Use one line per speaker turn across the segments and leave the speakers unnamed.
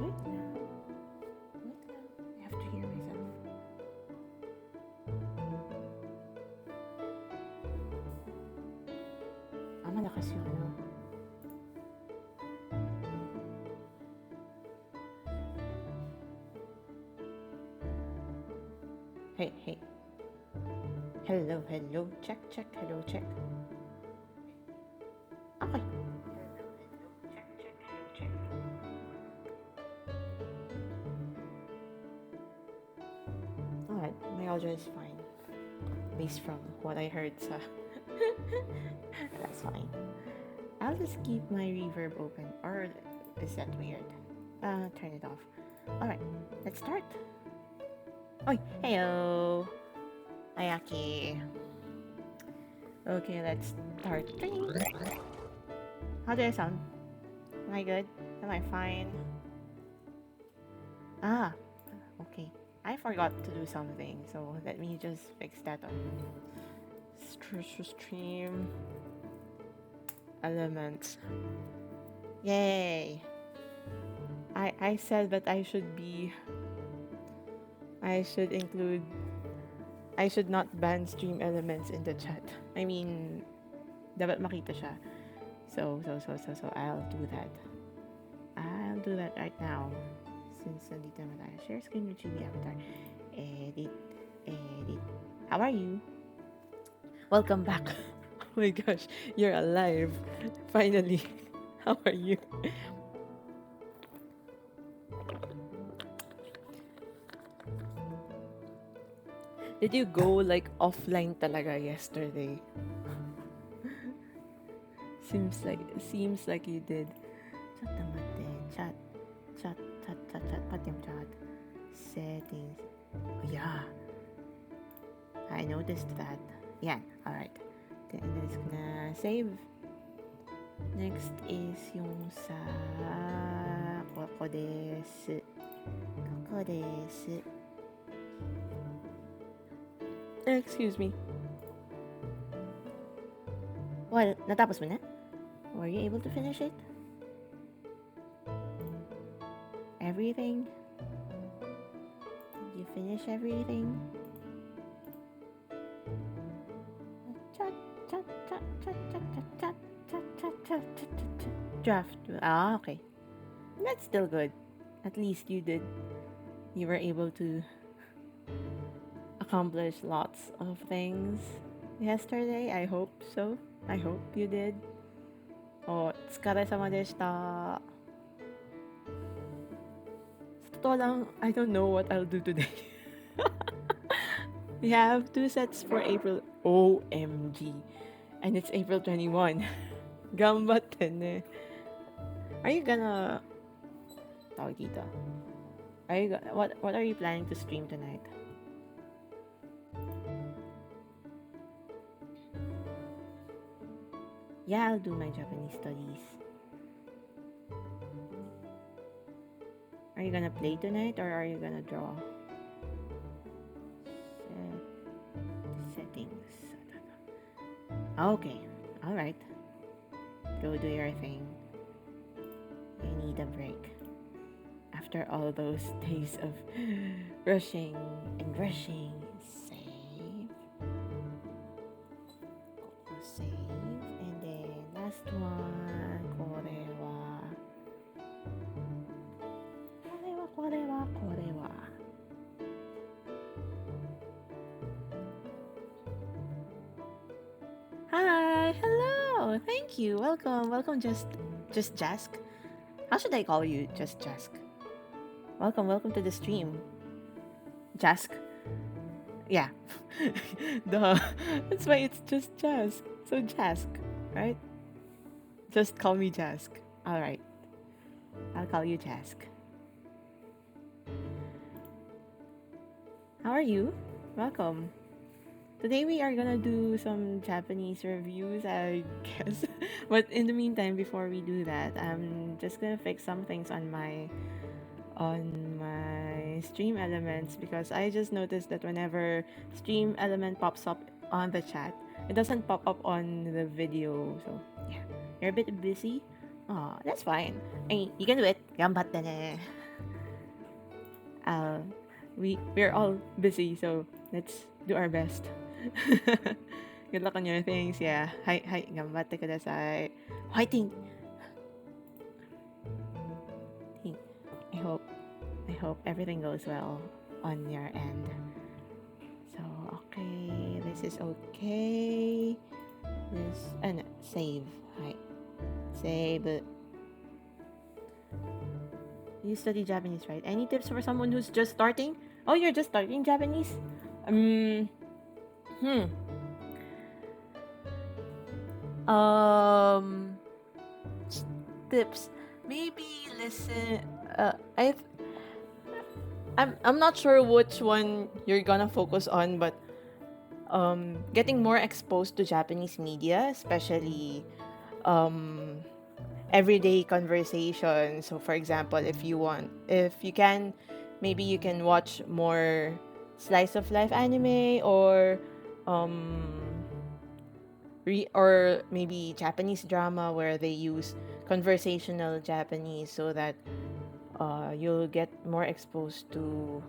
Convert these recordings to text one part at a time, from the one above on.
Wait lang. I have to hear myself. Malakas yung ano. Hey, hey. Hello, hello. Check, check. Hello, check. Okay. Alright, my audio is fine. Based from what I heard, so that's fine. I'll just keep my reverb open. Or is that weird? Turn it off. Alright, let's start. Oi, heyo. Ayaki. Okay, let's start. How do I sound? Am I good? Am I fine? Ah, okay. I forgot to do something, so let me just fix that on stream elements. Yay! I said that I should not ban stream elements in the chat. I mean, dapat makita siya. So I'll do that. I'll do that right now. Since nandito naman tayo. Share screen with GB avatar. Edit. How are you? Welcome back. Oh my gosh, you're alive. Finally. How are you? Did you go like offline talaga yesterday? Seems like you did. Chat naman din. Chat. Pati yung chat. Settings. Oh, yeah. I noticed that. Yeah. Alright. This na save. Next is yung sa Kokodesu. Excuse me. What? Natapos mo na? Were you able to finish it? Everything? Did you finish everything? Draft. Ah, okay. That's still good. At least you did. You were able to accomplish lots of things yesterday. I hope so. I hope you did. Oh, tsukaresama deshita. Sa totoo lang, I don't know what I'll do today. We have 2 sets for April. OMG. And it's April 21. Gambatten eh. Are you gonna... Tawag dito. What are you planning to stream tonight? Yeah, I'll do my Japanese studies. Are you gonna play tonight or are you gonna draw? Settings. Okay, alright. Go do your thing. I need a break. After all those days of rushing and rushing. Save. Save. And then last one. Korewa. Hi, hello. Thank you. Welcome. Just Jask. How should I call you? Just Jask. Welcome to the stream. Jask. Yeah. Duh. That's why it's just Jask. So Jask, right? Just call me Jask. All right. I'll call you Jask. How are you? Welcome. Today we are gonna do some Japanese reviews, I guess. But in the meantime, before we do that, I'm just gonna fix some things on my stream elements because I just noticed that whenever stream element pops up on the chat, it doesn't pop up on the video. So yeah, you're a bit busy. Oh, that's fine. Hey, you can do it. Ganbatte ne. Uh, we're all busy, so let's do our best. Good luck on your things. Yeah. Hi, ganbatte kudasai. Fighting. I hope I hope everything goes well on your end. So okay, this is okay. This and save. Hi. Save. You study Japanese, right? Any tips for someone who's just starting? Oh, you're just starting Japanese? Hmm. Um, tips. Maybe listen. I'm not sure which one you're gonna focus on, but getting more exposed to Japanese media, especially um everyday conversation. So for example, if you can, maybe you can watch more slice of life anime or um or maybe Japanese drama where they use conversational Japanese so that you'll get more exposed to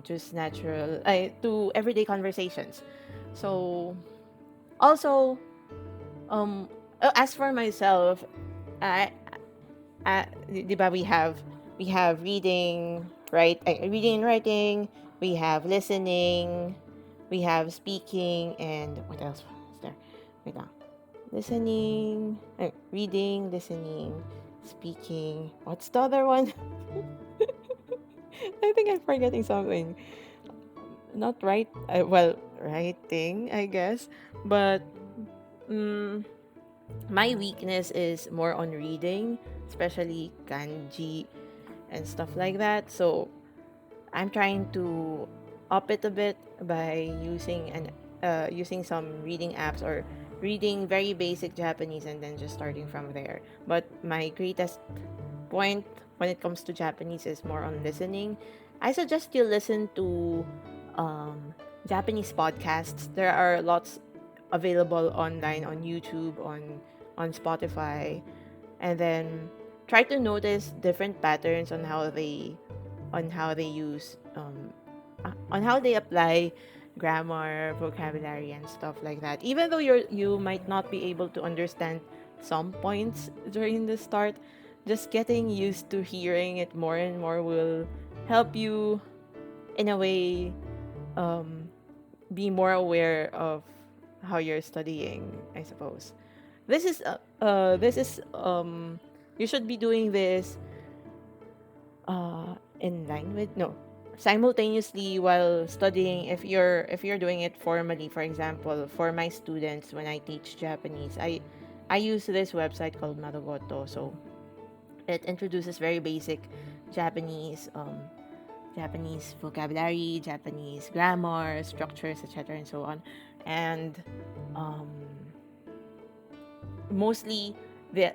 just natural to everyday conversations. So also as for myself, I di ba we have reading and writing, we have listening, we have speaking, and what else is there? Wait lang. Reading, listening, speaking. What's the other one? I think I'm forgetting something. Not right. Well, writing, I guess. But mm, my weakness is more on reading, especially kanji and stuff like that. So I'm trying to up it a bit by using some reading apps or reading very basic Japanese and then just starting from there. But my greatest point when it comes to Japanese is more on listening. I suggest you listen to um, Japanese podcasts. There are lots available online on YouTube, on Spotify, and then try to notice different patterns on how they use on how they apply grammar, vocabulary, and stuff like that. Even though you might not be able to understand some points during the start, just getting used to hearing it more and more will help you in a way um, be more aware of how you're studying, I suppose. This is you should be doing this in line with no simultaneously while studying. If you're doing it formally, for example, for my students when I teach Japanese, I use this website called Marugoto. So it introduces very basic Japanese Japanese vocabulary, Japanese grammar, structures, etc., and so on. And um mostly the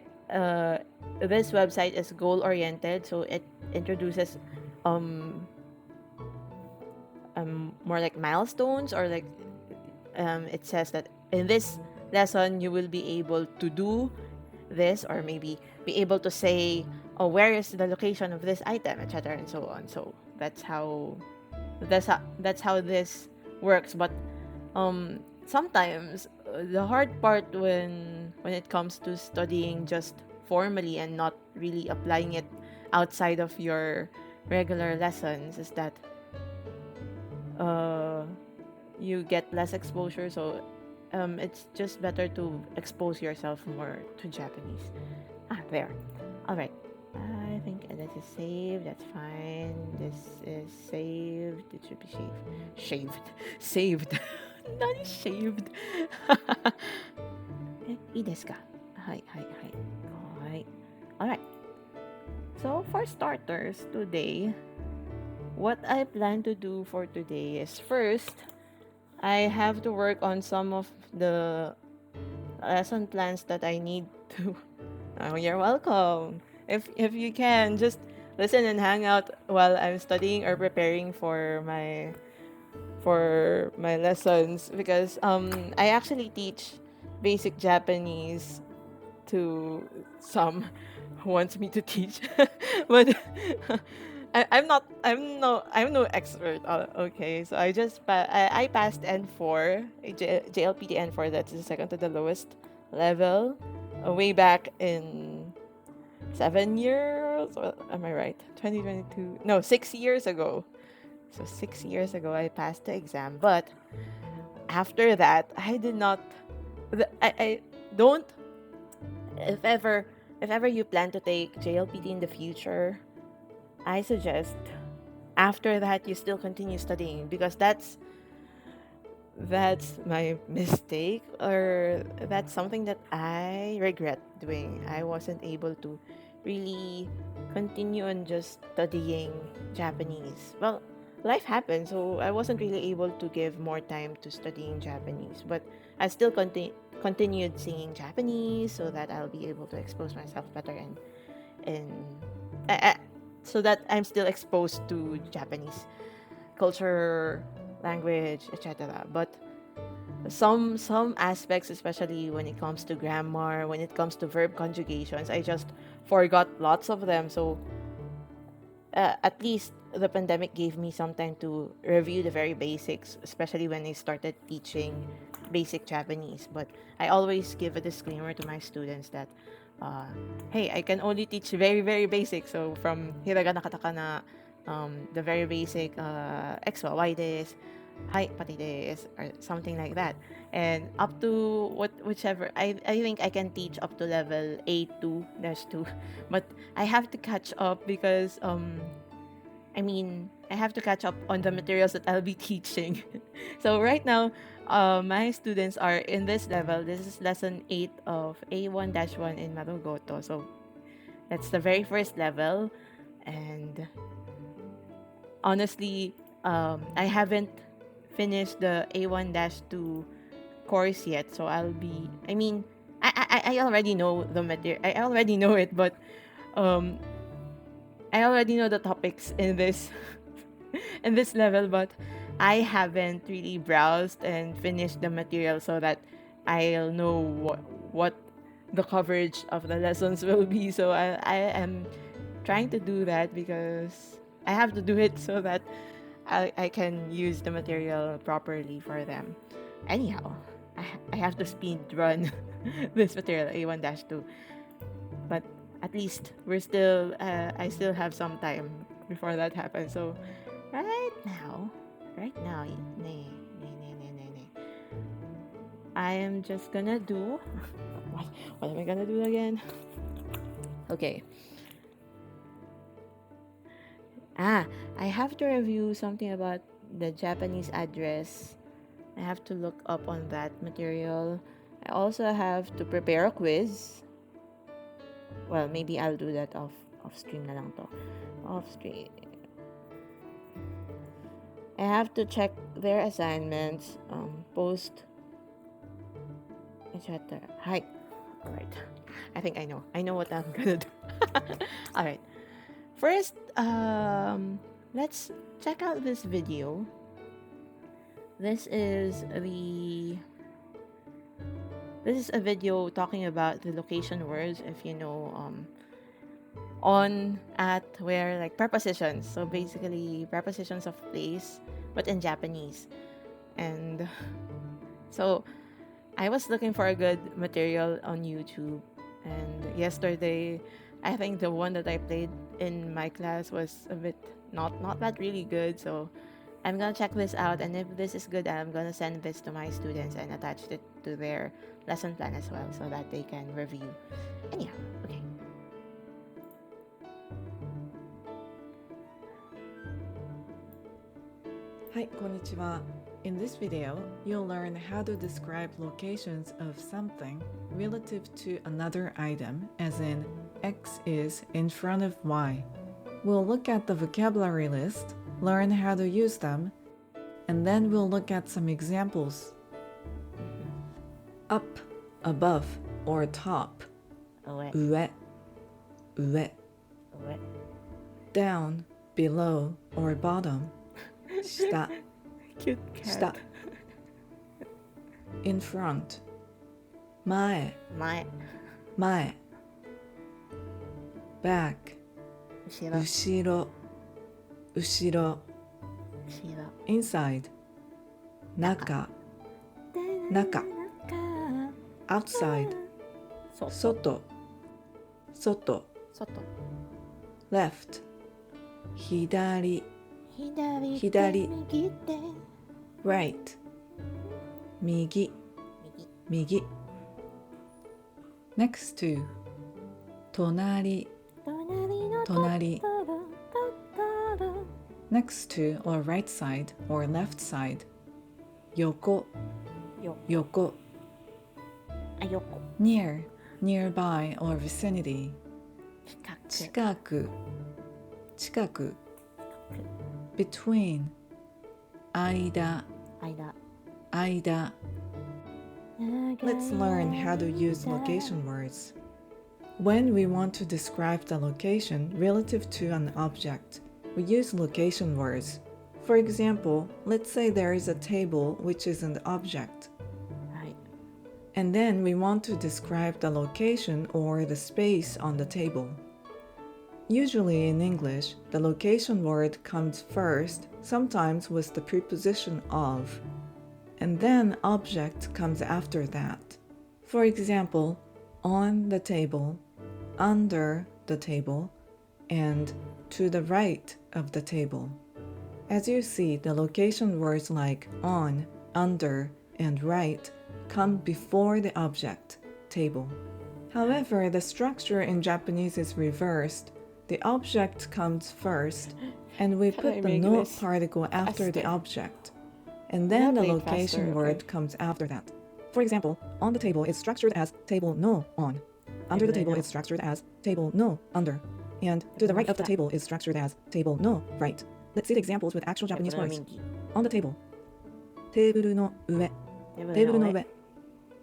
this website is goal oriented, so it introduces um more like milestones, or like it says that in this lesson you will be able to do this, or maybe be able to say, oh, where is the location of this item, etc., and so on. So that's how this works. But sometimes the hard part when it comes to studying just formally and not really applying it outside of your regular lessons is that uh you get less exposure. So it's just better to expose yourself more to Japanese. There. All right. I think this is saved. That's fine. This is saved. It should be shaved. Saved. Not shaved. いいですか？はいはいはい。はい。Alright. So for starters, today, what I plan to do for today is first, I have to work on some of the lesson plans that I need to. Oh, you're welcome. If you can just listen and hang out while I'm studying or preparing for my lessons, because I actually teach basic Japanese to some who wants me to teach, but I'm no expert. Okay, so I passed N4, JLPT N4. That's the second to the lowest level, way back in 7 years. Or, am I right? 2022? No, 6 years ago. So 6 years ago, I passed the exam. But after that, I did not. I don't. If ever if ever you plan to take JLPT in the future, I suggest after that you still continue studying, because that's my mistake, or that's something that I regret doing. I wasn't able to really continue on just studying Japanese. Well, life happened, so I wasn't really able to give more time to studying Japanese, but I still continued singing Japanese so that I'll be able to expose myself better, and I, so that I'm still exposed to Japanese culture, language, etc. But some aspects, especially when it comes to grammar, when it comes to verb conjugations, I just forgot lots of them. So at least the pandemic gave me some time to review the very basics, especially when I started teaching basic Japanese. But I always give a disclaimer to my students that, uh, hey, I can only teach very, very basic. So from hiragana, katakana, the very basic x, y des, hi, pati des, or something like that. And up to whichever, I think I can teach up to level A2-2. But I have to catch up because I have to catch up on the materials that I'll be teaching. So right now, my students are in this level. This is lesson 8 of A1-1 in Marugoto. So that's the very first level. And honestly, I haven't finished the A1-2 course yet. So I already know the material. I already know it, but um, I already know the topics in this in this level, but I haven't really browsed and finished the material so that I'll know what the coverage of the lessons will be. So I am trying to do that because I have to do it so that I can use the material properly for them. Anyhow, I have to speed run this material A1-2, but at least I still have some time before that happens. So right now, I am just gonna do what am I gonna do again? Okay. I have to review something about the Japanese address. I have to look up on that material. I also have to prepare a quiz. Well, maybe I'll do that off stream na lang to. Off stream. I have to check their assignments, post, etc. Hi. All right. I think I know what I'm gonna do. All right. First, let's check out this video. This is a video talking about the location words. If you know, on, at, where, like prepositions. So basically, prepositions of place, but in Japanese. And so I was looking for a good material on YouTube, and yesterday, I think the one that I played in my class was a bit not that really good. So I'm gonna check this out, and if this is good, I'm gonna send this to my students and attach it to their lesson plan as well, so that they can review. Anyhow, okay.
Hi, konnichiwa. In this video, you'll learn how to describe locations of something relative to another item, as in X is in front of Y. We'll look at the vocabulary list, learn how to use them, and then we'll look at some examples. Up, above, or top.
上、
上、上。
上、
Down, below, or bottom. 下、
cute cat.
下。In front. 前、
前、
前。Back.
後ろ、
後ろ、後ろ。
後ろ、
Inside. 中、中。Outside.
外、
外、外。
外、
Left. 左、
左、
左、
右手、
Right. 右、
右、
右。Next to. 隣、
隣の
隣。
トトロ、トトロ、
Next to or right side or left side. 横、
よ、
横。
あ、横、
Near, nearby or vicinity.
近く、
近く、近く。Between. 間、
間。
間。Let's learn how to use location words. When we want to describe the location relative to an object, we use location words. For example, let's say there is a table which is an object,
はい。
and then we want to describe the location or the space on the table. Usually in English, the location word comes first, sometimes with the preposition of, and then object comes after that. For example, on the table, under the table, and to the right of the table. As you see, the location words like on, under, and right come before the object, table. However, the structure in Japanese is reversed. The object comes first, and we
Can I
put the
make
no
this
particle after the
faster?
object. And then the
Play it
location
faster,
word
okay.
comes after that. For example, on the table is structured as table no on. Under the table is structured as table no under. And to the right of the table is structured as table no right. Let's see the examples with actual Japanese
テーブルの
words.
右、
On the table. テーブルの上。
テー
テーブルの
上、
上。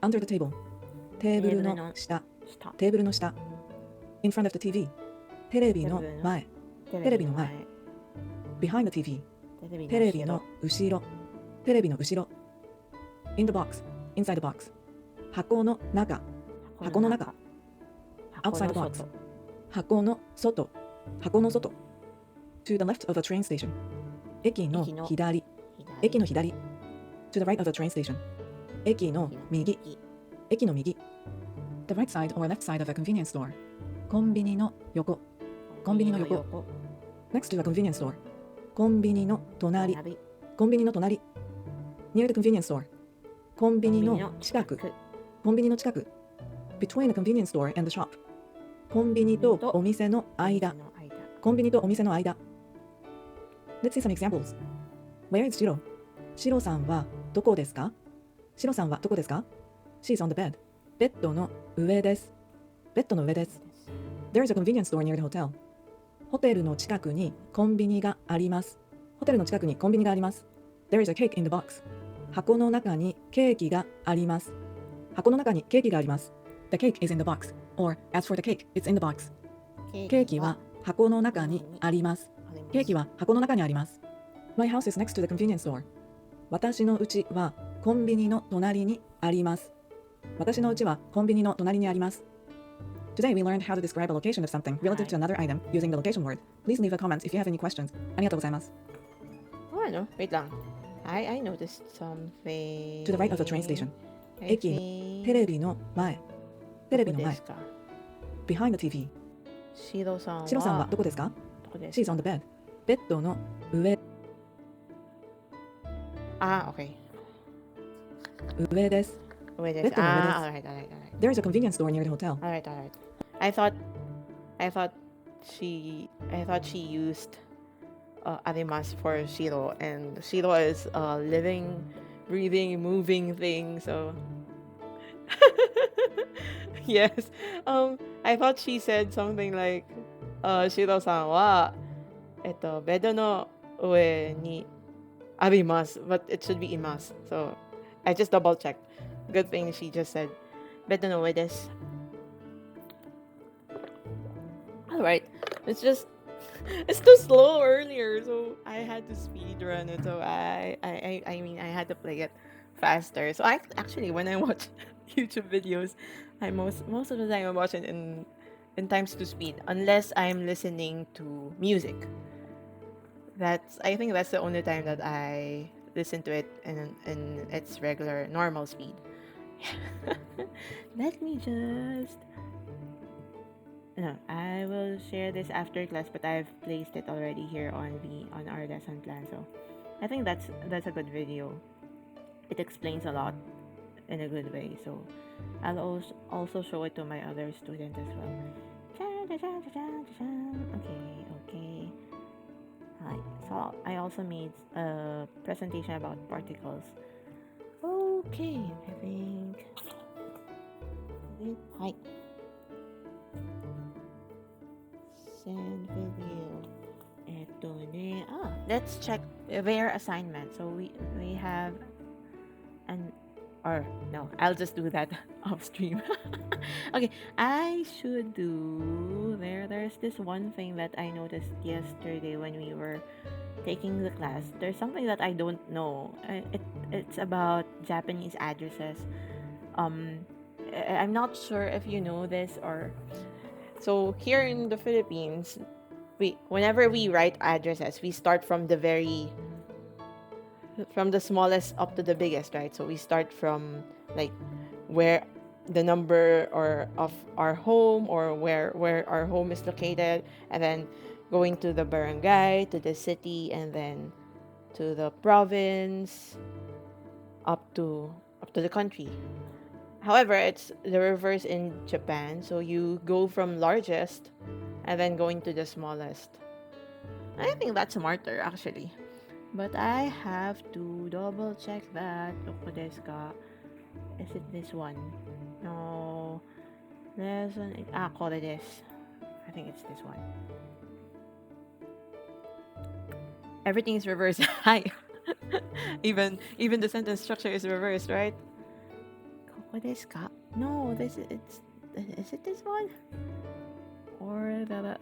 Under the table. テーブルの下。
下、
テーブルの下。In front of the TV. テレビの前。
テレビの前、
Behind the TV.
テレビの
テレビの
後ろ、
後ろ。テレビの後ろ。In the box. Inside the box. 箱の中。箱の中、outside the box. 箱の外。箱の外。To the left of a train station. 駅の左。駅の左。To the right of a train station. 駅の右。駅の右。The right side or left side of a convenience store. コンビニの横。コンビニの横。Next to a convenience store. コンビニの隣。コンビニの隣。Near the convenience store. コンビニの近く。コンビニの近く。Between the convenience store and the shop. コンビニとお店の間。コンビニとお店の間。Let's see some examples. Where is Shiro? シロさんはどこですか？シロさんはどこですか？ She's on the bed. ベッドの上です。ベッドの上です。There is a convenience store near the hotel. ホテルの近くにコンビニがあります。ホテルの近くにコンビニがあります。There is a cake in the box. 箱の中にケーキがあります。箱の中にケーキがあります。The cake is in the box. Or, as for the cake, it's in the box. ケーキは
あ
箱の中にあります。
あります
ケーキは箱の中にあります。My house is next to the convenience store. 私の家はコンビニの隣にあります。私の家はコンビニの隣にあります。Today we learned how to describe a location of something relative to another item using the location word. Please leave a comment if you have any questions. ありがとうございます。
Oh, ano? Wait lang. I noticed something.
To the right of the train station.
I
駅の
think...
テレビの前。テレビの前
どこです。か
Behind the TV.
シロさんは
シロさんはどこですか？
どこです
She's
か
on the bed. ベッドの上
okay.
上です。
上です。
ベッドの上です。
alright.
There is a convenience store near the hotel.
Alright. I thought she used arimas for Shiro, and Shiro is a living, breathing, moving thing, so yes. I thought she said something like Shiro-san wa bedo no ue ni arimasu, but it should be imasu. So I just double checked. Good thing she just said bedo no ue desu. Alright. It's just it's too slow earlier, so I had to speed run it. So I mean I had to play it faster. So I actually when I watch YouTube videos, I most of the time I watch it in times to speed, unless I'm listening to music. I think that's the only time that I listen to it in its regular normal speed. Let me just no, I will share this after class, but I've placed it already here on our lesson plan. So I think that's a good video. It explains a lot in a good way. So I'll also show it to my other students as well. Okay. Hi. So I also made a presentation about particles. Okay, I think. Hi. Send video. Eto ne. Let's check their assignment. So we have no, I'll just do that off stream. Okay, I should do there's this one thing that I noticed yesterday when we were taking the class. There's something that I don't know. It's about Japanese addresses. I'm not sure if you know this or so here in the Philippines, whenever we write addresses, we start from the smallest up to the biggest, right? So we start from like where the number or of our home or where our home is located, and then going to the barangay, to the city, and then to the province, up to the country. However, it's the reverse in Japan. So you go from largest and then going to the smallest. I think that's smarter actually. But I have to double check that. Doko desu ka? Is it this one? No. Lesson. Kore desu. I think it's this one. Everything is reversed. Hi. Even the sentence structure is reversed, right? Koko desu ka? No, is it this one? Or the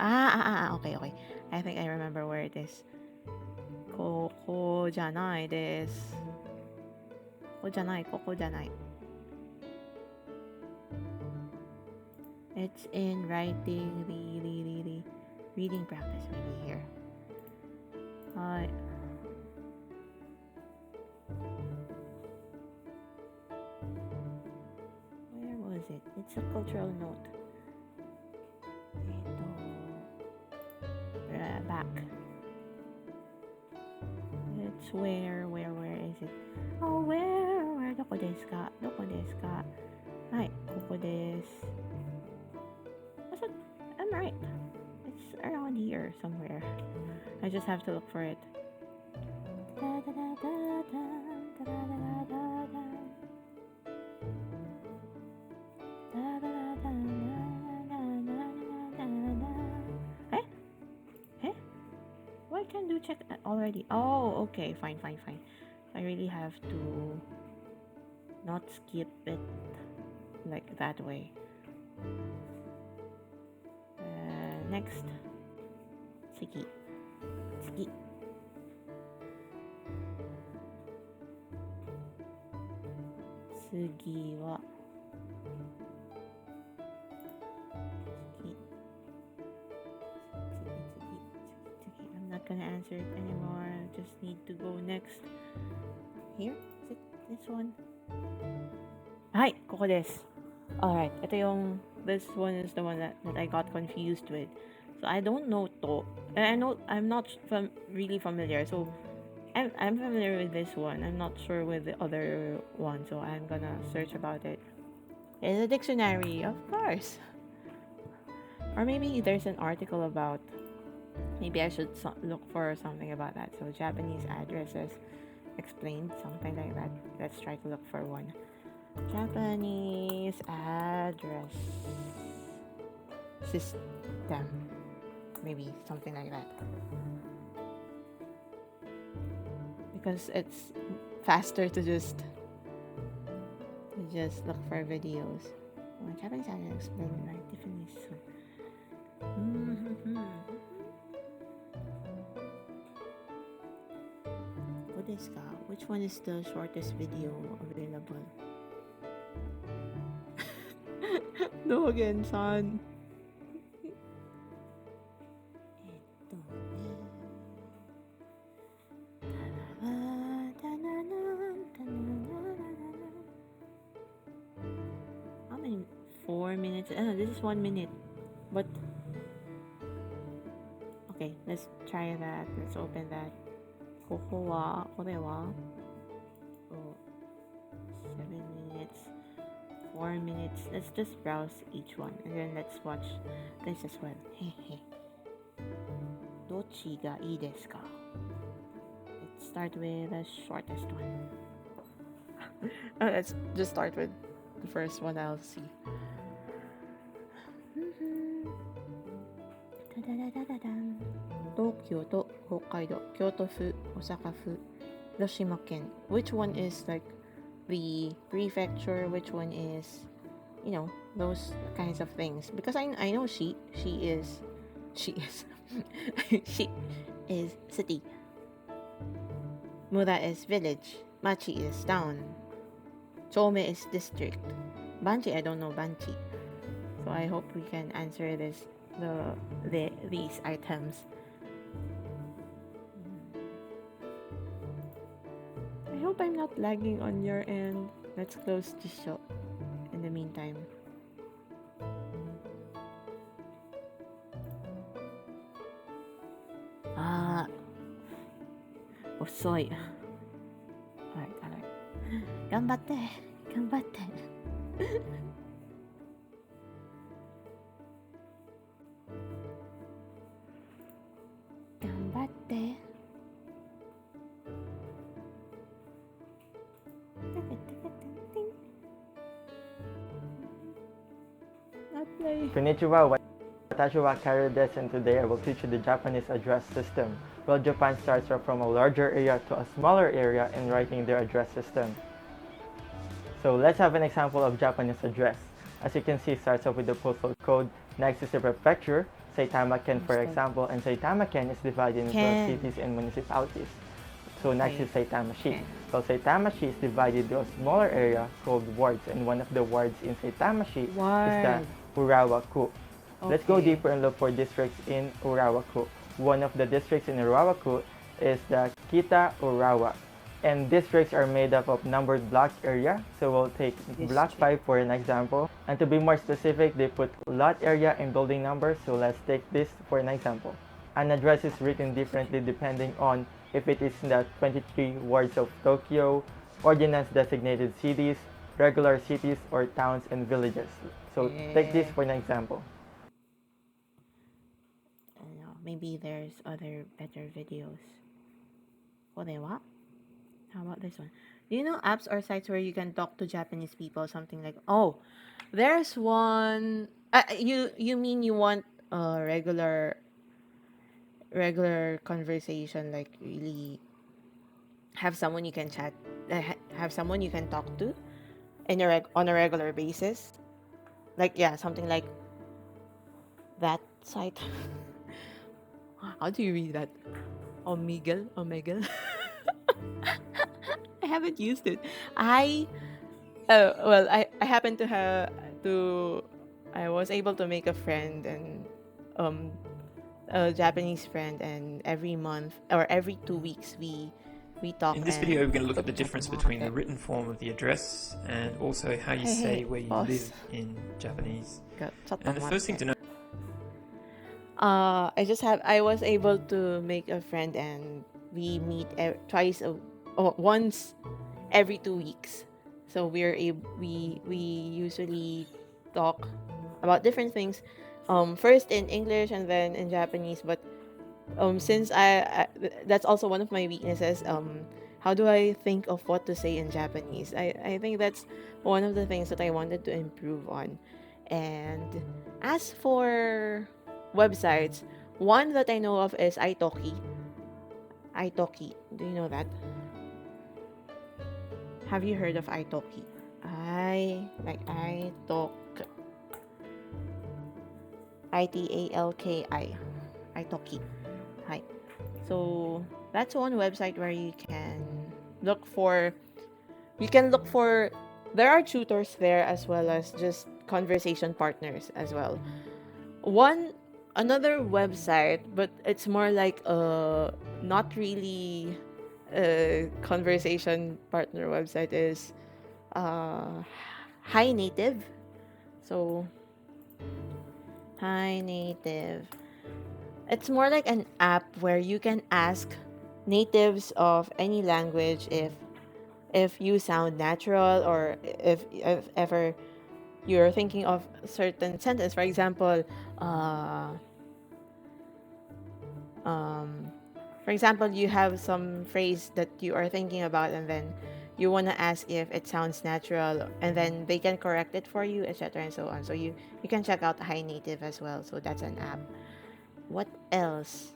okay. I think I remember where it is. Koko janai desu. Koko janai. It's in writing, reading practice maybe here. Where was it? It's a cultural note. Back. It's where is it? Oh, where? Doko desu ka? Hi, koko desu. I'm right. It's around here somewhere. I just have to look for it. Why can't do check already? Oh, okay, fine. I really have to not skip it like that way. Next. Tsugi. Tsugi. Tsugi wa. Tsugi. Tsugi. I'm not gonna answer it anymore. I just need to go next. Here? Is it this one? Hi! Koko desu. Alright, this one is the one that I got confused with. So I don't know to. And I know I'm not really familiar. So I'm familiar with this one. I'm not sure with the other one. So I'm gonna search about it. In the dictionary, of course. Or maybe there's an article about. Maybe I should look for something about that. So Japanese addresses explained, something like that. Let's try to look for one. Japanese address system. Maybe something like that. Because it's faster to just look for videos. Oh, Japanese address explained like differently. What is ka? Which one is the shortest video available? No again, son. How many? 4 minutes. This is 1 minute. But okay, let's try that. Let's open that. ここは 7 minutes, 4 minutes. Let's just browse each one and then let's watch this as well. どっちがいいですか? Let's start with the shortest one. Let's just start with the first one I'll see. Tokyo to Hokkaido, Kyoto fu, Osaka fu, Hiroshima ken. Which one is like the prefecture? Which one is, those kinds of things? Because I know she is she is city. Mura is village. Machi is town. Chome is district. Banchi, I don't know Banchi. So I hope we can answer these items. I hope I'm not lagging on your end. Let's close the show in the meantime. Osoi. Alright. 頑張って。頑張って。頑張って。
Konnichiwa, watashi wa Akira desu, and today I will teach you the Japanese address system. Well, Japan starts from a larger area to a smaller area in writing their address system. So let's have an example of Japanese address. As you can see, it starts off with the postal code. Next is the prefecture, Saitama-ken for example, and Saitama-ken is divided into cities and municipalities. So next is Saitama-shi. So Saitama-shi is divided into a smaller area called wards, and one of the wards in Saitama-shi is the Urawa-ku. Let's go deeper and look for districts in Urawa-ku. One of the districts in Urawa-ku is the Kita Urawa. And districts are made up of numbered block area. So we'll take block 5 for an example. And to be more specific, they put lot area and building number. So let's take this for an example. An address is written differently depending on if it is in the 23 wards of Tokyo, ordinance designated cities, regular cities, or towns and villages. So take this for an example.
Maybe there's other better videos. What? How about this one? Do you know apps or sites where you can talk to Japanese people? Something like, oh, there's one. You mean you want a regular conversation, like really have someone you can chat, have someone you can talk to on a regular basis? like yeah, something like that site. How do you read that? Omegle, Omegle. I haven't used it. I happen to have to. I was able to make a friend and um a Japanese friend, and every month or every 2 weeks we talk
In this
and
video, we're going to look at the
chit-chat
difference
about
between the
it.
written form of the address and also how you
Hey,
say
hey,
where you
boss.
live in Japanese.
Chotto
And the first thing
matte.
to know
I was able to make a friend, and we meet once every 2 weeks. So we usually talk about different things. First in English and then in Japanese. But since that's also one of my weaknesses. How do I think of what to say in Japanese? I think that's one of the things that I wanted to improve on. And as for websites, one that I know of is Italki. Italki. Do you know that? Have you heard of Italki? Italk. Italki. Italki. Hi. So that's one website where look for you can look for there are tutors there as well as just conversation partners as well. One another website, but it's more like not really a conversation partner website, is uh Hi Native. So Hi Native. It's more like an app where you can ask natives of any language if you sound natural, or if ever you're thinking of a certain sentence. For example, uh, um, you have some phrase that you are thinking about, and then you want to ask if it sounds natural, and then they can correct it for you, etc., and so on. So you can check out Hi Native as well. So that's an app. What else?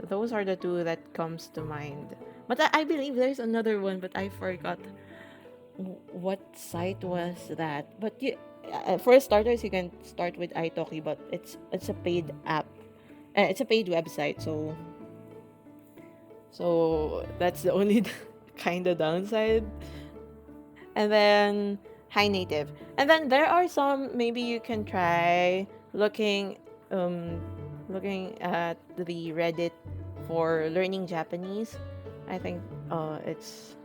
Those are the two that comes to mind. But I believe there's another one, but I forgot what site was that. But for starters, you can start with italki, but it's a paid app. It's a paid website, so that's the only kind of downside. And then Hi Native, and then there are some maybe you can try looking um looking at the Reddit for learning Japanese. I think it's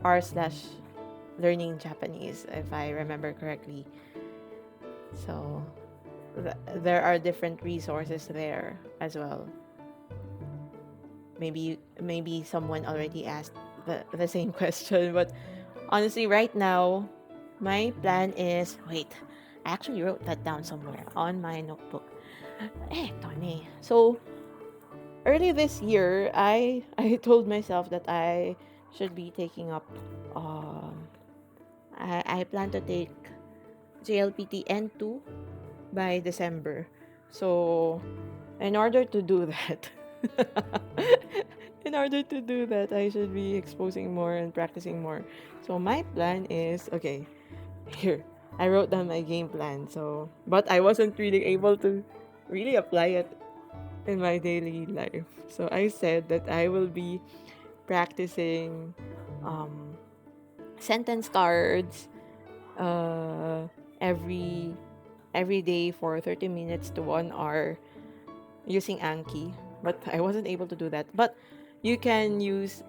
r slash learning Japanese, if I remember correctly. So there are different resources there as well. Maybe someone already asked the same question, but honestly, right now, my plan is wait. I actually wrote that down somewhere on my notebook. Tony. So early this year, I told myself that I should be taking up. I plan to take JLPT N2 by December. So, in order to do that, I should be exposing more and practicing more. So, my plan is okay, here. I wrote down my game plan. So, but I wasn't really able to really apply it in my daily life. So, I said that I will be practicing um, sentence cards uh, every every day for 30 minutes to 1 hour using Anki, but I wasn't able to do that. But you can use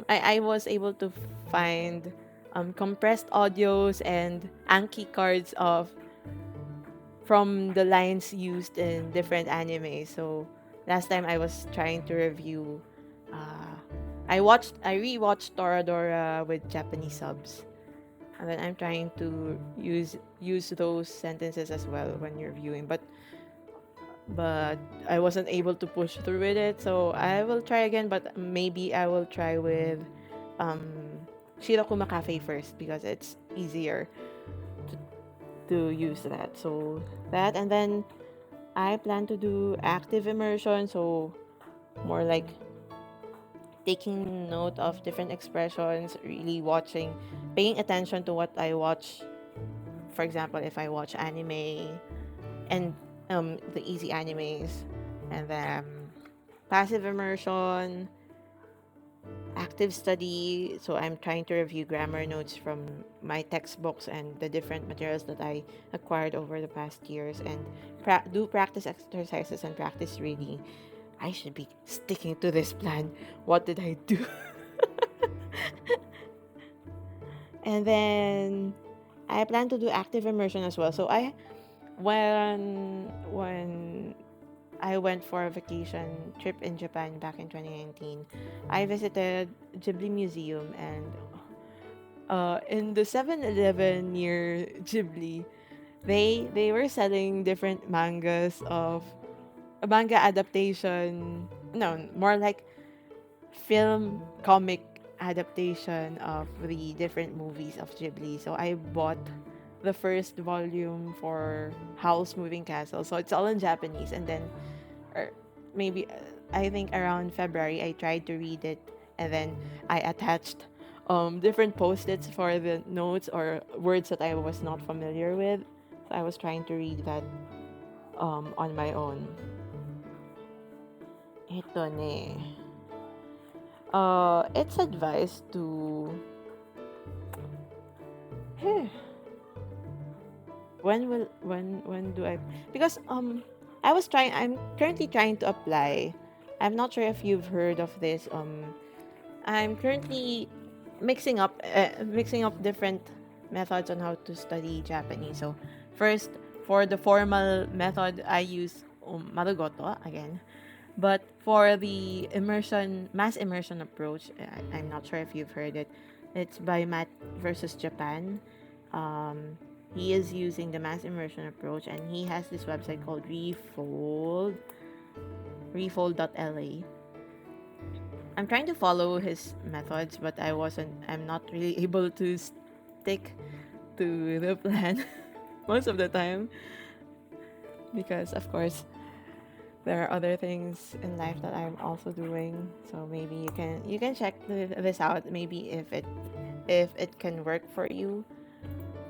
I was able to find compressed audios and Anki cards of from the lines used in different anime. So last time I was trying to review I rewatched Toradora with Japanese subs. And then I'm trying to use those sentences as well when you're viewing. But I wasn't able to push through with it, so I will try again. But maybe I will try with um, Shirakuma Cafe first because it's easier to, to use that. So that, and then I plan to do active immersion, so more like taking note of different expressions, really watching, paying attention to what I watch for example, if I watch anime and the easy animes, and then passive immersion, active study. So I'm trying to review grammar notes from my textbooks and the different materials that I acquired over the past years, and do practice exercises and practice reading. I should be sticking to this plan. What did I do? And then I plan to do active immersion as well. So when I went for a vacation trip in Japan back in 2019, I visited Ghibli Museum, and in the 7-Eleven near Ghibli, they were selling different mangas of a manga adaptation. No, more like film comic adaptation of the different movies of Ghibli. So I bought the first volume for Howl's Moving Castle. So it's all in Japanese, and then or maybe I think around February I tried to read it, and then I attached different post-its for the notes or words that I was not familiar with. So I was trying to read that on my own. Ito ne. It's advised to when do I, because I'm currently trying to apply. I'm not sure if you've heard of this. I'm currently mixing up different methods on how to study Japanese. So first, for the formal method, I use Marugoto again. But for the mass immersion approach, I'm not sure if you've heard it. It's by Matt versus Japan. He is using the mass immersion approach, and he has this website called refold.la. I'm trying to follow his methods, but I'm not really able to stick to the plan most of the time, because of course there are other things in life that I'm also doing. So maybe you can check this out, maybe if it can work for you,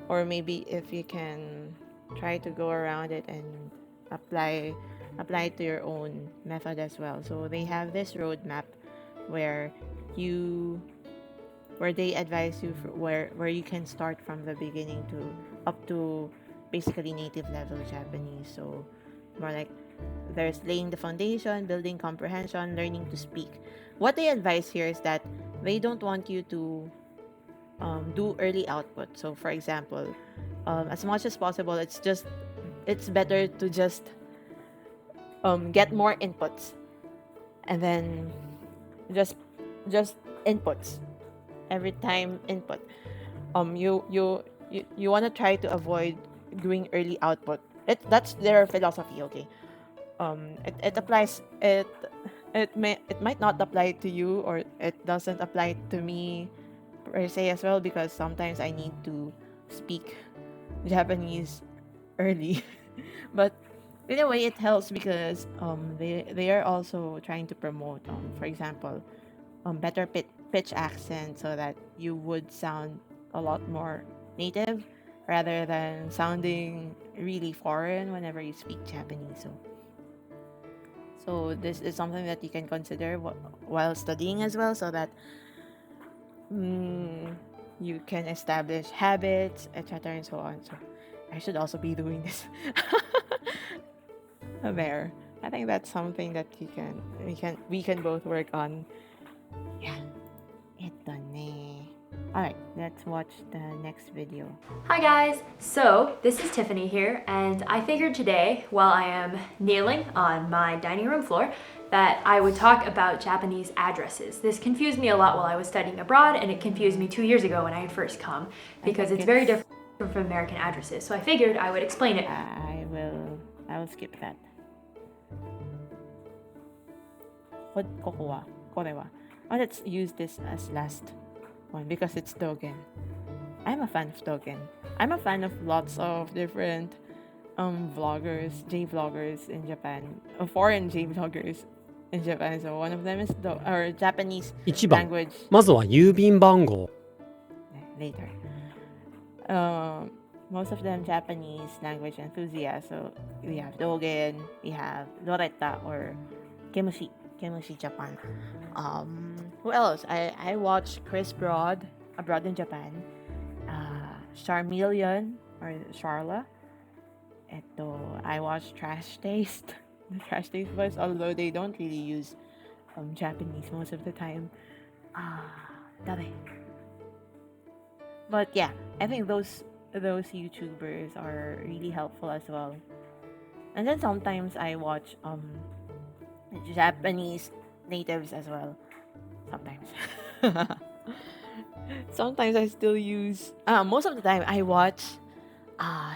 or maybe if you can try to go around it and apply it to your own method as well. So they have this roadmap where they advise you where you can start from the beginning to up to basically native level Japanese. So more like there's laying the foundation, building comprehension, learning to speak. What they advise here is that they don't want you to do early output. So for example, as much as possible, it's better to just get more inputs, and then just inputs every time input. You want to try to avoid doing early output. That's their philosophy. Okay. It applies. It might not apply to you, or it doesn't apply to me per se as well, because sometimes I need to speak Japanese early. But in a way it helps, because they are also trying to promote for example better pitch accent, so that you would sound a lot more native rather than sounding really foreign whenever you speak Japanese. So this is something that you can consider while studying as well, so that you can establish habits, etc., and so on. So I should also be doing this. There, I think that's something that we can both work on. Yeah, ito ne. Alright, let's watch the next video.
Hi guys! So, this is Tiffany here, and I figured today, while I am kneeling on my dining room floor, that I would talk about Japanese addresses. This confused me a lot while I was studying abroad, and it confused me 2 years ago when I had first come, because it's very different from American addresses. So I figured I would explain it.
I will skip that. Korewa. Oh, let's use this as last one because it's Dogen. I'm a fan of Dogen. I'm a fan of lots of different vloggers, J-vloggers in Japan, foreign J-vloggers in Japan. So one of them is Japanese
1番
language
まずは郵便番号
later. most of them Japanese language enthusiasts. So we have Dogen, we have Loretta or Kemushi Japan. Who else? I watched Chris Broad abroad in Japan. Charmeleon or Charla. I watched Trash Taste. The Trash Taste voice, although they don't really use Japanese most of the time. Dabe. But yeah, I think those YouTubers are really helpful as well. And then sometimes I watch Japanese natives as well. Sometimes. Sometimes I still use most of the time I watch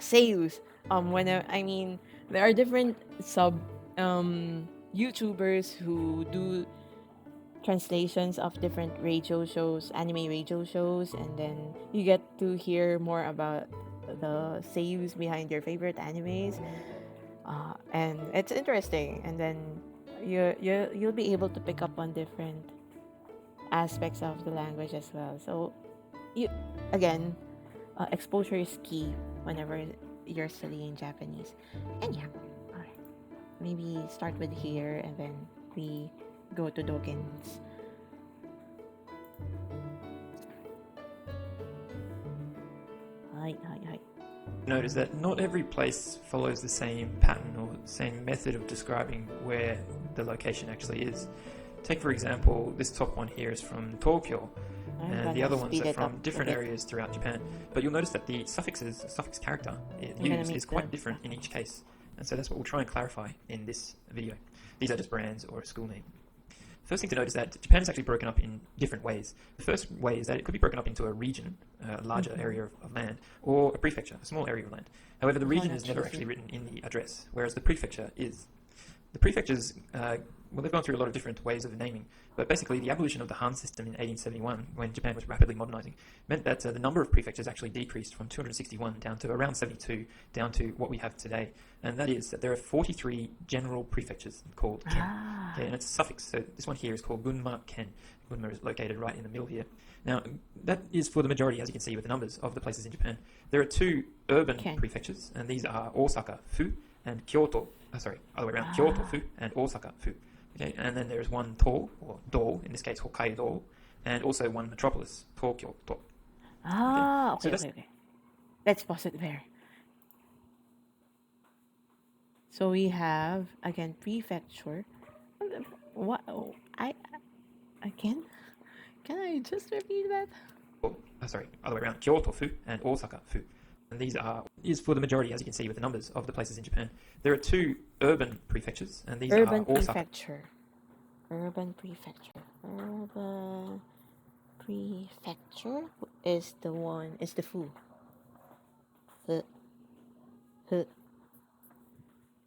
seiyus. I mean there are different sub YouTubers who do translations of different radio shows, anime radio shows, and then you get to hear more about the seiyus behind your favorite animes, and it's interesting. And then you'll be able to pick up on different aspects of the language as well. So you again, exposure is key whenever you're studying Japanese. And yeah, alright, maybe start with here and then we go to Dogen's. Hi.
Notice that not every place follows the same pattern or same method of describing where the location actually is. Take for example, this top one here is from Tokyo, and the other ones are from different areas throughout Japan. But you'll notice that the suffix character used is quite different in each case. And so that's what we'll try and clarify in this video. These are just brands or a school name. First thing to note is that Japan is actually broken up in different ways. The first way is that it could be broken up into a region, a larger area of land, or a prefecture, a small area of land. However, the region is never actually written in the address, whereas the prefecture is. The prefectures, they've gone through a lot of different ways of naming, but basically the abolition of the Han system in 1871, when Japan was rapidly modernizing, meant that the number of prefectures actually decreased from 261 down to around 72, down to what we have today. And that is that there are 43 general prefectures called ken. Okay, and it's a suffix, so this one here is called Gunma Ken. Gunma is located right in the middle here. Now, that is for the majority, as you can see, with the numbers of the places in Japan. There are two urban prefectures, and these are Osaka Fu and Kyoto. Other way around. Kyoto Fu and Osaka Fu. Okay, and then there is one to, or do, in this case Hokkaido, and also one metropolis, Tokyo.
Okay. Let's pause it there. So we have again prefecture. What? Can I just repeat that?
Other way around. Kyoto Fu and Osaka Fu. And these is for the majority, as you can see, with the numbers of the places in Japan. There are two urban prefectures, and these are Osaka.
Urban prefecture is the Fu.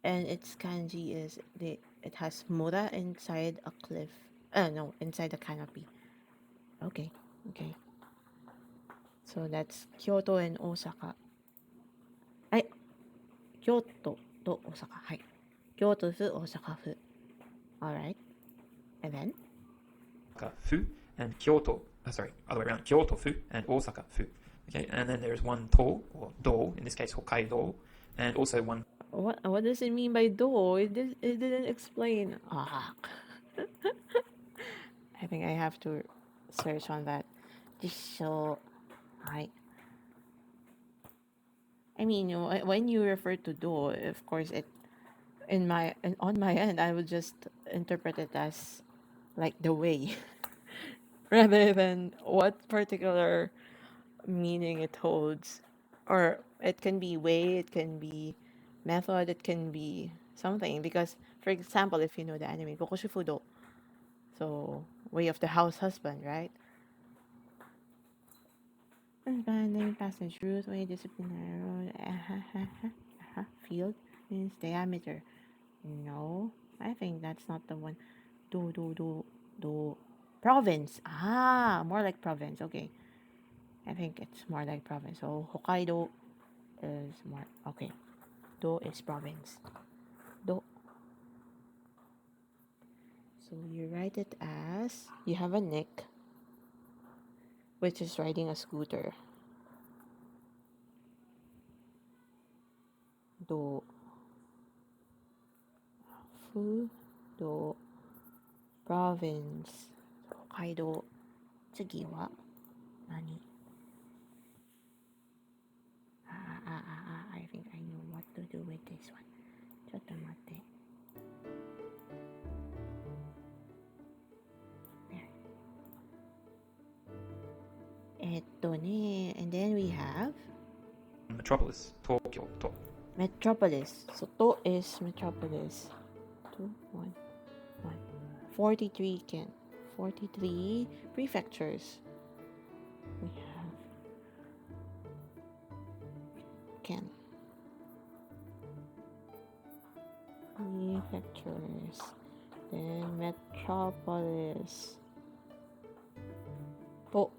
And its kanji is it has mura inside a cliff. Inside a canopy. Okay. So that's Kyoto and Osaka. Kyoto to Osaka. Hi. Kyoto fu, Osaka fu. Alright. And then?
Fu and Kyoto. Other way around. Kyoto Fu and Osaka Fu. Okay, and then there is one to, or do, in this case Hokkaido, and also one.
What does it mean by do? It didn't explain. I think I have to search on that. I mean, when you refer to do, of course, on my end, I would just interpret it as like the way, rather than what particular meaning it holds. Or it can be way, it can be method, it can be something. Because, for example, if you know the anime Bokushifudo, so way of the house husband, right? Husband, passage route, way disciplinary field means diameter. No, I think that's not the one. Do province. More like province. Okay, I think it's more like province. So Hokkaido is more okay. Do is province. Do. So you write it as you have a Nick, which is riding a scooter. do, fu, do, province, 北海道。次は何？ I think I know what to do with this one. ちょっと待って。and then we have
Metropolis, Tokyo, to.
Metropolis. So to is Metropolis. 2, 1, 1. 43 Ken. 43 prefectures. We have Ken. Prefectures. Then Metropolis. To.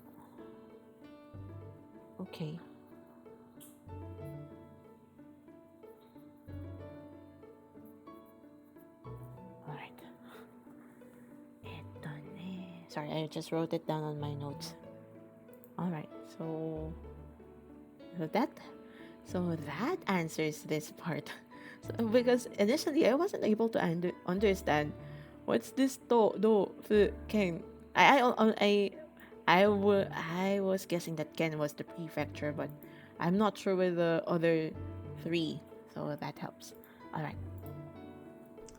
Okay. Alright. Sorry, I just wrote it down on my notes. Alright, so that answers this part. So, because initially I wasn't able to understand what's this to, do, fu, ken. I was guessing that Ken was the prefecture, but I'm not sure with the other three, so that helps. Alright.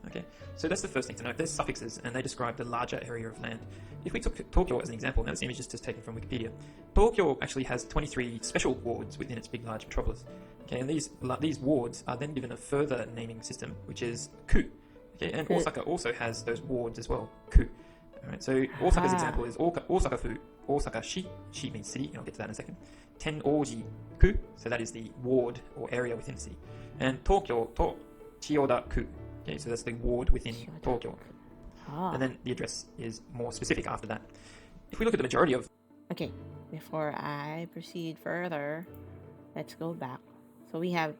Okay, so that's the first thing to note. There's suffixes, and they describe the larger area of land. If we took Tokyo as an example, now this image is just taken from Wikipedia. Tokyo actually has 23 special wards within its big, large metropolis. Okay, and these wards are then given a further naming system, which is ku. Okay, and Osaka also has those wards as well, ku. Alright, so Osaka's example is Osaka-fu, Osaka-shi, shi means city, and I'll get to that in a second. Ten-oji-ku, so that is the ward or area within the city. And Tokyo to Chiyoda-ku, okay, so that's the ward within Tokyo. And then the address is more specific after that. If we look at the majority of...
Okay, before I proceed further, let's go back. So we have,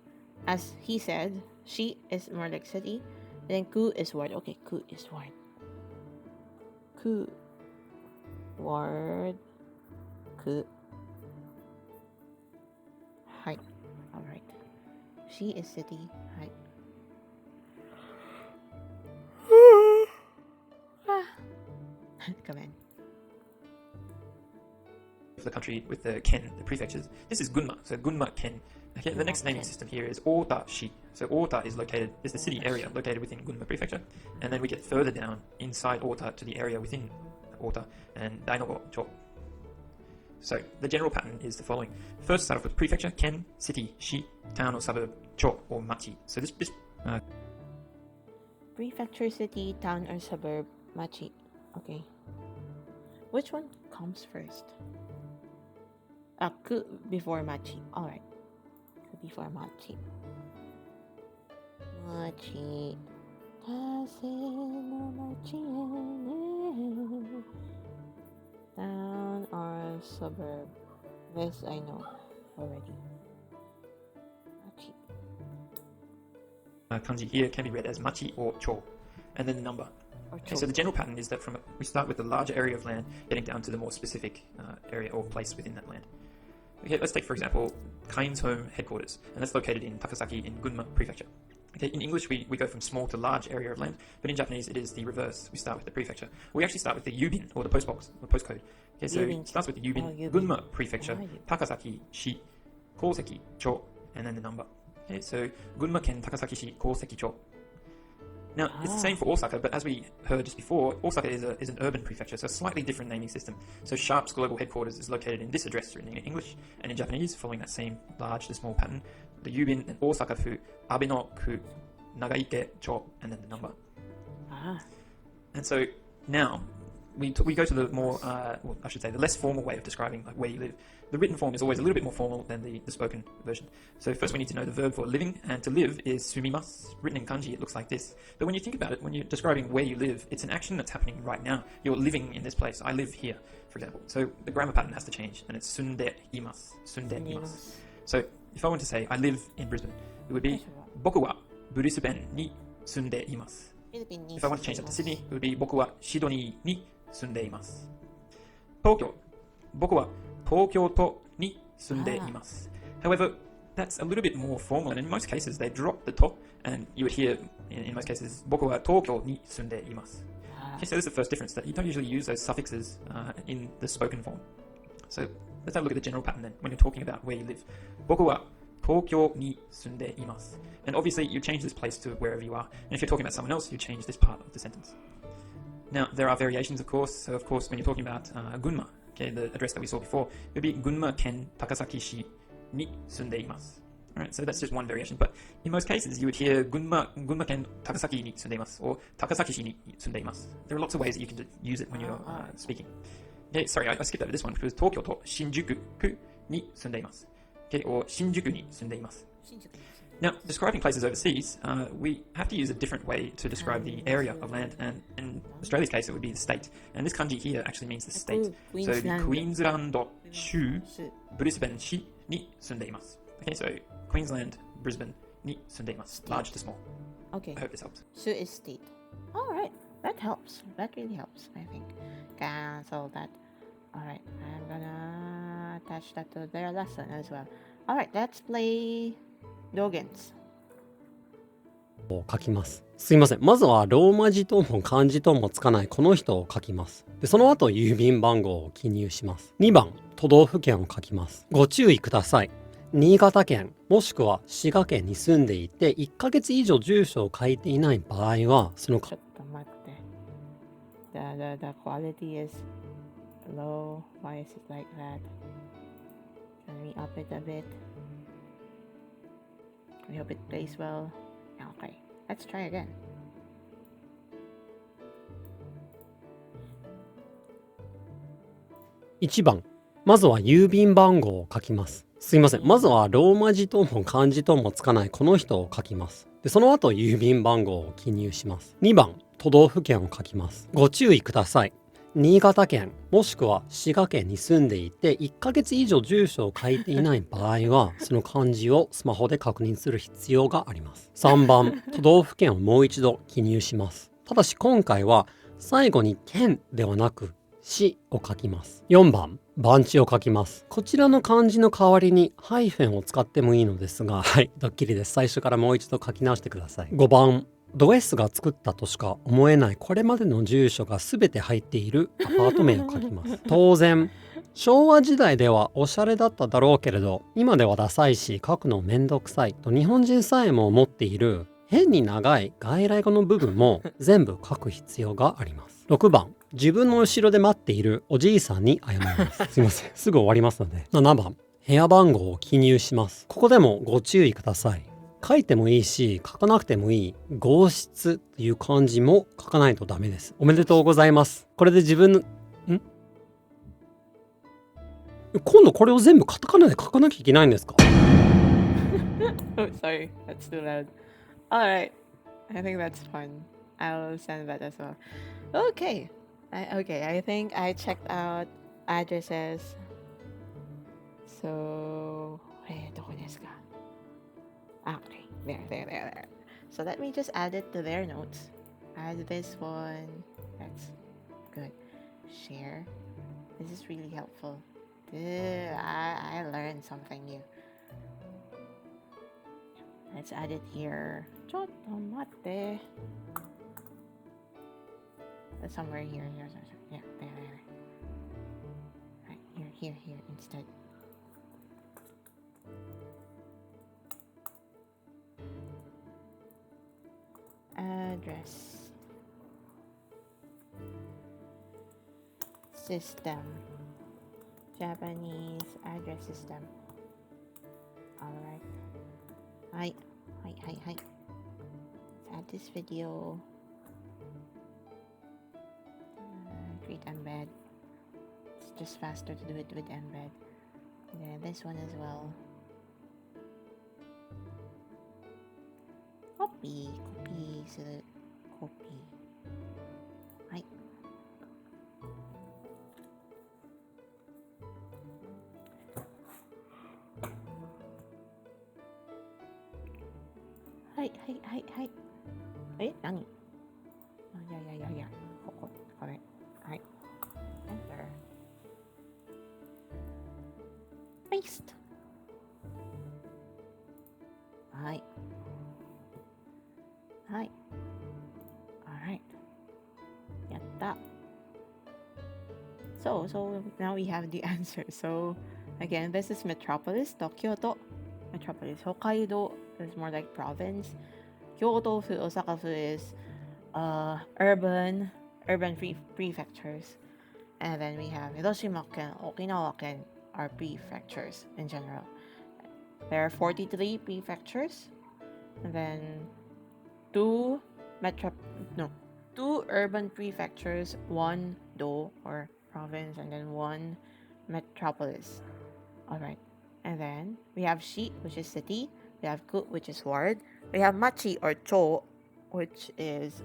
as he said, shi is more like city, then ku is word. Okay, ku is word. Ku. Word. Ku. Hi. Alright. She is city. Hi. Come in.
The country with the ken, the prefectures. This is Gunma, so Gunma ken. Okay, the next naming system here is Ota-shi. So Ota is the city area located within Gunma prefecture, and then we get further down inside Ota to the area within Ota and Dainogo-cho. So the general pattern is the following. First, start off with prefecture, ken, city, shi, town or suburb, cho or machi. So this
Prefecture, city, town or suburb, machi. Okay. Which one comes first? Ku before machi. Alright. Ku before machi. Machi. Town or suburb. This I know already. Machi.
Kanji here can be read as machi or cho, and then the number. Okay, so the general pattern is that we start with the larger area of land, getting down to the more specific area or place within that land. Okay, let's take for example Kain's home headquarters, and that's located in Takasaki in Gunma prefecture. Okay, in English we go from small to large area of land, but in Japanese it is the reverse. We start with the prefecture. We actually start with the yubin or the postbox or postcode. Okay, so it starts with the yubin, Gunma prefecture, Takasaki shi, Koseki cho, and then the number. Okay, so Gunma ken Takasaki shi, Koseki cho. Now, it's the same for Osaka, but as we heard just before, Osaka is an urban prefecture, so a slightly different naming system. So Sharp's global headquarters is located in this address written in English, and in Japanese, following that same large to small pattern, the yubin and Osaka-fu, Abe no ku, Nagaike cho, and then the number. And so now, we go to the more, well, I should say, the less formal way of describing like where you live. The written form is always a little bit more formal than the spoken version. So first we need to know the verb for living, and to live is sumimasu. Written in kanji it looks like this. But when you think about it, when you're describing where you live, it's an action that's happening right now. You're living in this place. I live here, for example. So the grammar pattern has to change, and it's sunde imasu. Sunde imasu. So if I want to say I live in Brisbane, it would be boku wa Brisbane ni sunde imasu. If I want to change that to Sydney, it would be boku wa Shidoni ni sunde imasu. Tokyo, boku wa Tokyo to ni sunde imasu. However, that's a little bit more formal, and in most cases they drop the to, and you would hear in most cases, 僕は東京に住んでいます. Okay, so this is the first difference, that you don't usually use those suffixes in the spoken form. So let's have a look at the general pattern then, when you're talking about where you live. 僕は東京に住んでいます. And obviously you change this place to wherever you are. And if you're talking about someone else, you change this part of the sentence. Now, there are variations, of course. So, of course, when you're talking about Gunma, okay, the address that we saw before, it would be Gunma ken Takasaki-shi ni sunde imasu. Alright, so that's just one variation. But in most cases, you would hear Gunma ken Takasaki ni sunde imasu, or Takasaki-shi ni sunde imasu. There are lots of ways that you can use it when you're speaking. Okay, sorry, I skipped over this one, which was Tokyo to Shinjuku ni sunde imasu. Okay, or Shinjuku ni sunde imasu. Now, describing places overseas, we have to use a different way to describe the area of land, and in Australia's case, it would be the state. And this kanji here actually means the state. So it would be Queensland Shu Brisbane Shi ni sunde imasu. Okay, so Queensland, Brisbane ni sunde imasu. Large to small.
Okay.
I hope this helps.
Shu is state. Alright, that helps. That really helps, I think. Cancel that. Alright, I'm gonna attach that to their lesson as well. Alright, let's play Dogans.
を書きます。すいません。まずはローマ字とも漢字ともつかないこの人を書きます。で、その後郵便番号を記入します。2番、都道府県を書きます。ご注意ください。新潟県もしくは滋賀県に住んでいて1ヶ月以上住所を書いていない場合はその
ちょっと待って。The quality is low. Why is it like that? Can we up it a bit? I hope it plays well. Okay, let's try again.
1番、まずは郵便番号を書きます。すいません。まずはローマ字とも漢字ともつかないこの人を書きます。で、その後郵便番号を記入します。2番、都道府県を書きます。ご注意ください。新潟県もしくは滋賀県に住んでいて1ヶ月以上住所を書いていない場合はその漢字をスマホで確認する必要があります。3番、都道府県をもう一度記入します。ただし今回は最後に県ではなく市を書きます。4番、番地を書きます。こちらの漢字の代わりにハイフンを使ってもいいのですが、はい、ドッキリです。最初からもう一度書き直してください。5番、ド S が作ったとしか思えないこれまでの住所が全て入っているアパート名を書きます。当然昭和時代ではおしゃれだっただろうけれど今ではダサいし書くのめんどくさいと日本人さえも思っている変に長い外来語の部分も全部書く必要があります。6番、自分の後ろで待っているおじいさんに謝ります。すいません、すぐ終わりますので。7番、部屋番号を記入します。ここでもご注意ください。書いてもいいし書かなくてもいい号室という漢字も書かないとダメです。おめでとうございます。これで自分の今度これを全部カタカナで書かなきゃいけないんですか？
Oh, sorry, that's too loud. Alright, I think that's fun. I'll send that as well. Okay, I think I checked out addresses. So, どこですか? Okay, there. So let me just add it to their notes. Add this one. That's good. Share. This is really helpful. I learned something new. Let's add it here. Chotomate. Somewhere here. Yeah, there. Right, here instead. Address system. Japanese address system. Alright. Hi. Let's add this video. Create embed. It's just faster to do it with embed. And then this one as well. Copy. So copy. Hi. Hi. Wait, Nani? Oh, yeah. Correct. Hi. Enter. Paste. はい。はい。Alright. やった。So now we have the answer. So again, this is Metropolis, Kyoto. Metropolis, Hokkaido is more like province. Kyoto-fu, Osaka-fu is urban prefectures. And then we have Hiroshima-ken, Okinawa-ken are prefectures in general. There are 43 prefectures. And then two urban prefectures, one do or province, and then one metropolis. Alright. And then we have shi, which is city. We have ku, which is ward. We have machi or cho, which is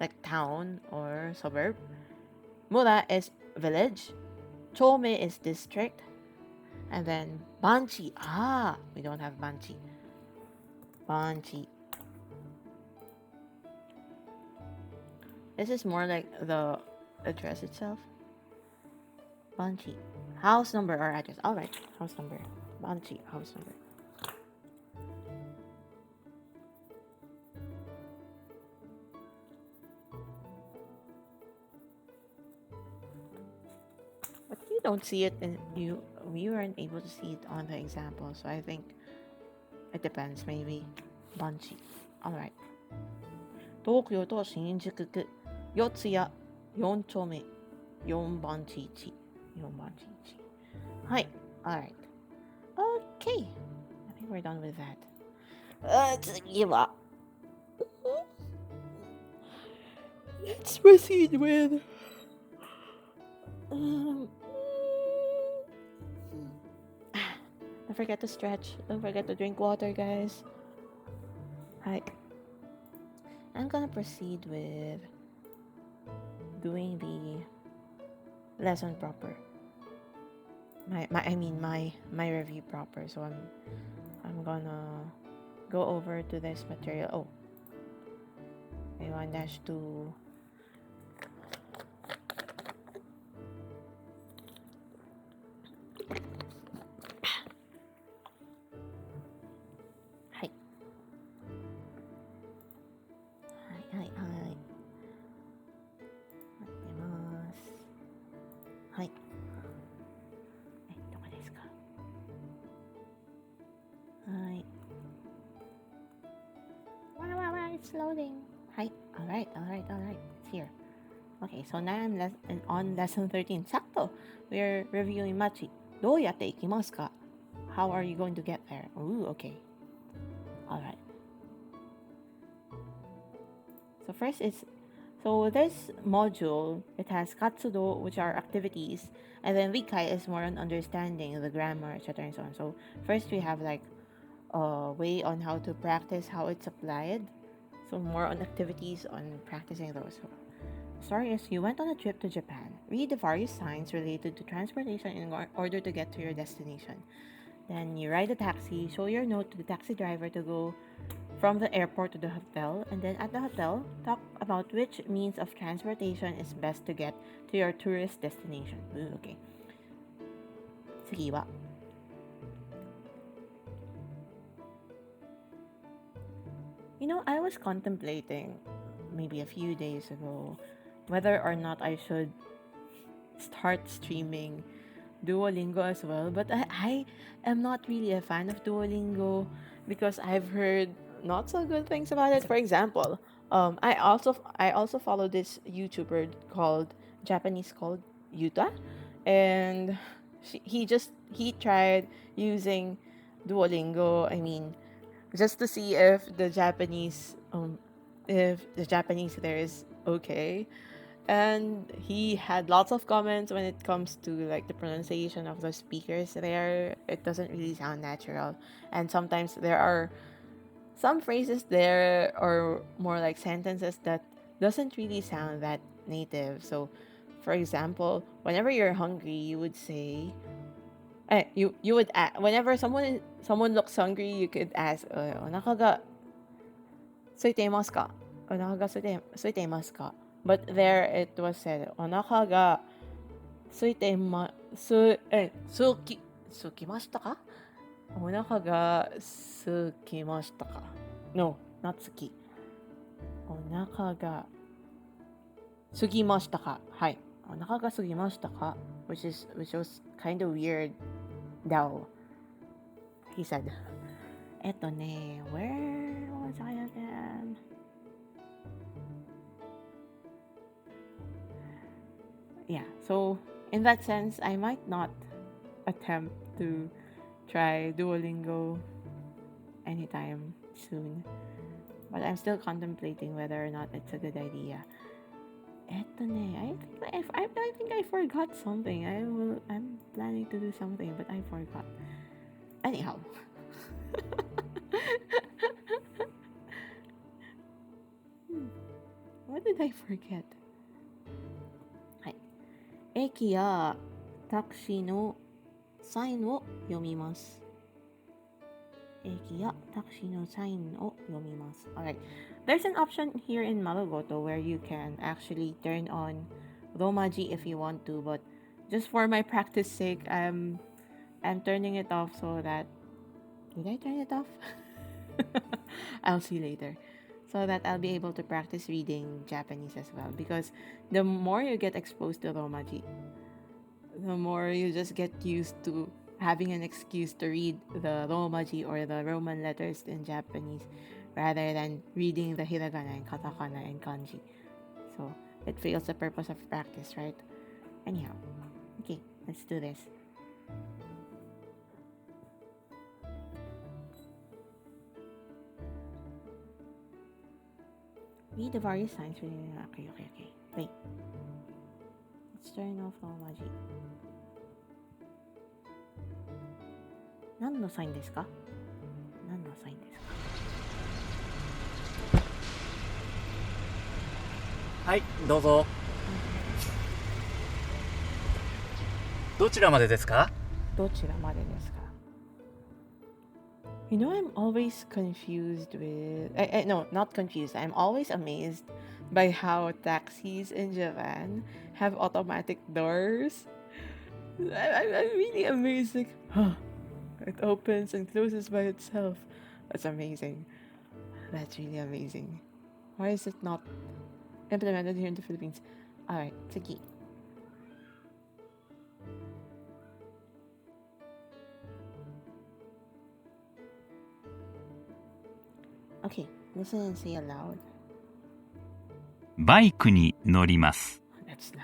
like town or suburb. Mura is village. Chome is district. And then banchi. We don't have banchi. Banchi. This is more like the address itself. Banchi. House number or address. Alright, house number. Banchi, house number. But you don't see it in we weren't able to see it on the example, so I think it depends maybe. Banchi. Alright. 東京都新宿区四谷4丁目4番地1 4番地1はい Alright Okay I think we're done with that 次は Let's proceed with Don't forget to stretch. Don't forget to drink water, guys. Hi. I'm gonna proceed with doing the lesson proper. My review proper. So I'm gonna go over to this material. Oh, A1-2. Hi. Hi. 待ってます。はい。どこですか？はい。Wow, it's loading. Hi. Alright. It's here. Okay, so now I'm on lesson 13. Sakto. We're reviewing Machi. どうやって行きますか? How are you going to get there? Ooh, okay. Alright. So this module, it has katsudo, which are activities, and then rikai is more on understanding the grammar, etc. and so on. So first we have like a way on how to practice how it's applied. So more on activities on practicing those. So, story is you went on a trip to Japan. Read the various signs related to transportation in order to get to your destination. Then you ride a taxi, show your note to the taxi driver to go from the airport to the hotel, and then at the hotel, talk about which means of transportation is best to get to your tourist destination. Ooh, okay. 次は You know, I was contemplating maybe a few days ago whether or not I should start streaming Duolingo as well, but I am not really a fan of Duolingo because I've heard not so good things about it. For example, I also follow this YouTuber called Yuta, and he tried using Duolingo. I mean, just to see if the Japanese there is okay, and he had lots of comments when it comes to like the pronunciation of the speakers there. It doesn't really sound natural, and sometimes there are some phrases there or more like sentences that doesn't really sound that native. So for example, whenever you're hungry, you would say you would whenever someone looks hungry, you could ask お腹が空いていますか? お腹が空いていますか? But there it was said お腹が空いてましたか?お腹がすきましたか ?No, not すき。お腹がすぎましたかはい。お腹がすぎましたか which was kind of weird though. He said. where was I again? Yeah, so in that sense, I might not attempt to try Duolingo anytime soon. But I'm still contemplating whether or not it's a good idea. I think I forgot something. I'm planning to do something, but I forgot. Anyhow. What did I forget? はい。駅やタクシーのサインを読みます。駅やタクシーのサインを読みます。Alright. There's an option here in Malagoto where you can actually turn on Romaji if you want to, but just for my practice sake, I'm turning it off so that... Did I turn it off? I'll see later. So that I'll be able to practice reading Japanese as well. Because the more you get exposed to Romaji, the more you just get used to having an excuse to read the Romaji or the Roman letters in Japanese rather than reading the hiragana and katakana and kanji. So it fails the purpose of practice, right? Anyhow, okay, let's do this. Read the various signs. Okay. Wait. Let's turn off Romaji. 何のサインですか？何のサインですか？
はい、どうぞ。どちらまでですか？
どちらまでですか？ You know, I'm always confused with... no, not confused. I'm always amazed by how taxis in Japan have automatic doors. I'm really amazed. Like, huh, it opens and closes by itself. That's amazing. That's really amazing. Why is it not implemented here in the Philippines? Alright, sige. Okay, listen and say aloud.
バイクに乗ります。
That's loud.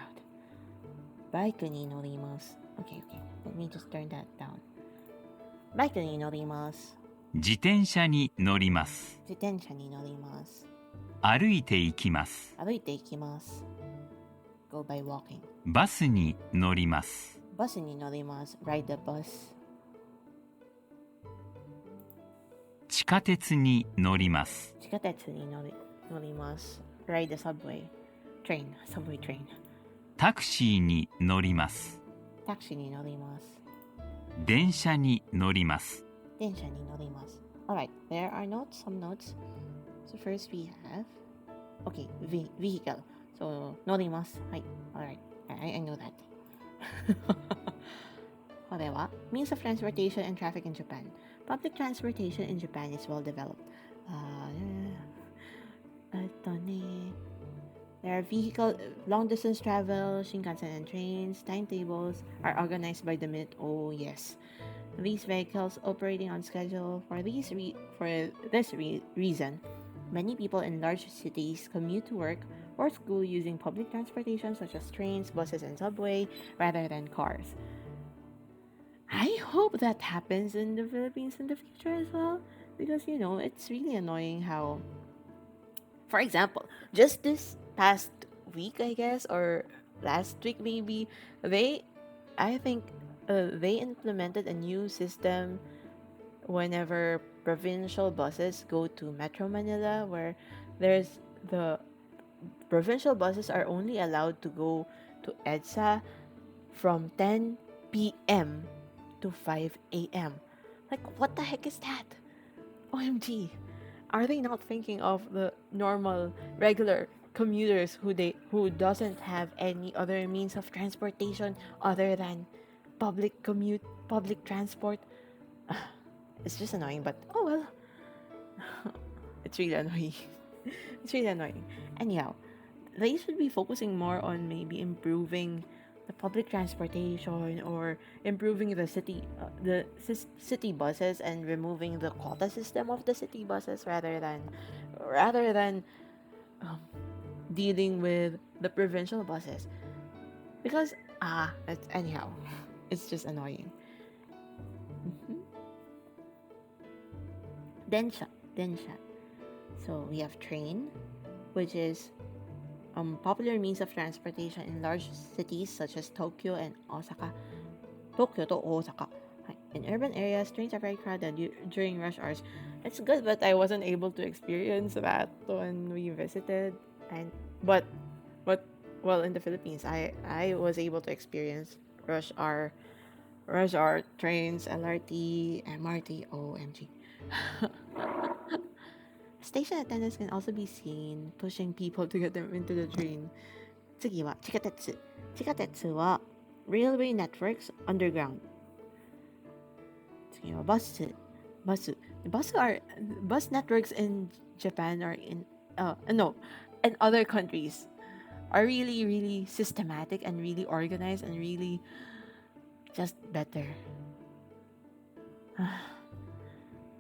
バイクに乗ります。Okay. Let me just turn that down. バイクに乗ります。
自転車に乗ります。
自転車に乗ります。
歩いて行きます。
歩いて行きます。Go by walking.
バスに乗ります。
バスに乗ります。Ride the bus.
地下鉄に乗ります。
地下鉄に乗ります。Ride the subway. Subway train.
タクシーに乗ります。
タクシーに乗ります。
電車に乗ります。
電車に乗ります。Alright, there are some notes. So first we have... Okay, vehicle. So, 乗ります。はい。Alright, I know that. これは Means of transportation and traffic in Japan. Public transportation in Japan is well developed. There are long distance travel, Shinkansen and trains, timetables are organized by the minute. Oh yes. These vehicles operating on schedule. For this reason, many people in large cities commute to work or school using public transportation such as trains, buses, and subway rather than cars. I hope that happens in the Philippines in the future as well, because it's really annoying how, for example, just this past week, I guess, or last week maybe, they implemented a new system whenever provincial buses go to Metro Manila, where there's the provincial buses are only allowed to go to EDSA from 10 p.m. to 5 a.m. Like, what the heck is that? OMG. Are they not thinking of the normal, regular commuters who doesn't have any other means of transportation other than public transport? It's just annoying, but oh well. It's really annoying. It's really annoying. Anyhow, they should be focusing more on maybe improving the public transportation or improving the city buses and removing the quota system of the city buses rather than um, dealing with the provincial buses because anyhow it's just annoying. Mhm. Densha. So we have train, which is popular means of transportation in large cities such as Tokyo and Osaka. Tokyo to Osaka. In urban areas, trains are very crowded during rush hours. It's good, but I wasn't able to experience that when we visited. And but but well, in the Philippines, I was able to experience rush hour trains, LRT, MRT. OMG. Station attendants can also be seen pushing people to get them into the train. 次は地下鉄。地下鉄は railway networks underground. 次はバス。バス。Bus networks in Japan or in no, in other countries are really really systematic and really organized and really just better.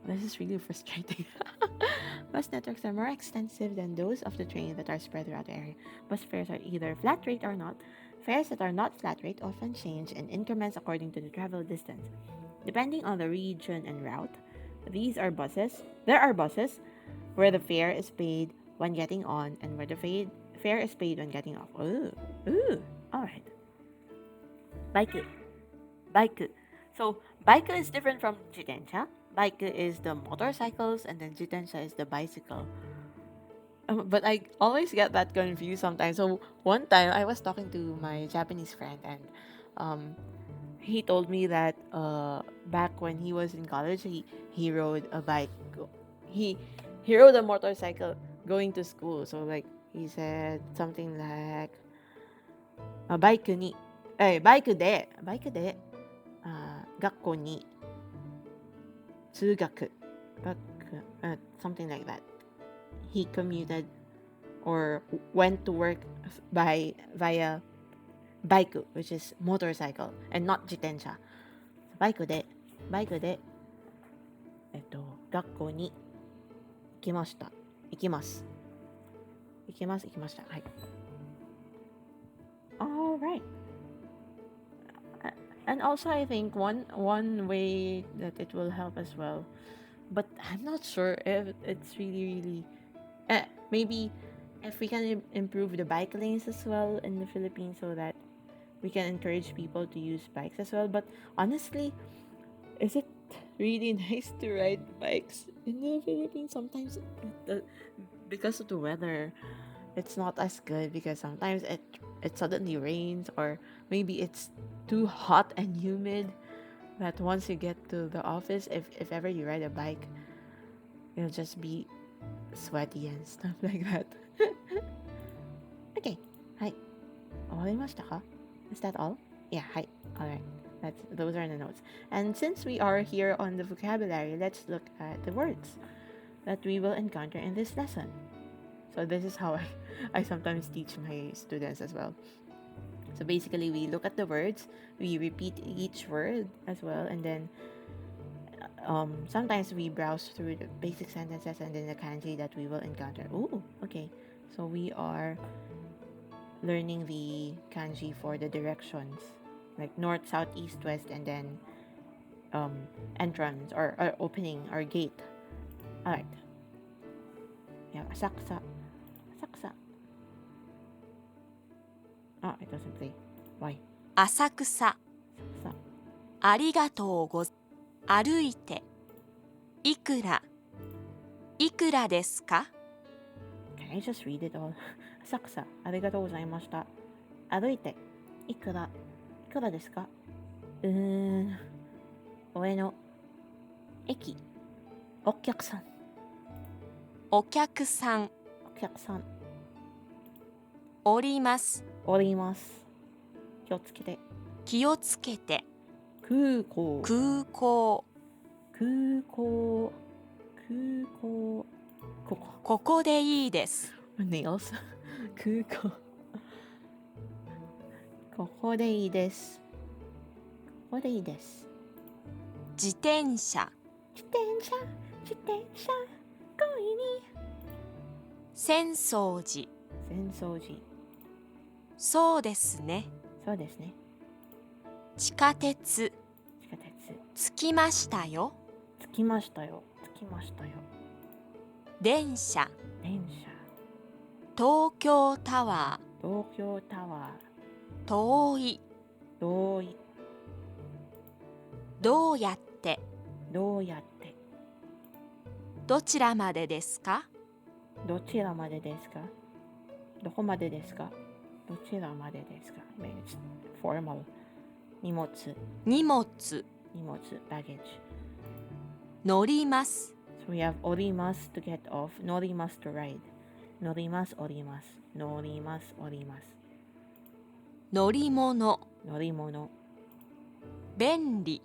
This is really frustrating. Bus networks are more extensive than those of the train that are spread throughout the area. Bus fares are either flat rate or not. Fares that are not flat rate often change in increments according to the travel distance. Depending on the region and route, there are buses where the fare is paid when getting on and where the fare is paid when getting off. Ooh, alright. Bike. So, bike is different from jitensha. Bike is the motorcycles and then jitensha is the bicycle. But I always get that confused sometimes. So, one time I was talking to my Japanese friend and he told me that back when he was in college, he rode a bike. He he rode a motorcycle going to school. So like he said something like バイクで学校に通学 something like that. He commuted or went to work via bike, which is motorcycle, and not jitensha. バイクで学校に行きました。行きました。はい。All right. And also, I think one way that it will help as well, but I'm not sure if it's really maybe if we can improve the bike lanes as well in the Philippines so that we can encourage people to use bikes as well. But honestly, is it really nice to ride bikes in the Philippines? Sometimes because of the weather, it's not as good because sometimes it suddenly rains or maybe it's too hot and humid that once you get to the office, if ever you ride a bike, you'll just be sweaty and stuff like that. Okay. はい。終わりましたか? Is that all? Yeah, はい. Alright. Those are the notes. And since we are here on the vocabulary, let's look at the words that we will encounter in this lesson. So this is how I sometimes teach my students as well. So basically, we look at the words, we repeat each word as well, and then sometimes we browse through the basic sentences and then the kanji that we will encounter. Ooh, okay. So we are learning the kanji for the directions, like north, south, east, west, and then entrance or opening or gate. All right. Yeah, asaksa. Oh, it doesn't play. Why?
浅草
Sa.
ありがとうござ歩いていくらですか
Can I just read it all? 浅草、ありがとうございました。歩いて、いくらですか？上野、駅、お客さん、
お客さん降ります。
おります。気をつけて。
気をつけて。
空港。
空港
空港ここ
ここでいいです
nails 空港ここでいいですここでいいです
自転車
自転車恋に
浅草寺
浅草寺
そうですね
そうですね
地下鉄
地下鉄
着きましたよ
着きましたよ着きましたよ
電車
電車
東京タワ
東京タワ
ー遠い
ー遠い
どうやって
どうやって
どちらまでですか
どちらまでですかどこまでですかどちらまでですか I mean, it's formal 荷物
荷物
baggage
乗ります
So we have 降ります to get off 乗ります to ride 乗ります降ります乗ります降ります
乗り物
乗り物
便利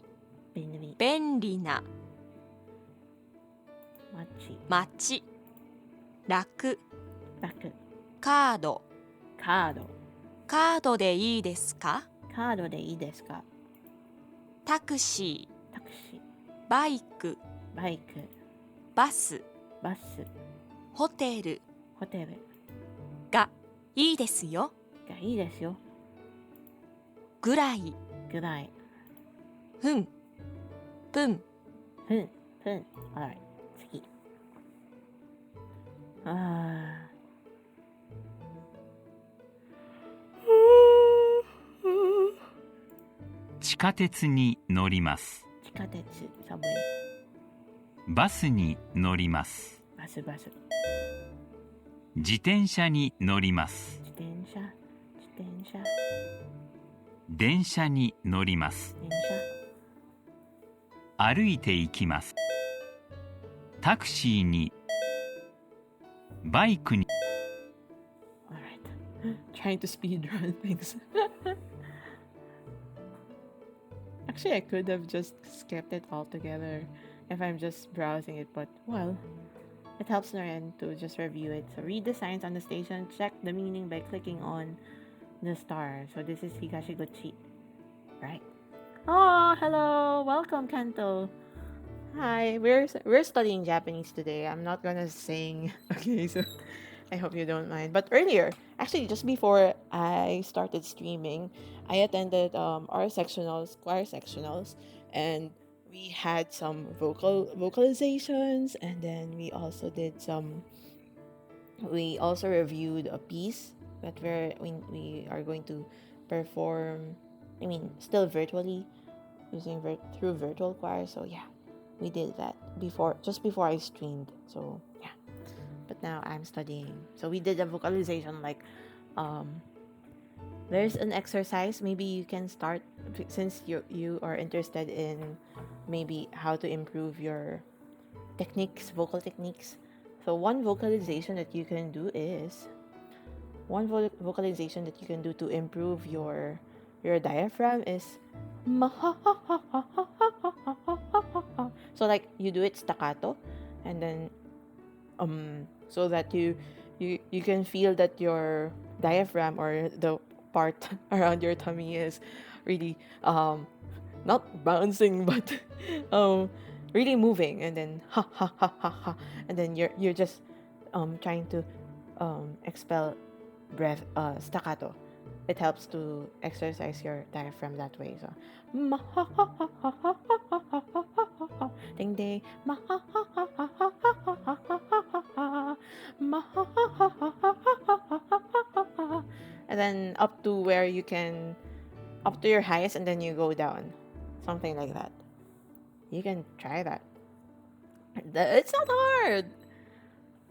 便利
便利な街楽
楽
カード
カード
カードでいいですか
カードでいいですか
タクシ
タクシー
ーバイク
バイク
バス
バス
ホテル
ホテル
がいいですよ
がいいですよ
ぐらい
ぐらい
ふんぷん
ふん Alright 次
地下鉄に乗ります
地下鉄サブウェイ
バスに乗ります
バス
自転車に乗ります
自転車
電車に乗ります
電
歩いて行きますタクシーにバイクに
Alright trying to speed run things Actually I could have just skipped it altogether if I'm just browsing it but well it helps Naren to just review it. So read the signs on the station, check the meaning by clicking on the star. So this is Higashiguchi, right? Oh, hello, welcome Kanto. Hi, we're studying Japanese today. I'm not gonna sing. Okay, so I hope you don't mind. But earlier, actually, just before I started streaming, I attended our sectionals, choir sectionals, and we had some vocalizations, and then we also reviewed a piece that we are going to perform. I mean, still virtually using through virtual choir. So yeah, we did that just before I streamed. So yeah, but now I'm studying. So we did a vocalization like there's an exercise maybe you can start since you are interested in maybe how to improve your vocal techniques. So one vocalization that you can do to improve your diaphragm is so like you do it staccato and then so that you can feel that your diaphragm or the part around your tummy is really not bouncing but really moving, and then ha ha ha ha ha, and then you're just trying to expel breath staccato. It helps to exercise your diaphragm that way. So ma ha ha ha ha ha ha ha ha, ding ding, ma ha ha ha ha ha ha ha, ma ha ha ha ha ha ha, and then up to where you can, up to your highest, and then you go down, something like that. You can try that. It's not hard.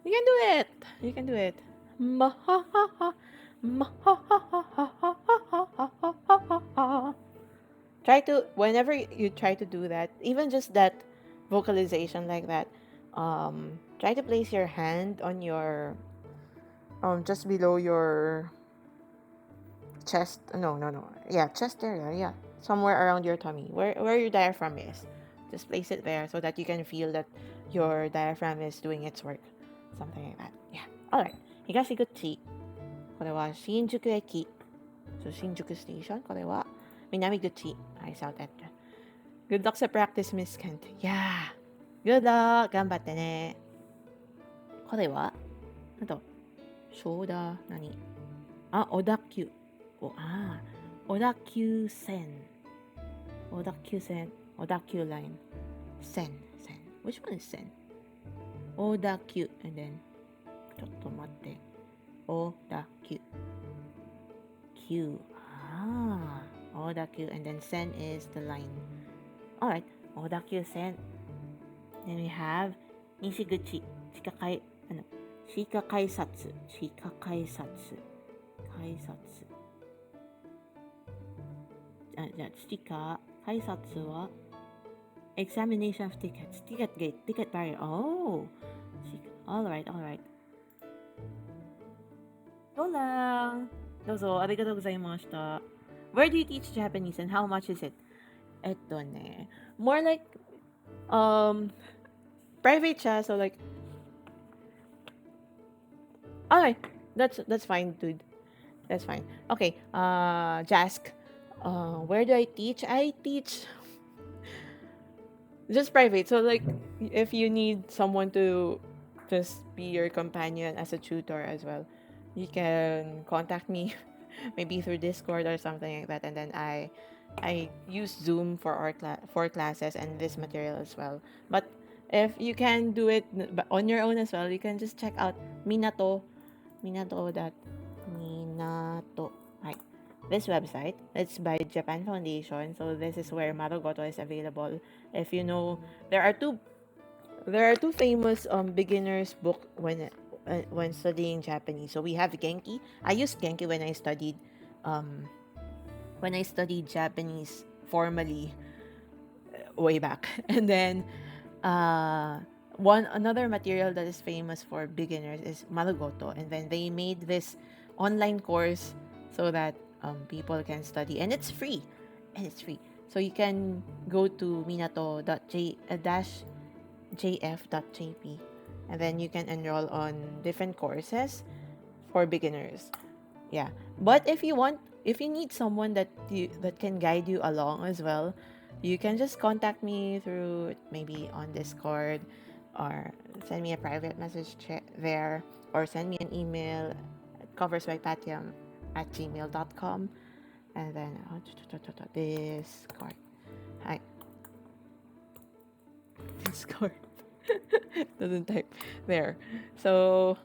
You can do it. You can do it. Ma ha ha ha. Ma ha ha ha ha ha ha ha ha ha. Try to, whenever you try to do that, even just that vocalization like that, try to place your hand on your just below your chest. No, yeah, chest area. Yeah, somewhere around your tummy, where your diaphragm is. Just place it there so that you can feel that your diaphragm is doing its work. Something like that. Yeah. Alright. Higashiguchi. これは新宿駅。So, Shinjuku Station. これは南口。はい、South End. Good luck sa practice, Miss Kent. Yeah. Good luck. 頑張ってね。これはあと、小田、何あ、小田急。小田急線。小田急線。小田急 line. Sen. Which one is Sen? 小田急。And then, ちょっと待って。小田急。Q. Oda Q. And then Sen is the line. Alright. Oda Q Sen. Then we have Nishiguchi. Shikakaisatsu. Kaisatsu. Shika. Kaisatsu wa examination of tickets. Ticket gate. Ticket barrier. Oh. Alright. そうlang. どうぞ、ありがとうございました。Where do you teach Japanese and how much is it? More like, private siya, so like, alright, that's fine, dude. That's fine. Okay, Jask, where do I teach? I teach just private, so like, if you need someone to just be your companion as a tutor as well, you can contact me maybe through Discord or something like that, and then I use Zoom for our for classes and this material as well. But if you can do it on your own as well, you can just check out Minato. Right. This website, it's by Japan Foundation, so this is where Marugoto is available. If you know, there are two famous beginners book when studying Japanese. So we have Genki. I used Genki when I studied Japanese formally way back. And then another material that is famous for beginners is Marugoto. And then they made this online course so that people can study, and it's free. So you can go to minato.jf.jp, and then you can enroll on different courses for beginners. Yeah. But if you need someone that can guide you along as well, you can just contact me through maybe on Discord, or send me a private message there, or send me an email at coversbypatium@gmail.com, and then Discord. Hi. Discord. Doesn't type there. So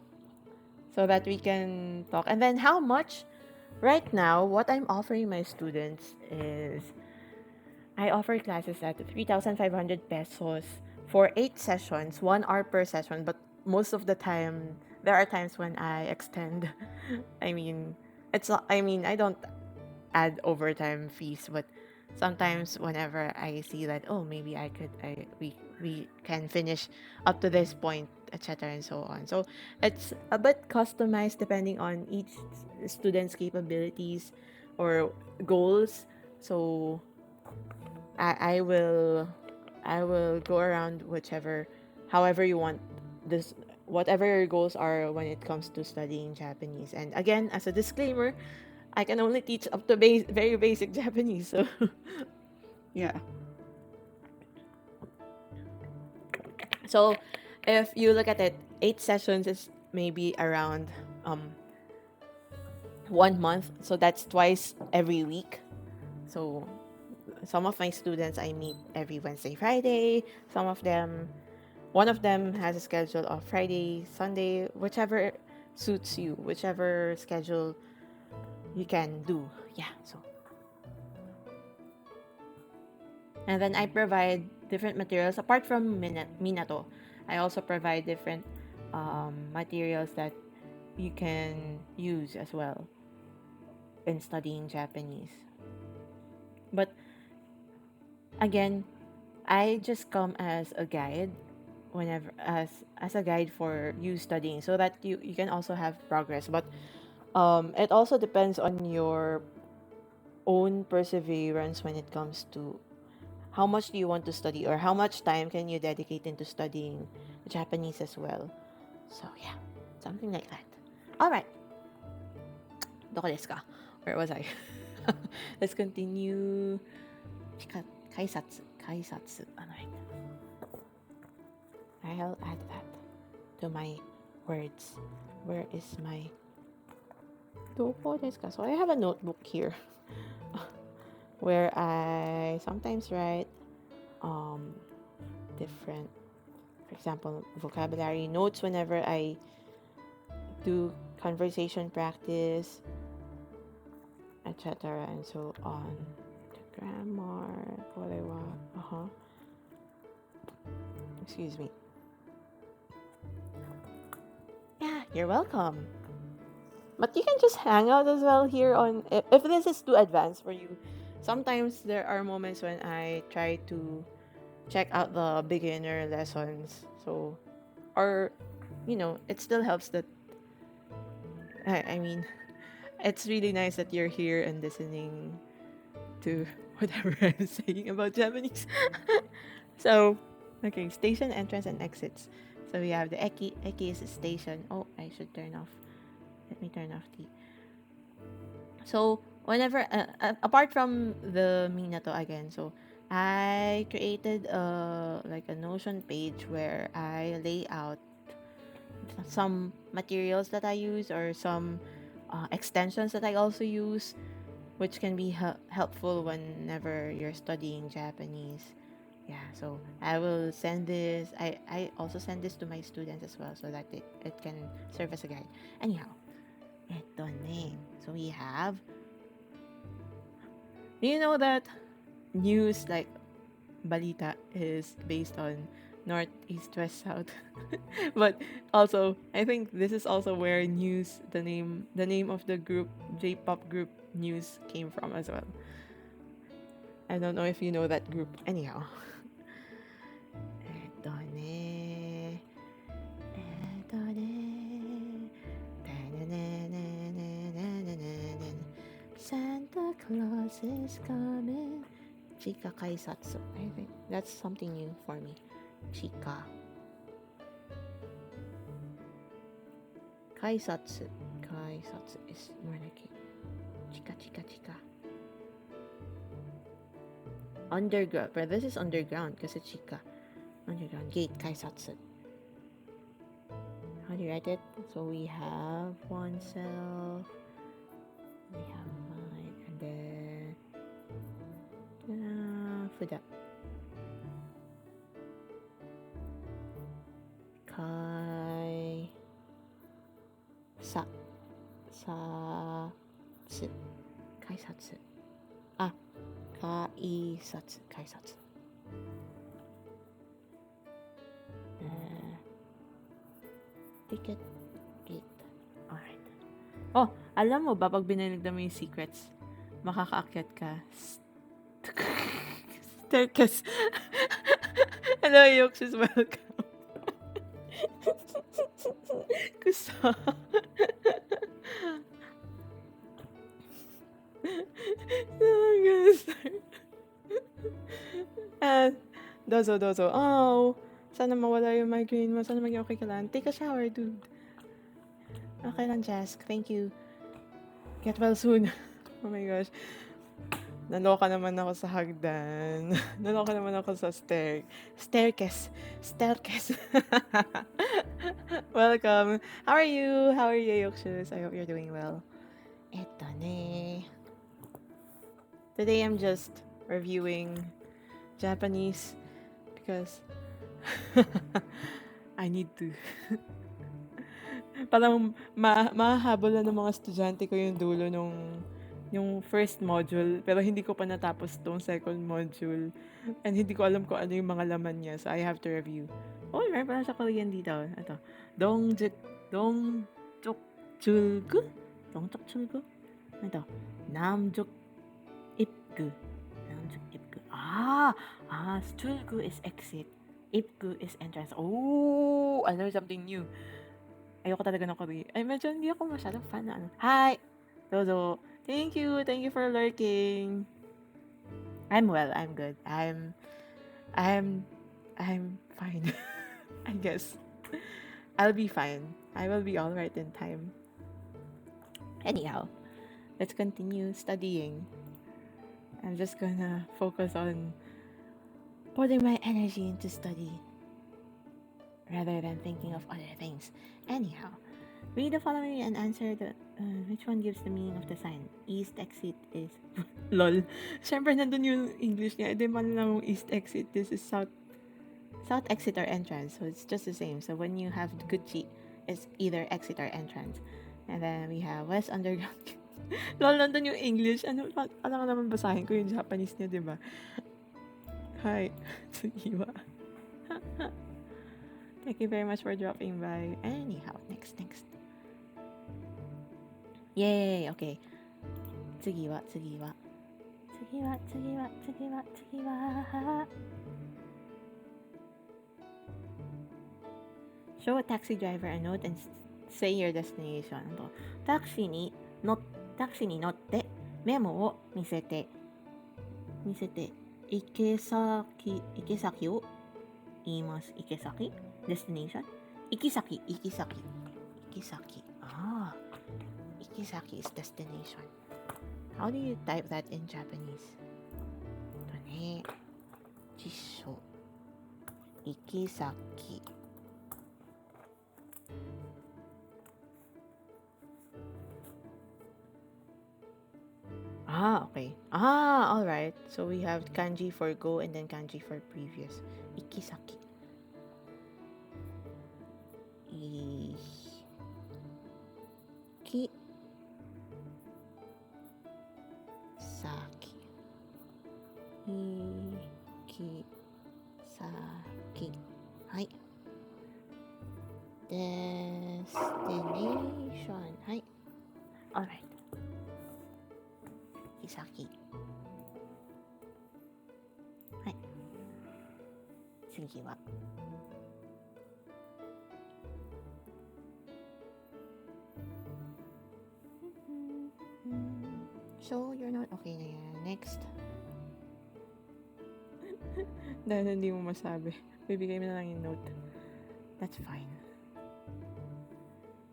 that we can talk. And then how much? Right now, what I'm offering my students is I offer classes at 3,500 pesos for 8 sessions, 1 hour per session. But most of the time, there are times when I extend. I mean, I don't add overtime fees, but sometimes whenever I see that, oh, maybe we can finish up to this point, etc., and so on. So it's a bit customized depending on each student's capabilities or goals. So I will go around however you want this, whatever your goals are when it comes to studying Japanese. And again, as a disclaimer, I can only teach up to very basic Japanese. So yeah. So if you look at it, 8 sessions is maybe around 1 month. So that's twice every week. So some of my students I meet every Wednesday, Friday. One of them has a schedule of Friday, Sunday, whichever suits you, whichever schedule you can do. Yeah, so. And then I provide different materials apart from Minato. I also provide different materials that you can use as well in studying Japanese. But again, I just come as a guide as a guide for you studying, so that you can also have progress. But it also depends on your own perseverance when it comes to how much do you want to study, or how much time can you dedicate into studying Japanese as well. So yeah, something like that. All right. どこですか? Where was I? Let's continue. 改札. Alright. I'll add that to my words. Where is my どこですか? So I have a notebook here where I sometimes write different, for example, vocabulary notes whenever I do conversation practice, etc. and so on. The grammar, excuse me. Yeah, you're welcome. But you can just hang out as well here on, if this is too advanced for you. Sometimes there are moments when I try to check out the beginner lessons. So, or, it still helps that, I mean, it's really nice that you're here and listening to whatever I'm saying about Japanese. So, okay, station entrance and exits. So we have the eki. Eki is a station. Oh, I should turn off. Let me turn off the. So whenever, apart from the Minato again, so I created like a Notion page where I lay out some materials that I use, or some extensions that I also use, which can be helpful whenever you're studying Japanese. Yeah, so I will send this. I also send this to my students as well, so that it can serve as a guide. Anyhow, eto ne. So we have. Do you know that news like balita is based on north, east, west, south? But also, I think this is also where news, the name of the group, J-pop group news, came from as well. I don't know if you know that group. Anyhow. Eto ne. Eto ne. Santa Claus is coming. Chika kaisatsu. I think that's something new for me. Chika. Kaisatsu. Kaisatsu is more like chika chika chika. Underground. But this is underground because it's chika. Underground gate kaisatsu. How do you write it? So we have oneself. We have mine, and then fuda. Kai sa tsu. Kaisatsu. Ah, kaisatsu. Kaisatsu. Ticket gate. Alright. Oh, alam mo ba, pag binanagdan mo yung secrets, makakaakyat ka. Staircase. Hello, Yoks is welcome. Gusto. And, dozo. Oh, sana mawala yung migraine mo. Sana maging okay ka lang. Take a shower, dude. Okay lang, Jask. Thank you. Get well soon. Oh my gosh. Naloka naman ako sa hagdan. Naloka naman ako sa staircase. Welcome. How are you? How are you, Yokshus? I hope you're doing well. Eto ne. Today I'm just reviewing Japanese because I need to. Parang mahahabol na ng mga estudyante ko yung dulo yung first module, pero hindi ko pa natapos tong second module. And hindi ko alam kung ano yung mga laman niya, so I have to review. Oh, meron pala sa Korean dito. Ito. Dongjukchulgu? Ito. Namjuk-ipgu. Chulgu is exit. Ipgu is entrance. Oh, I learned something new. Ayoko talaga ng Korea. Ay, medyo hindi ako masyadong fan na ano. Hi! Dozo. Thank you for lurking. I'm well. I'm good. I'm fine. I guess I'll be fine. I will be all right in time. Anyhow, let's continue studying. I'm just gonna focus on putting my energy into study rather than thinking of other things. Anyhow, read the following and answer the which one gives the meaning of the sign. East exit is lol. Siyempre nandun yung English niya. Di man lang east exit. This is south exit or entrance. So it's just the same. So when you have Gucci, it's either exit or entrance. And then we have west underground. Lol, nandun yung English. Alam ko naman basahin ko yung Japanese niya, di ba? Hi. Tsugiwa. Thank you very much for dropping by. Anyhow, next. Yay, okay. Tsugiwa. Show a taxi driver a note and say your destination. タクシーに乗ってメモを見せて行き先を言います。行き先 destination 行き先 ah 行き先 is destination. How do you type that in Japanese? ね、辞書行き先okay. All right. So we have kanji for go and then kanji for previous. Ikisaki. Ikisaki. Ikisaki. Hai. Destination. Hai. All right. Isaki. Hai. Tsugi wa. So, you're not okay na yan. Next. Dahil hindi mo masabi. Bibigay mo na lang yung note. That's fine.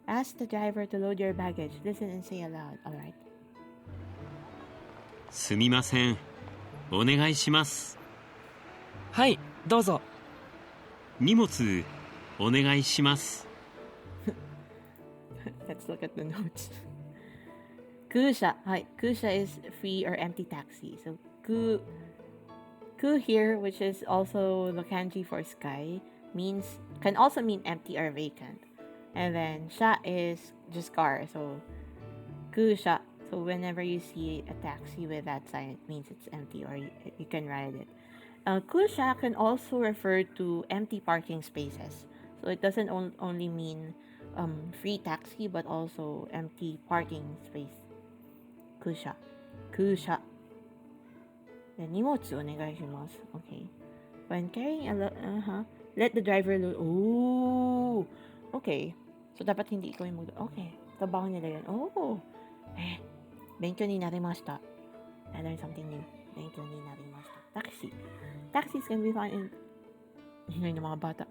Ask the driver to load your baggage. Listen and say aloud. Alright.
すみません。お願いします。
はい、どうぞ。
荷物お願いします。
Let's look at the notes. Kusha. Hi. Kusha is free or empty taxi. So ku here, which is also the kanji for sky, can also mean empty or vacant. And then sha is just car. So kusha. So whenever you see a taxi with that sign, it means it's empty or you can ride it. Kusha can also refer to empty parking spaces. So it doesn't only mean free taxi, but also empty parking space. Kusha. Then 荷物お願いします. Okay. When carrying let the driver load. Oh. Okay. So dapat hindi ikaw yung okay. Trabaho nila yun. Oh. Benkyo ni narimashita. I learned something new. Benkyo ni narimashita. Taxi. Taxis can be found in ngayon ng mga bata.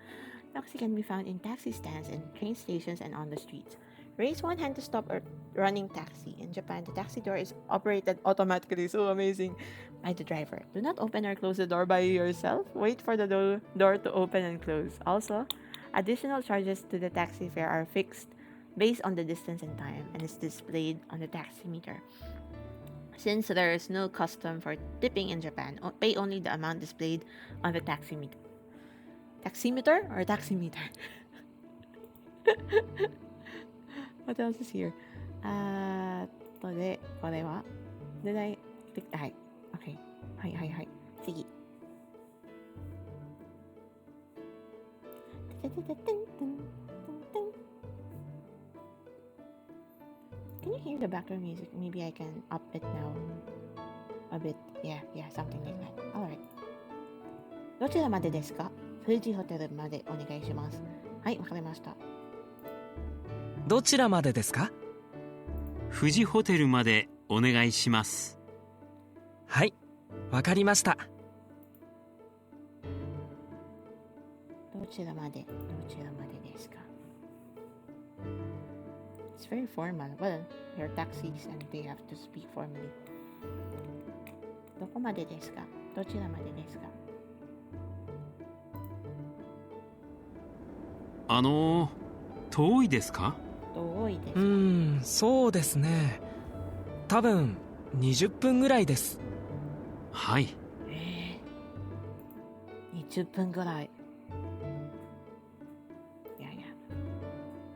Taxi can be found in taxi stands and train stations and on the streets. Raise one hand to stop a running taxi. In Japan, the taxi door is operated automatically. So amazing. By the driver. Do not open or close the door by yourself. Wait for the door to open and close. Also, additional charges to the taxi fare are fixed based on the distance and time and is displayed on the taximeter. Since there is no custom for tipping in Japan, pay only the amount displayed on the taximeter. Taximeter or taximeter? What else is here? Did I click? Hi. Okay. Hi. Sige. Can you hear the background music? Maybe I can up it now a bit. Yeah, something like that. Alright. どちらまでですか? 富士ホテルまでお願いします。はい、わかりました。
どちらまでですか?
富士ホテルまでお願いします。
はい、わかりました。
どちらまでですか? It's very formal. Well, you're taxis and they have to speak formally. どこまでですか? どちらまでですか?
遠いですか？
遠いですか?
そうですね。多分20分ぐらいです。
はい。
20分ぐらい。Yeah.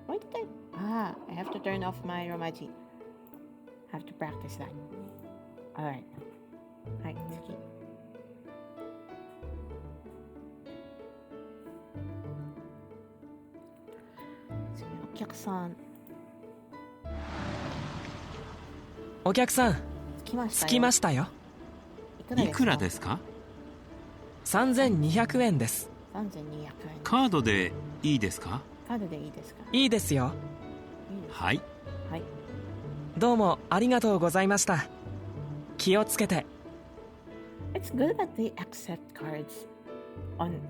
Why did I have to turn off my romaji. Have to practice that. Alright. はい、次。お客さん。
お客さん、着きましたよ。
いくらですか
？3200円です。
3200円。
カードでいいですか？
カードでいいですか？
いいですよ。
はい。
はい。
どうもありがとうございました。気をつけて。
It's good that they accept cards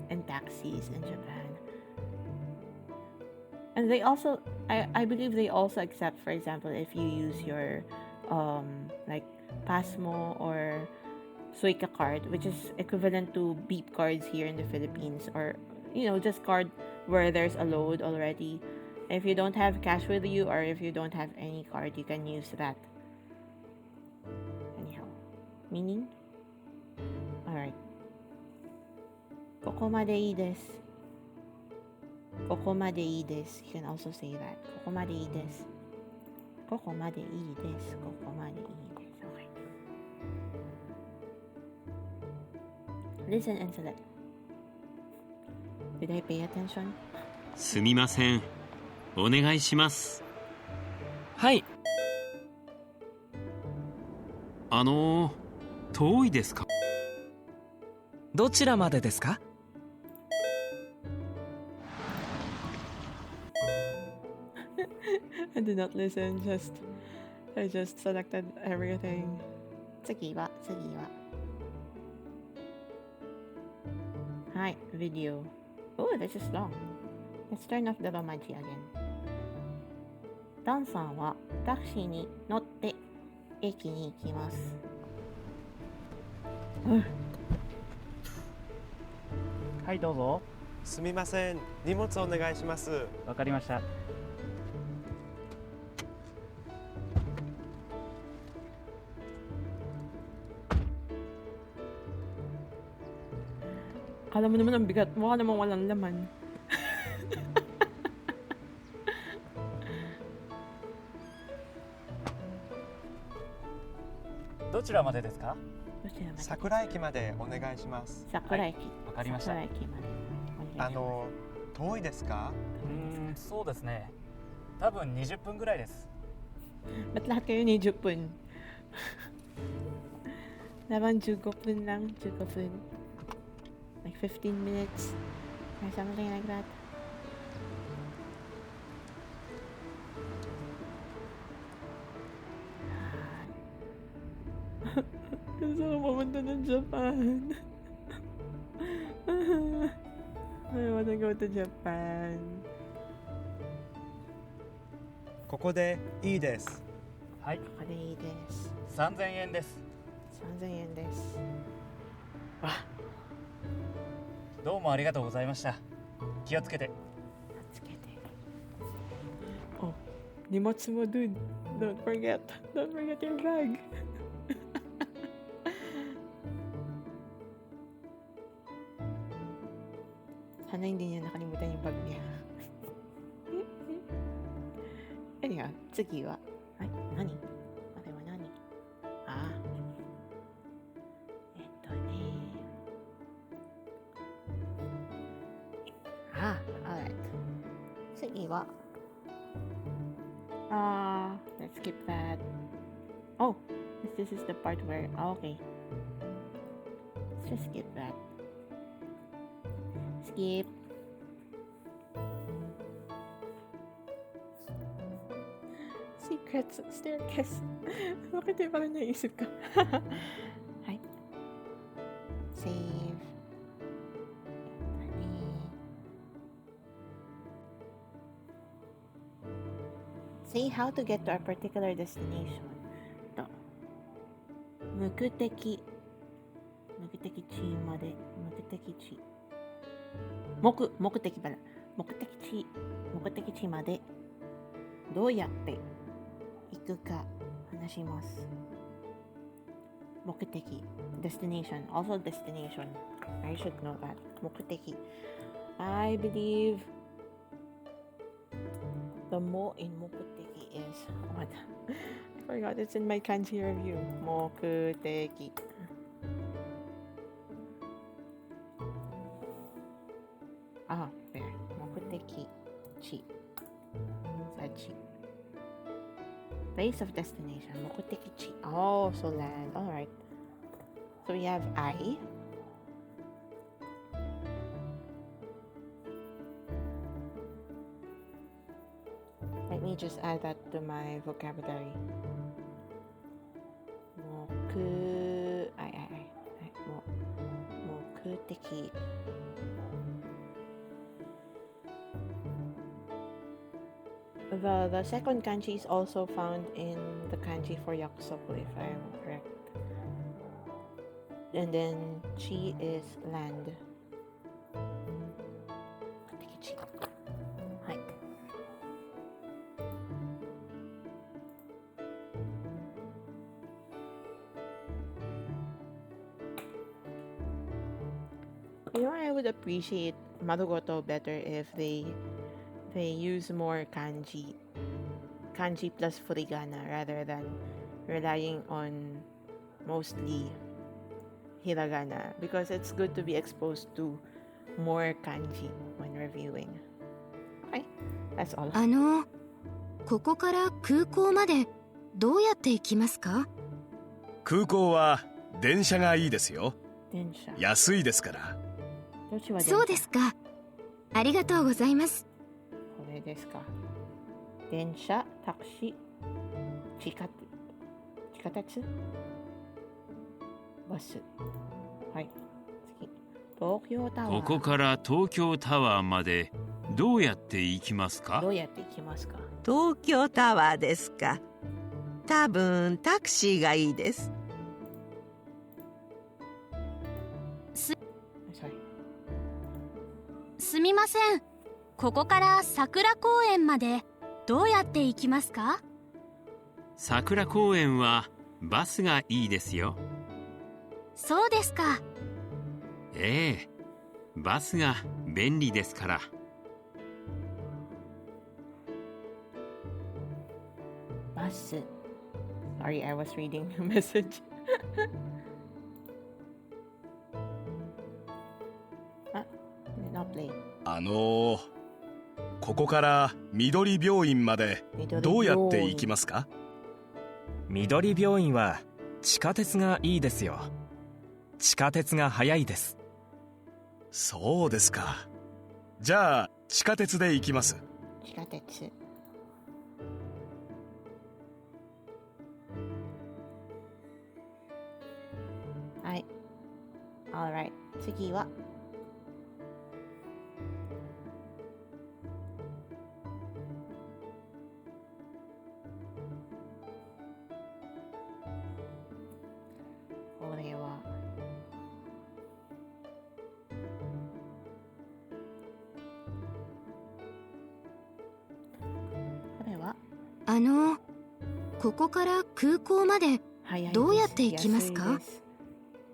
in taxis in Japan. And they also, I believe they also accept, for example, if you use your like Pasmo or Suica card, which is equivalent to beep cards here in the Philippines, or just card where there's a load already. If you don't have cash with you, or if you don't have any card, you can use that. Anyhow, meaning? Alright. ここまでいいです。ここまでいいです。You can also say that. ここまでいいです。ここまでいいです。ここまでいいです。Okay. Listen and select. Did I pay attention?
すみません。お願いします。
はい。
遠いですか？
どちらまでですか？
I did not listen, I just selected everything. 次ははい、video. Oh, this is long. Let's turn off the romaji again. ダンさんはタクシーに乗って駅に行きます。
はい、どうぞ。すみません、荷物お願いします。わかりました。
Kala mo naman ang bigat. Mukha namang walang laman.
どちらまでですか？
どちらまで？
桜駅までお願いします。
桜駅。
わかりました。
桜駅までお願いします。
遠いですか？そうですね。多分20分ぐらいです。
Ba't lahat kayo ni 10 分? Naman 15 分lang, 15 分. Like 15 minutes or something like that. Gusto ko pumunta ng Japan. I wanna go to Japan.
ここでいいです。はい。
ここでいいです。
3000円です。
3000円です。
どうもありがとうございました。気をつけて。
Oh, 荷物もdun. Don't forget your bag. Sana hindi niya nakalimutan yung bag niya. Anyhow, 次は何？あれは何？alright. 次はlet's skip that. Oh, this is the part where okay. Let's just skip that. Skip. Secret staircase. Bakit yung parang naisip ko? Hi. Save. Say how to get to a particular destination. と目的地まで目的地までどうやって行くか話します。目的 destination, also destination. I should know that. 目的 I believe the mo in 目的 is what? I forgot, it's in my kanji review. 目的there. 目的地 地 Place of destination. 目的地 Oh, so land. Alright. So we have I. Let me just add that to my vocabulary. 目的The second kanji is also found in the kanji for yakusoku, if I'm correct. And then chi is land. 目的地。はい。You know, I would appreciate Marugoto better if they use more kanji plus furigana rather than relying on mostly hiragana, because it's good to be exposed to more kanji when reviewing. Okay, that's all.
ここから空港までどうやって行きますか？
空港は電車がいいですよ。
電車。
安いですから。
そうですか。ありがとうございます。
これですか。電車、タクシー、地下鉄、バス。はい。次。東京タワー。
ここから東京タワーまでどうやって行きますか？
どうやって行きますか？
東京タワーですか。多分タクシーがいいです。
すみません。ここから桜公園までどうやって行きますか？
桜公園はバスがいいですよ。
そうですか。
ええ、バスが便利ですから。
バス。Sorry, I was reading a message.
ここから緑病院までどうやって行きますか？
緑病院は地下鉄がいいですよ。地下鉄が早いです。
そうですか。じゃあ地下鉄で行きます。
地下鉄。はい。Alright. 次は
ここから空港までどうやって行きますか？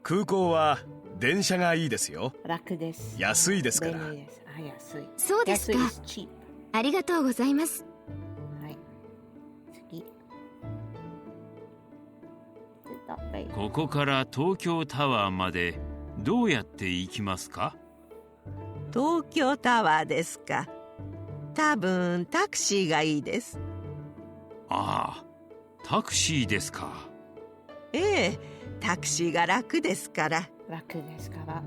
空港は電車がいいですよ。
楽です。
安いですから。
そうですか。ありがとうございます。
はい。次。
ここから東京タワーまでどうやって行きますか？
東京タワーですか。多分タクシーがいいです。
ああ、タクシーですか。
ええ、タクシーが楽ですから。
楽ですから。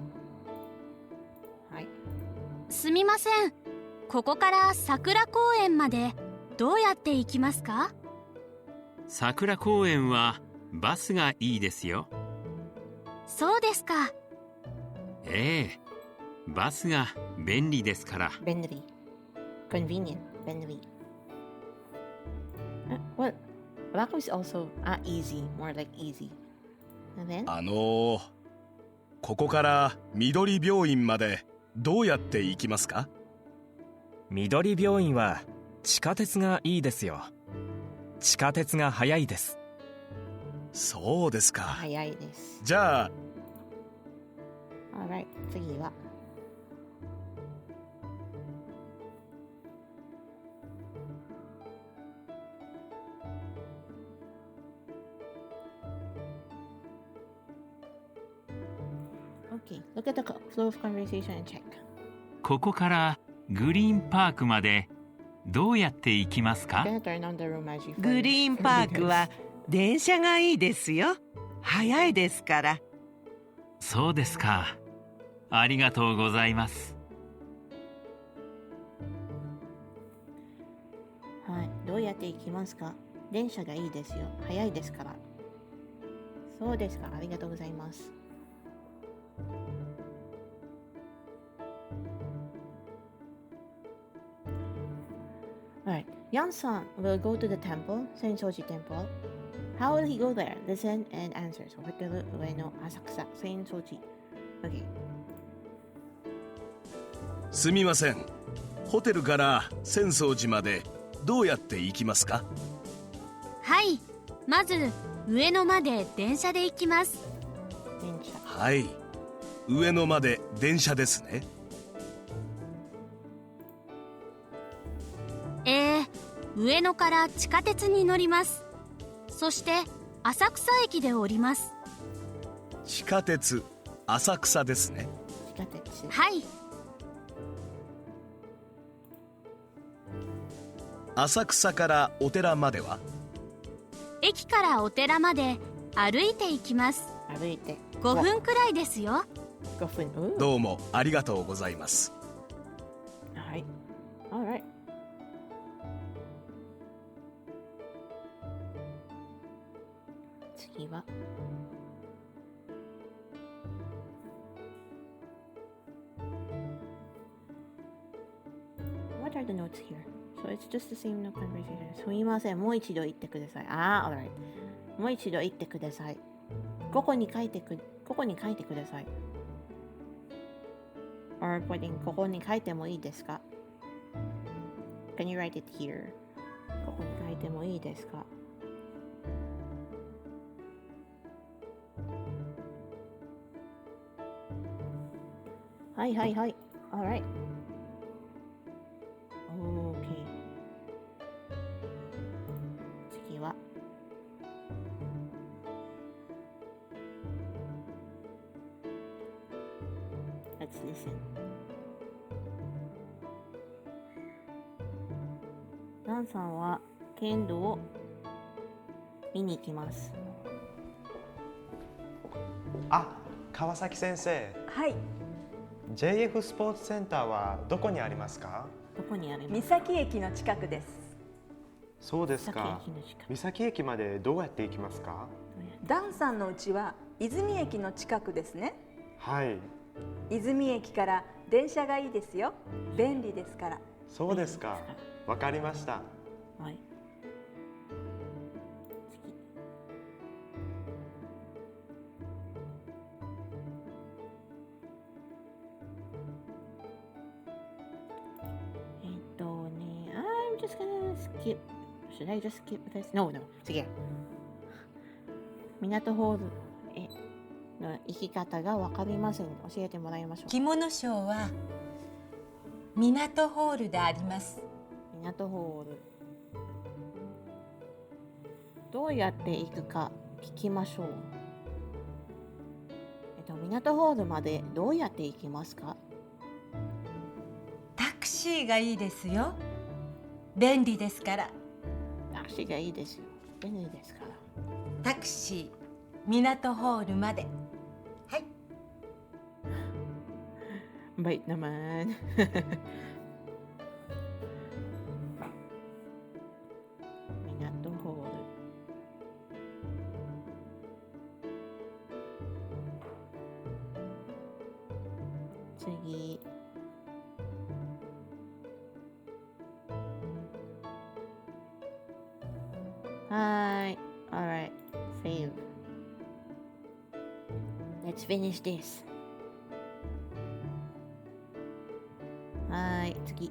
はい。
すみません。ここから桜公園までどうやって行きますか？
桜公園はバスがいいですよ。
そうですか。
ええ、バスが便利ですから。
便利。Convenient. 便利。Well, Wako is also easy. More like easy. And then?
ここから緑病院までどうやって行きますか？
緑病院は地下鉄がいいですよ。地下鉄が早いです。
そうですか。
早いです。
じゃあ、
Alright, 次は。Okay, look at the flow of conversation and check.
ここからグリーンパークまでどうやって行きますか？
Gonna turn on the room as you
グリーンパークは電車がいいですよ。早いですから。
そうですか。ありがとうございます。
はい、どうやって行きますか？電車がいいですよ。早いですから。そうですか。ありがとうございます。Alright, Yan-san will go to the temple, Sensoji Temple. How will he go there? Listen and answer. So, Hotel Ueno Asakusa, Sensoji. Okay.
すみません。ホテルから浅草寺までどうやって行きますか？
はい、まず上野まで電車で行きます。
電車。
はい。上野まで電車ですね。
上野から地下鉄に乗ります。そして浅草駅で降ります。
地下鉄浅草ですね。
地下鉄。
はい。
浅草からお寺までは？
駅からお寺まで歩いて行きます。
歩いて。
5分くらいですよ。
5分。
どうもありがとうございます。
はい。Alright. 次は。What are the notes here? So it's just the same no conversation. すみません、もう一度言ってください。alright. もう一度言ってください。ここに書いてください。or ここに書いてもいいですか？ Can you write it here? ここに書いてもいいですか？はいはいはい。Alright. Okay. 次は。Let's listen. ダンさんは剣道を見に行きます。
川崎先生。
はい。
JF スポーツセンターはどこにありますか？
どこにあります
か？三崎駅の近くです。
そうですか。三崎駅までどうやって行きますか？
ダンさんの家は泉駅の近くですね。
はい。
泉駅から電車がいいですよ。便利ですから。
そうですか。わかりました。
はい。I'm just gonna skip. Should I just skip this? No. 次。港ホールへの行き方がわかりません。教えてもらいましょう。
着物ショーは港ホールであります。
港ホール。どうやって行くか聞きましょう。港ホールまでどうやって行きますか？
タクシーがいいですよ。便利ですから。
タクシーがいいですよ。便利ですから。
タクシー、港ホールまで。はい。
Bait naman. Minato Hall. 次。はい。Alright. Save. Let's finish this. はい。次。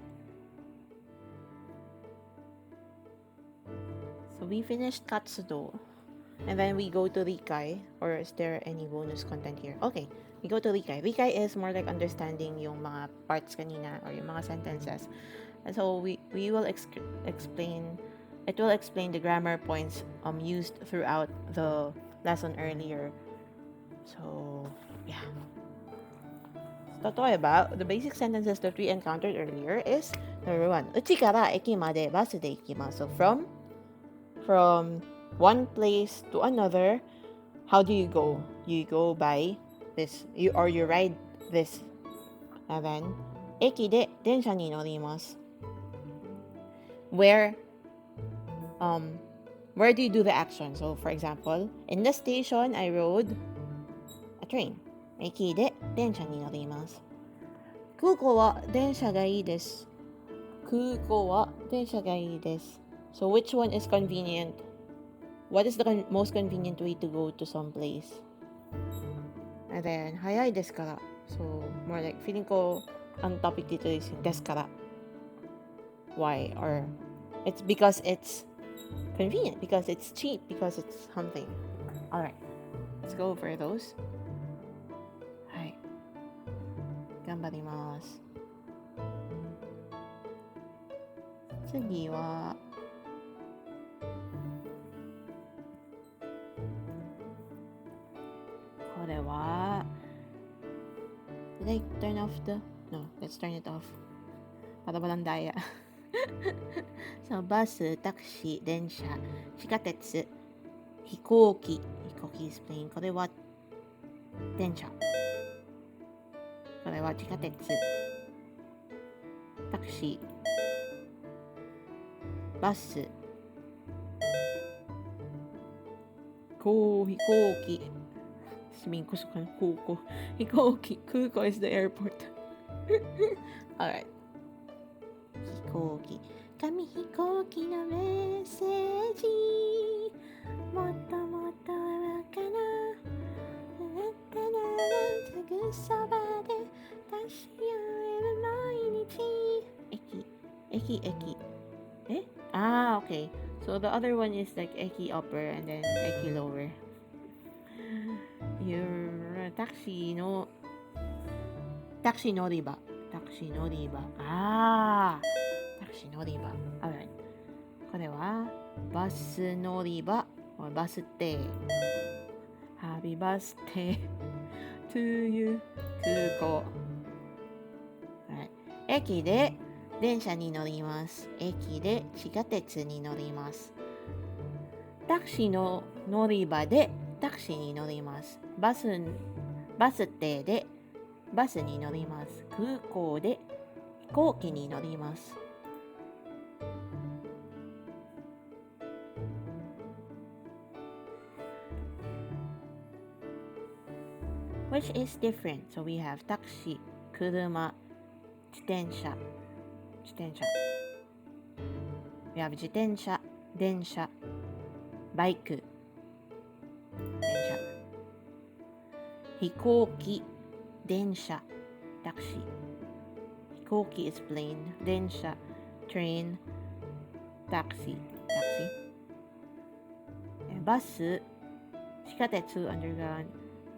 So we finished Katsudo. And then we go to Rikai. Or is there any bonus content here? Okay. We go to Rikai. Rikai is more like understanding yung mga parts kanina or yung mga sentences. And so we will explain. It will explain the grammar points used throughout the lesson earlier. So yeah. Totoo ba? The basic sentences that we encountered earlier is number 1. Uchi kara eki made basu de ikimasu. So from one place to another, how do you go? You go by this, you ride this. And then eki de densha ni norimasu. Where do you do the action? So for example, in the station I rode a train. Eki de densha ni norimasu. Kuko wa densha ga ii desu. Kuko wa densha ga ii desu. So which one is convenient? What is the most convenient way to go to some place? And then hayai desu kara. So more like feeling ko ang topic dito is desu kara. Why? Or it's because it's convenient, because it's cheap, because it's something. Alright, let's go over those. Hai. Ganbarimasu. Tsugi wa kore wa, did I turn off the... No, let's turn it off. Para walang daya. So, バス、タクシー、電車、地下鉄、飛行機 is plane. これは電車。これは地下鉄。タクシー、バス、飛行機。Sabihin ko sa kanila, kuko. 飛行機。空港 is the airport. Alright. 飛行機。紙飛行機のメッセージ。もっともっとわかな。あなたならすぐそばで立ち寄れる毎日。駅。Eh? Ah, okay. So the other one is like eki upper and then eki lower. Your taxi no riba. Ah, taxi no riba. Alright. これはバス乗り場 or バス停。Happy birthday to you. 空港。Alright. 駅で電車に乗ります。駅で地下鉄に乗ります。タクシーの乗り場でタクシーに乗ります。バス停でバスに乗ります。空港で飛行機に乗ります。Which is different. So we have タクシー、車、自転車。We have 自転車、電車、バイク、電車。飛行機、電車、タクシー。飛行機 is plane、電車、train、タクシー。バス、地下鉄、underground、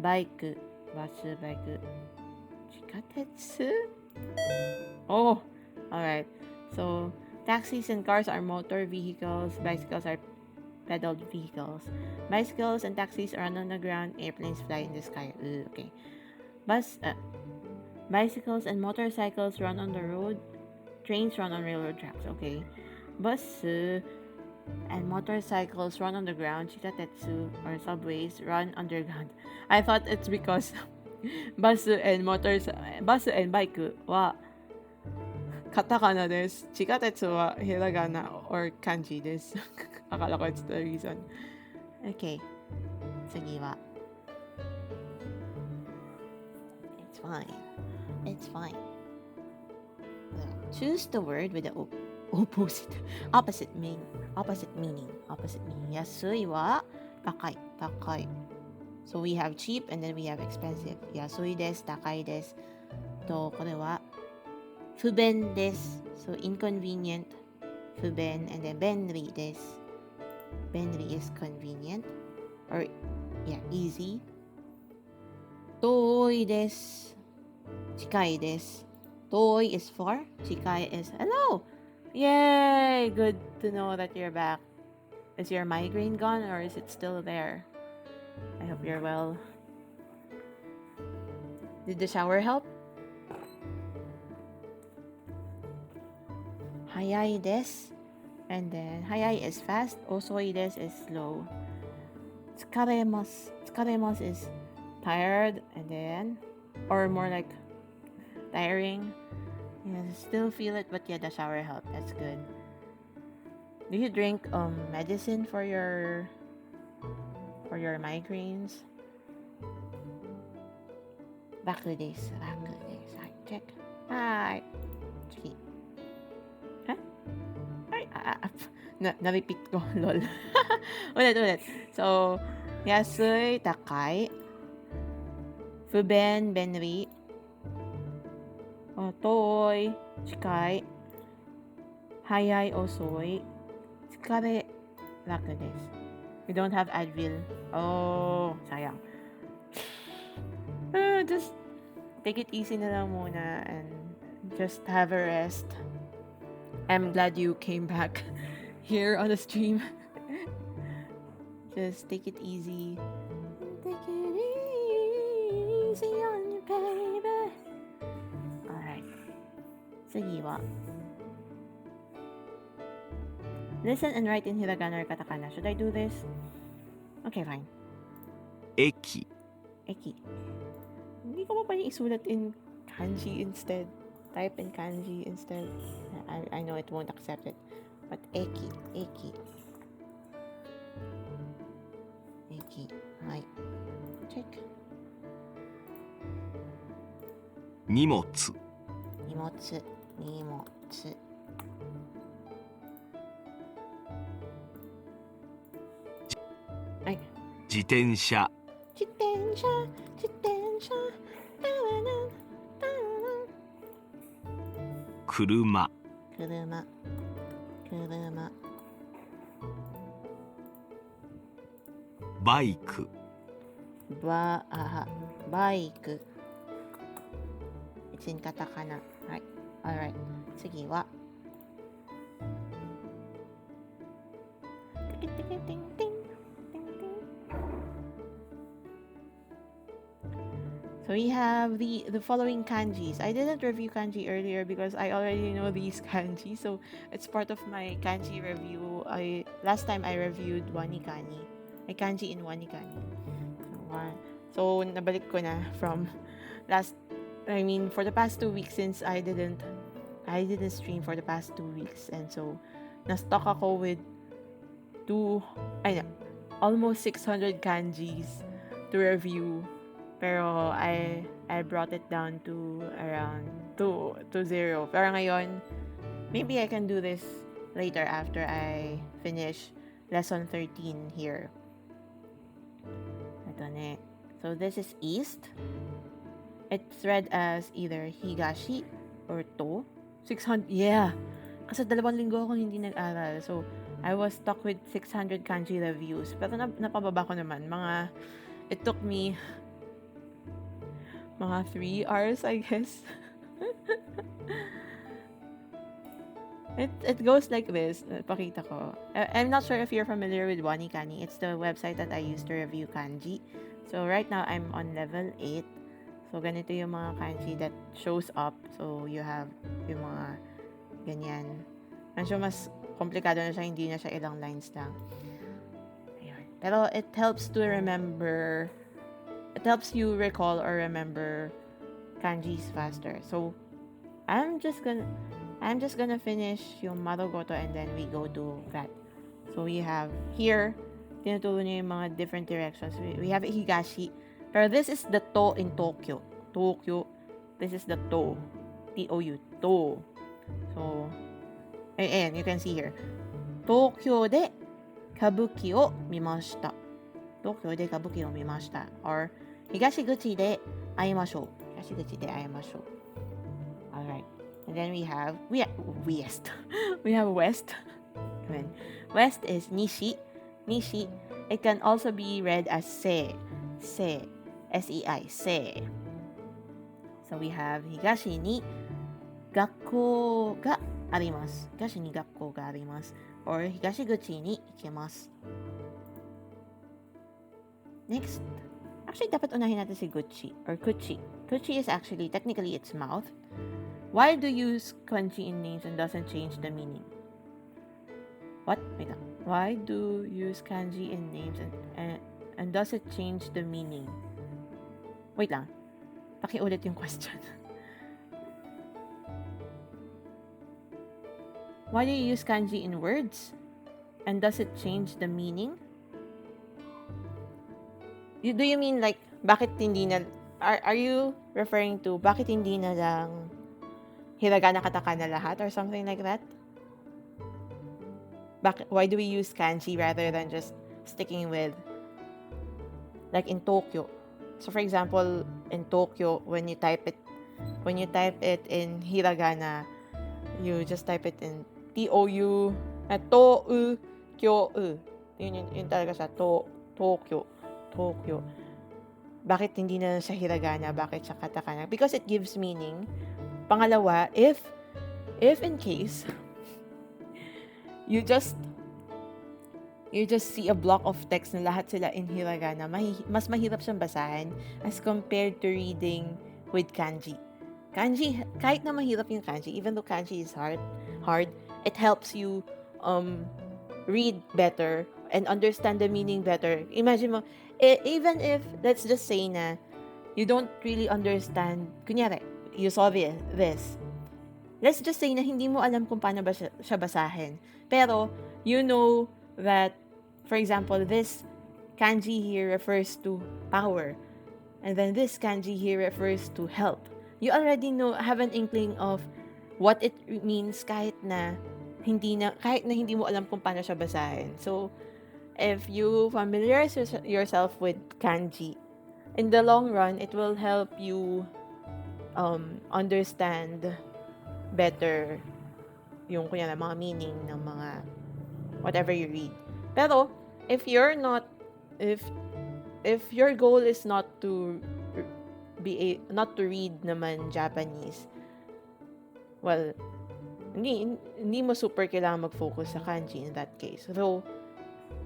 バイク、バス、バイク、地下鉄 Oh, alright. So, taxis and cars are motor vehicles, bicycles are pedaled vehicles. Bicycles and taxis run on the ground, airplanes fly in the sky. Okay. Bicycles and motorcycles run on the road, trains run on railroad tracks. Okay. Bus and motorcycles run on the ground, chikatetsu or subways run underground. I thought it's because bus and bike wa katakana desu. Chikatetsu wa hiragana or kanji desu. Akala ko it's the reason. Okay. Tsugi wa. It's fine. It's fine. Choose the word with the opposite meaning. Yasui wa takai. Takai. So we have cheap and then we have expensive. Yasui desu, takai desu. To, kore wa fuben desu. So inconvenient. Fuben, and then benri desu. Benri is convenient. Or, yeah, easy. Toi desu. Chikai desu. Toi is far. Chikai is hello. Yay! Good to know that you're back. Is your migraine gone or is it still there? I hope you're well. Did the shower help? Hayai desu. And then hayai is fast. Osoi desu is slow. Tsukaremasu. Tsukaremasu is tired and then, or more like tiring. Yeah, still feel it, but yeah, the shower helped. That's good. Do you drink medicine for your migraines? Baku desu. Hi, check. Hi. Chiki. Huh? Ay, na-repeat ko. Lol. ulit. So, yasui, takai. Fuben, benri. Toi, chikai. Hayai, osoi. Tsukare, raku desu. We don't have Advil. Oh, sayang. Just take it easy na lang muna and just have a rest. I'm glad you came back here on the stream. Just take it easy. Take it easy on you, baby. Alright. Sige wa. Listen and write in hiragana or katakana. Should I do this? Okay, fine.
Eki.
Hindi ko pa pwede isulat in kanji instead. Type in kanji instead. I know it won't accept it. But eki. Right. Check.
Nimotsu.
Ay.
自転車。車。バイク。
バイク。It's in katakana. Right. Alright. 次は。So we have the following kanjis. I didn't review kanji earlier because I already know these kanji. So it's part of my kanji review. Last time I reviewed wanikani. May kanji in wanikani. So nabalik ko na from for the past 2 weeks since I didn't stream for the past 2 weeks, and so na-stuck ako with almost 600 kanjis to review. Pero I brought it down to around 0. Pero ngayon, maybe I can do this later after I finish lesson 13 here. Ito na. So this is east. It's read as either higashi or to. 600. Yeah. Kasi 2 linggo akong hindi nag-aral. So I was stuck with 600 kanji reviews. Pero napababa ko naman. It took me mga 3 hours, I guess. It goes like this. Pakita ko. I'm not sure if you're familiar with Wanikani. It's the website that I use to review kanji. So right now, I'm on level 8. So ganito yung mga kanji that shows up. So you have yung mga ganyan. Medyo mas komplikado na siya. Hindi na siya ilang lines lang. Ayun. Pero it helps to remember. It helps you recall or remember kanjis faster. So I'm just gonna finish yung Madogoto and then we go to that. So we have here, tinuturo niya yung mga different directions. We have Higashi. Pero this is the to in Tokyo. This is the to. T-O-U. To. So, and you can see here. 東京で歌舞伎を見ました。東京で歌舞伎を見ました。or 東口で会いましょう。東口で会いましょう。Alright. And then we have west. We have west. Come on. West is nishi. Nishi. It can also be read as se. Se. S-E-I. Se. So we have 東に学校があります。東に学校があります。or 東口に行けます。Next. Actually, dapat unahin natin si Gucci or Kuchi. Kuchi is actually, technically, its mouth. Why do you use kanji in names and doesn't change the meaning? What? Wait lang. Why do you use kanji in names and does it change the meaning? Wait lang. Pakiulit yung question. Why do you use kanji in words? And does it change the meaning? Do you mean like, bakit hindi na, are you referring to, bakit hindi na lang hiragana katakana lahat or something like that? Why do we use kanji rather than just sticking with, like in Tokyo? So for example, in Tokyo, when you type it in hiragana, you just type it in T-O-U, to-u, kyo-u. Yun talaga siya, Tokyo. Tokyo. Bakit hindi na siya hiragana? Bakit siya katakana? Because it gives meaning. Pangalawa, if in case you just see a block of text na lahat sila in hiragana, mas mahirap siyang basahin as compared to reading with kanji. Kanji, kahit na mahirap yung kanji, even though kanji is hard, it helps you read better and understand the meaning better. Imagine mo, even if, let's just say na, you don't really understand, kunyari, you saw this. Let's just say na hindi mo alam kung paano ba siya basahin. Pero, you know that, for example, this kanji here refers to power. And then this kanji here refers to help. You already have an inkling of what it means kahit na hindi mo alam kung paano siya basahin. So, if you familiarize yourself with kanji, in the long run, it will help you understand better yung kunya mga meaning ng mga whatever you read. Pero if your goal is not to read naman Japanese, well, hindi mo super kailangan mag-focus sa kanji in that case. So,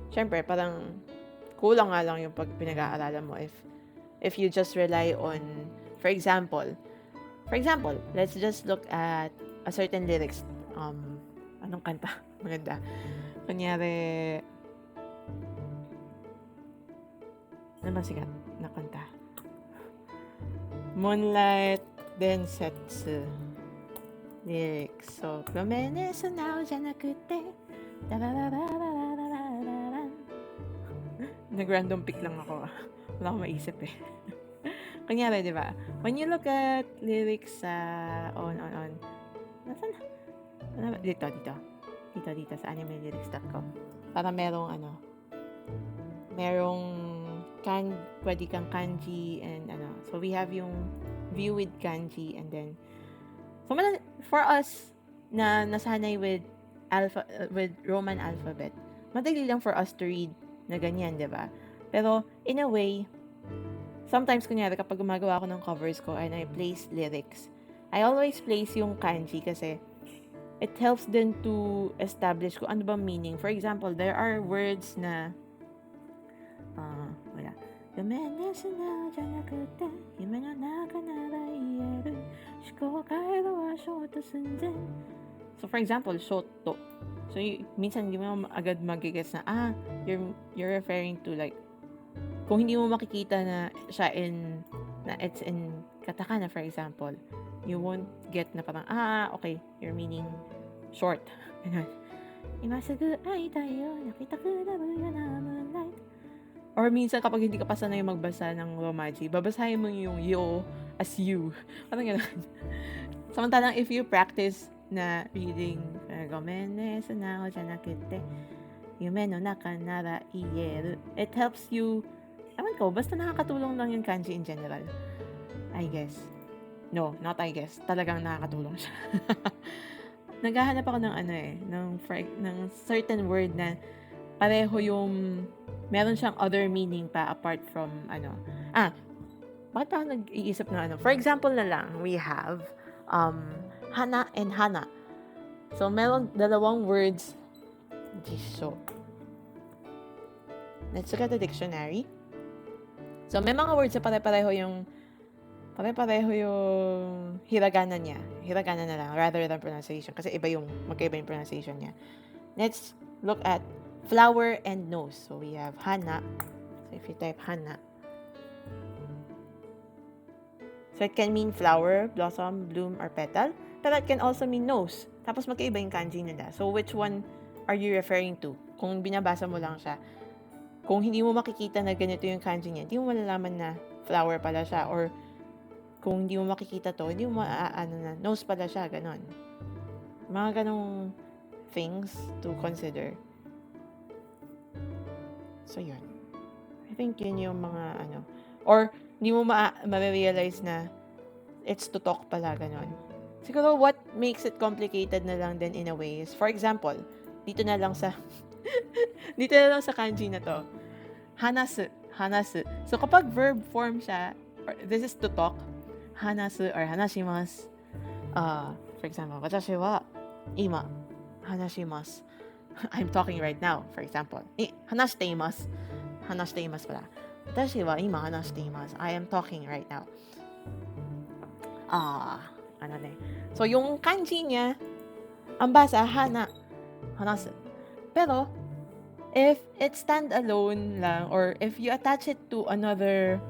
syempre, parang kulang nga lang yung pag pinag-aaralan mo if you just rely on, for example, let's just look at a certain lyrics. Anong kanta? Maganda. Kunyari, ano ba sikat na kanta? Moonlight Densetsu lyrics. So, Promene sunao janakute nag-random pick lang ako. Wala akong maisip eh. Kunyari, di ba? When you look at lyrics sa on. Nasaan na? Dito sa animelyrics.com. Para pwede kang kanji and So we have yung view with kanji and then for us na nasanay with Roman alphabet, madali lang for us to read na ganyan, di ba? Pero in a way, sometimes kunyari kapag gumagawa ako ng covers ko and I place lyrics, I always place yung kanji kasi it helps them to establish kung ano ba meaning. For example, there are words na wala. So for example, shoto. So minsan hindi mo agad magigets na you're referring to like kung hindi mo makikita na siya it's in katakana, for example, you won't get na parang okay, you're meaning short. Imasagu ay tayo nakita ko na na moonlight. Or minsan kapag hindi ka pa sanay magbasa ng romaji, babasahin mo yung yo as you. Parang ganun. Samantalang if you practice na reading, gomenne sunao janakute, yume no naka nara ieru. It helps you, ewan ko, basta nakakatulong lang yung kanji in general. I guess. No, not I guess. Talagang nakakatulong siya. Naghahanap ako ng ng certain word na pareho yung, meron siyang other meaning pa apart from bakit pa ako nag-iisip ng For example na lang, we have hana and hana. So, meron dalawang words. Jisho. Let's look at the dictionary. So, may mga words na pare-pareho yung hiragana niya. Hiragana na lang rather than pronunciation. Kasi magkaiba yung pronunciation niya. Let's look at flower and nose. So, we have hana. So, if you type hana. So, it can mean flower, blossom, bloom, or petal. Pero it can also mean nose. Tapos magkaiba yung kanji nila. So, which one are you referring to? Kung binabasa mo lang siya. Kung hindi mo makikita na ganito yung kanji niya, hindi mo malalaman na flower pala siya. Or kung hindi mo makikita to, hindi mo na nose pala siya. Ganon. Mga ganong things to consider. So, yun. I think yun yung mga Or, hindi mo ma-realize na it's to talk pala, ganon. Siguro, what makes it complicated na lang din in a way is, for example, dito na lang sa kanji na to. Hanasu. Hanasu. So, kapag verb form siya, this is to talk, hanasu or hanashimasu. For example, watashi wa ima hanashimasu. I'm talking right now, for example. Hanashite imasu. Hanashite imasu pala. Watashi wa ima hanashite imasu. I am talking right now. So, yung kanji niya, ang basa, hanasu. Pero, if it stand alone lang, or if you attach it to another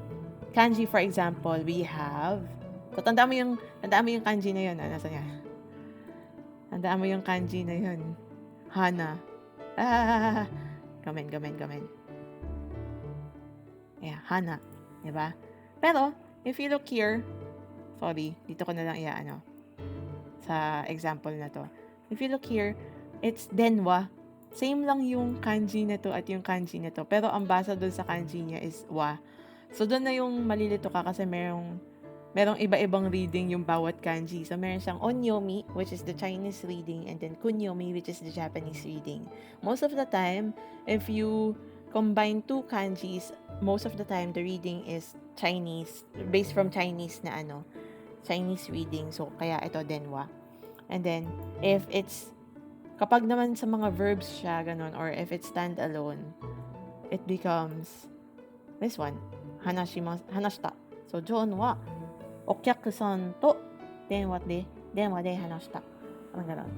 kanji, for example, we have, so, tandaan mo yung kanji na yun. Nasa niya? Tandaan mo yung kanji na yun. Hana. Gamen. Yeah, hana. Diba? Pero, if you look here, sorry, dito ko na lang sa example na to. If you look here, it's denwa. Same lang yung kanji na to at yung kanji na to. Pero ang basa doon sa kanji niya is wa. So, doon na yung malilito ka kasi merong iba-ibang reading yung bawat kanji. So, meron siyang onyomi, which is the Chinese reading, and then kunyomi, which is the Japanese reading. Most of the time, if you combine two kanjis, most of the time, the reading is Chinese, based from Chinese na Chinese reading. So, kaya ito denwa. And then, kapag naman sa mga verbs siya, ganon, or if it stand alone, it becomes this one, hanashita. So, John wa, okyaku-san to, denwa de hanashita. Parang ganon.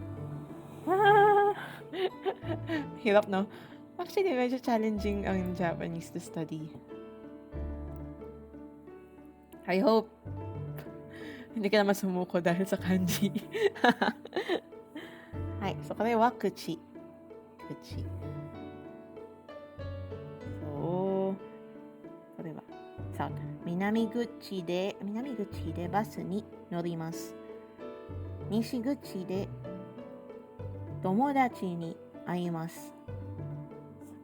Hirap, no? Actually, medyo challenging ang Japanese to study. I hope hindi ka naman sumuko dahil sa kanji. Hai, so kare wa kuchi. Kuchi. So, kore wa south. Minamiguchi de basu ni norimasu. Nishiguchi de tomodachi ni aimasu.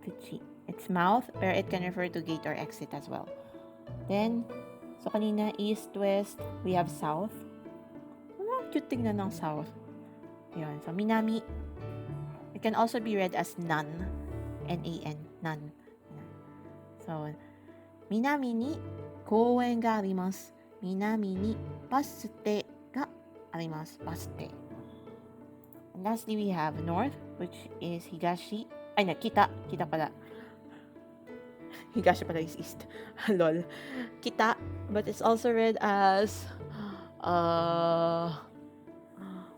Kuchi. It's mouth, or it can refer to gate or exit as well. Then, so kanina, east, west, we have south. Cute tingnan ng south. Yun. So, minami. It can also be read as nan. N-A-N. Nan. So, minami ni kouen ga arimasu. Minami ni basute ga arimasu. Basute. And lastly, we have north, which is higashi. Ay, kita. Kita pala. Higashi pala is east. Lol. Kita. But it's also read as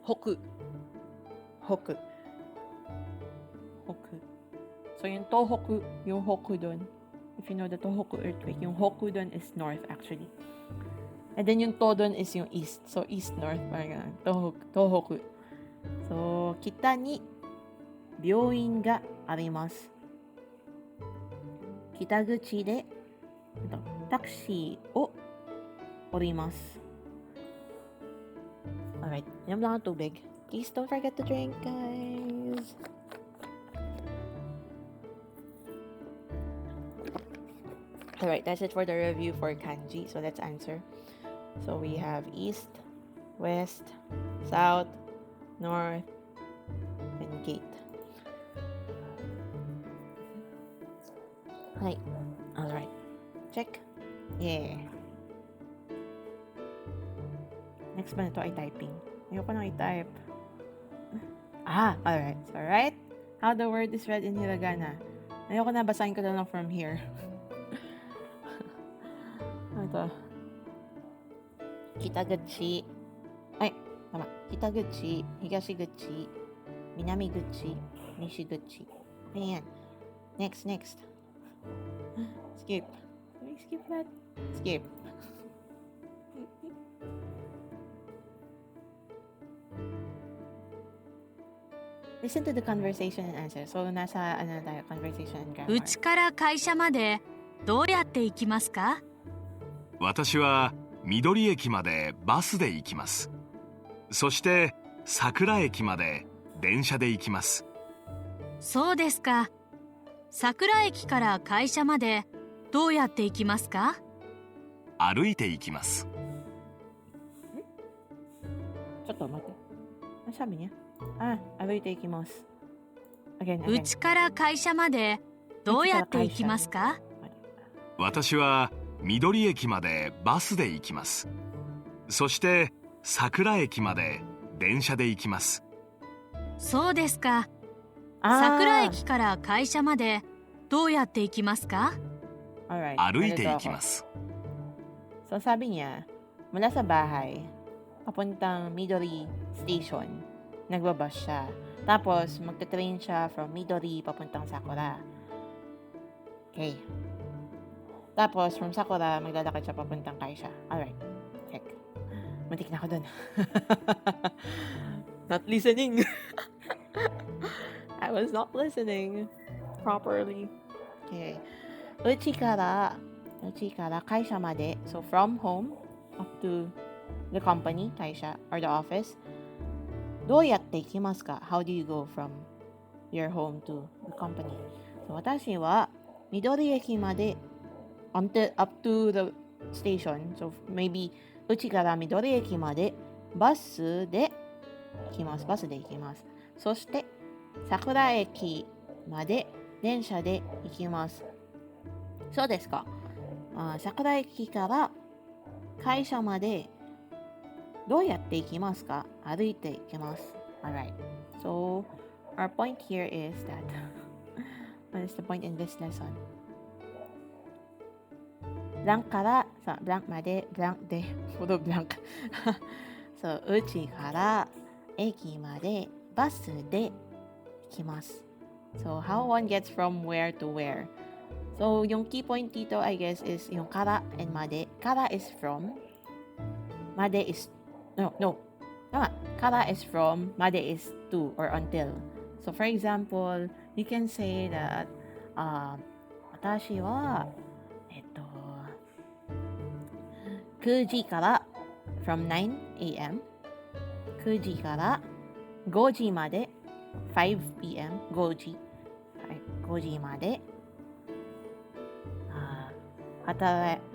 hoku. Hoku. So, yung Tohoku, yung Hoku dun. If you know the Tohoku earthquake, yung Hoku dun is north actually. And then yung To dun is yung east. So, east-north. Parang Tohoku. So, kita ni byouin ga arimasu. Kitaguchi de taxi o おります。Alright, inom lang ang tubig. Please don't forget to drink, guys. Alright, that's it for the review for kanji. So let's answer. So we have east, west, south, north, and gate. Hi. Alright. Check. Yeah. Next ba nito ay typing? Ayoko nang i-type. Alright. So, right? How the word is read in hiragana. Ayoko na, basahin ko na lang from here. Ito. Kitaguchi. Ay, tama. Kitaguchi, Higashiguchi, Minamiguchi, Nishiguchi. Ayan. Next. Skip. Can we skip that? Skip. Listen to the conversation and answer. So, nasa ano tayo, conversation and grammar.
家から会社までどうやって行きますか？
私は緑駅までバスで行きます。そして桜駅まで電車で行きます。
そうですか。桜駅から会社までどうやって行きますか？
歩いて行きます。
ちょっと待って。Ano sabi niya? 歩いて行きます。Again.
家から会社までどうやって行きますか？
私は緑駅までバスで行きます。そして桜駅まで電車で行きます。
そうですか。桜駅から会社までどうやって行きますか？
歩いて行きます。
So sabi niya, mula sa bahay, papuntang Midori Station, nagbabas siya. Tapos, magta-train siya from Midori papuntang Sakura. Okay. Tapos, from Sakura, maglalakad siya papuntang Kaisha. Alright. Check. Matik na ako dun. Not listening. I was not listening properly. Okay. Uchi kara Kaisha made. So, from home up to the company, Kaisha, or the office. どうやって行きますか? How do you go from your home to the company? So, 私は緑駅までup to the station. So, maybe うちから緑駅までバスで行きます。そして、桜駅まで電車で行きます。そうですか。桜駅から会社までどうやって行きますか? 歩いて行きます。Alright. So, our point here is that what is the point in this lesson? Blank からさ、blank まで、blank で、puro blank. So, うちから駅までバスで行きます。So, how one gets from where to where? So, yung key point dito, I guess, is yung kara and made. Kara is from. Made is No. Tama. Kara is from, made is to or until. So, for example, you can say that, 私は、9時から from 9 a.m. 9時から5時まで 5 p.m. 5時まで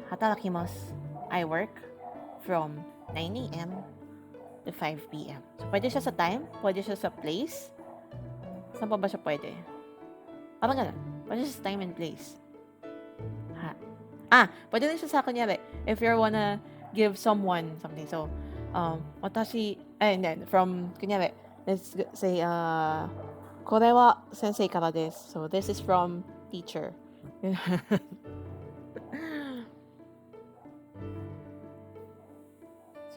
働きます。I work from 9 a.m. to 5 p.m. So, pwede siya sa time, pwede siya sa place. Saan pa ba siya pwede? Parang ganun. Pwede siya sa time and place. Pwede rin siya sa kunyari, if you wanna give someone something. So, watashi, and then, from, kunyari, let's say, これは先生からです. So, this is from teacher.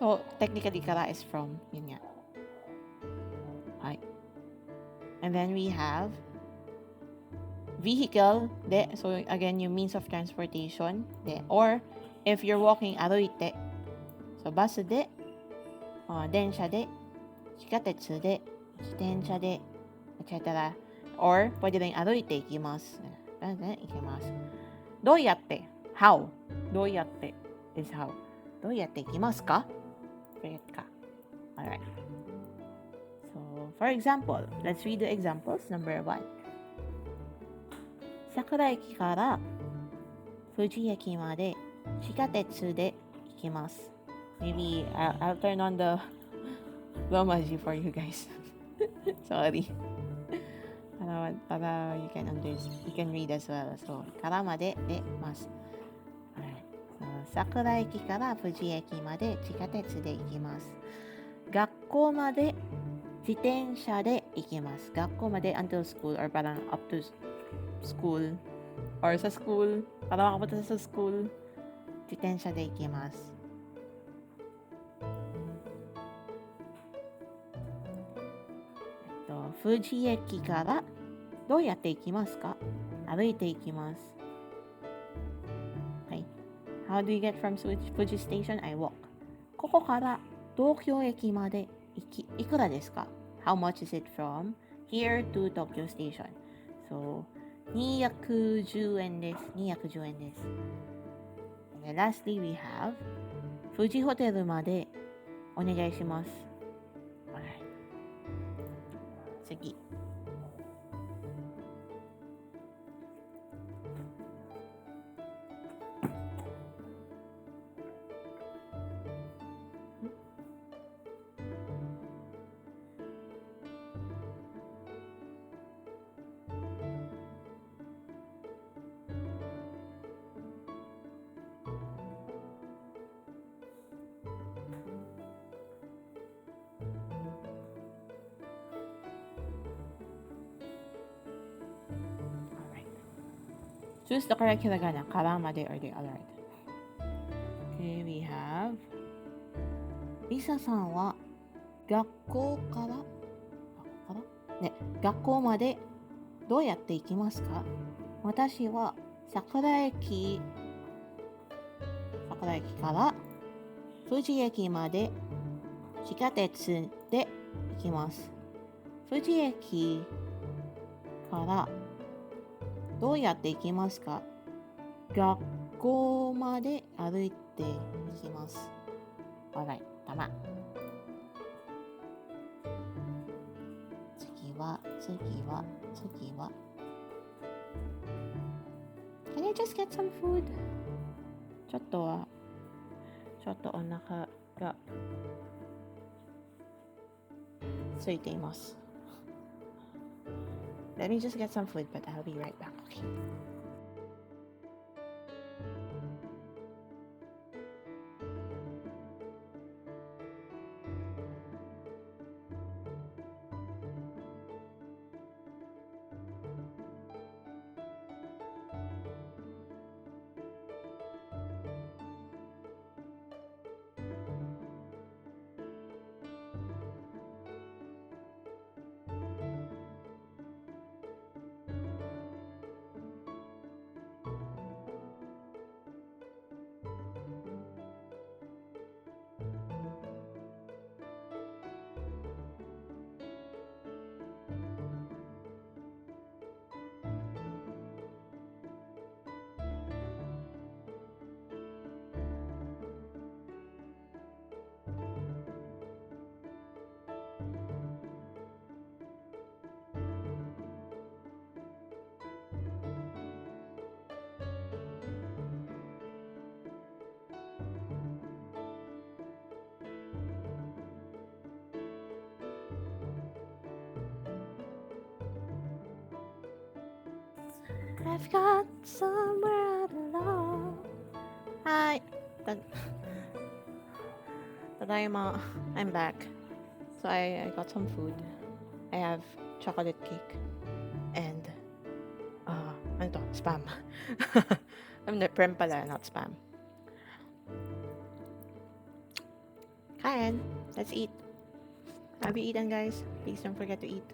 So, technically, kara is from, yun nga. Right. And then we have vehicle, de. So, again, yung means of transportation, de. Or, if you're walking, aruite. So, bus de, densha de, shikatetsu de, jitensha de, etc. Or, pwede rin aruite ikimasu. Ikimasu. どうやって how. どうやって is how. どうやって行きますか Forget か。Alright. So, for example, let's read the examples. Number 1. 桜駅から富士駅まで地下鉄で行きます。Maybe I'll turn on the Romaji for you guys. Sorry. Para you can read as well. So, からまででます。桜駅から富士駅まで地下鉄で行きます。学校まで自転車で行きます。学校まで until school or parang up to school or sa school. Para makapunta sa school, 自転車で行きます。富士駅からどうやって行きますか？歩いて行きます。はい。How do you get from Fuji Station? I walk. ここから東京駅までいくらですか？ How much is it from here to Tokyo Station? So, 210円です。210円です。And then lastly, we have 富士ホテルまでお願いします。次。Choose the correct hiragana. Kara made or the alright. Okay, we have Lisa さんは学校ね、学校までどうやって行きますか？私は桜駅から富士駅まで地下鉄で行きます。富士駅からどうやって行きますか？学校まで歩いて行きます。Alright, tama. 次は。Can I just get some food? ちょっとお腹が空いています。Let me just get some food, but I'll be right back, okay? I've got somewhere to belong. Hi. Tadaima. I'm back. So I got some food. I have chocolate cake and ano to? Spam. I'm the prem pala, not spam. Kain, let's eat. Have you eaten, guys? Please don't forget to eat.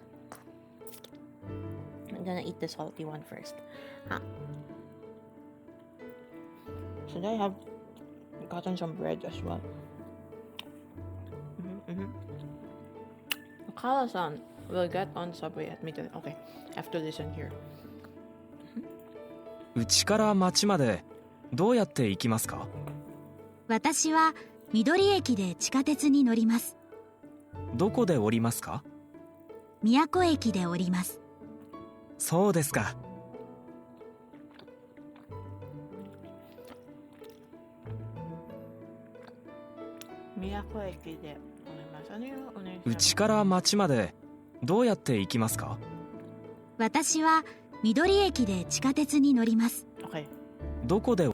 I'm gonna eat the salty one first. Should I have gotten some bread as well? Akala-san will get on subway at midnight. Okay, I have to listen here.
うちから町までどうやって行きますか？
私は緑駅で地下鉄に乗ります。
どこで降りますか？
宮古駅で降ります。
そうですか。
宮古駅で降ります。
うちから町までどうやって行きますか？
私は緑駅で地下鉄に乗ります。
Okay.
どこで
う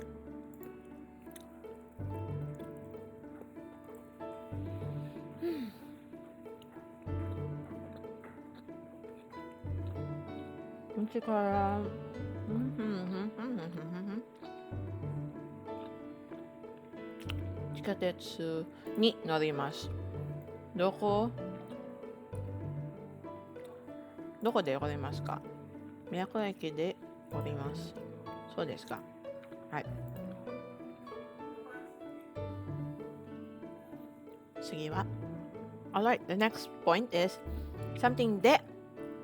ちから地下鉄に乗ります。どこで降りますか？宮古駅で降ります。そうですか。はい。次は Alright, the next point is something de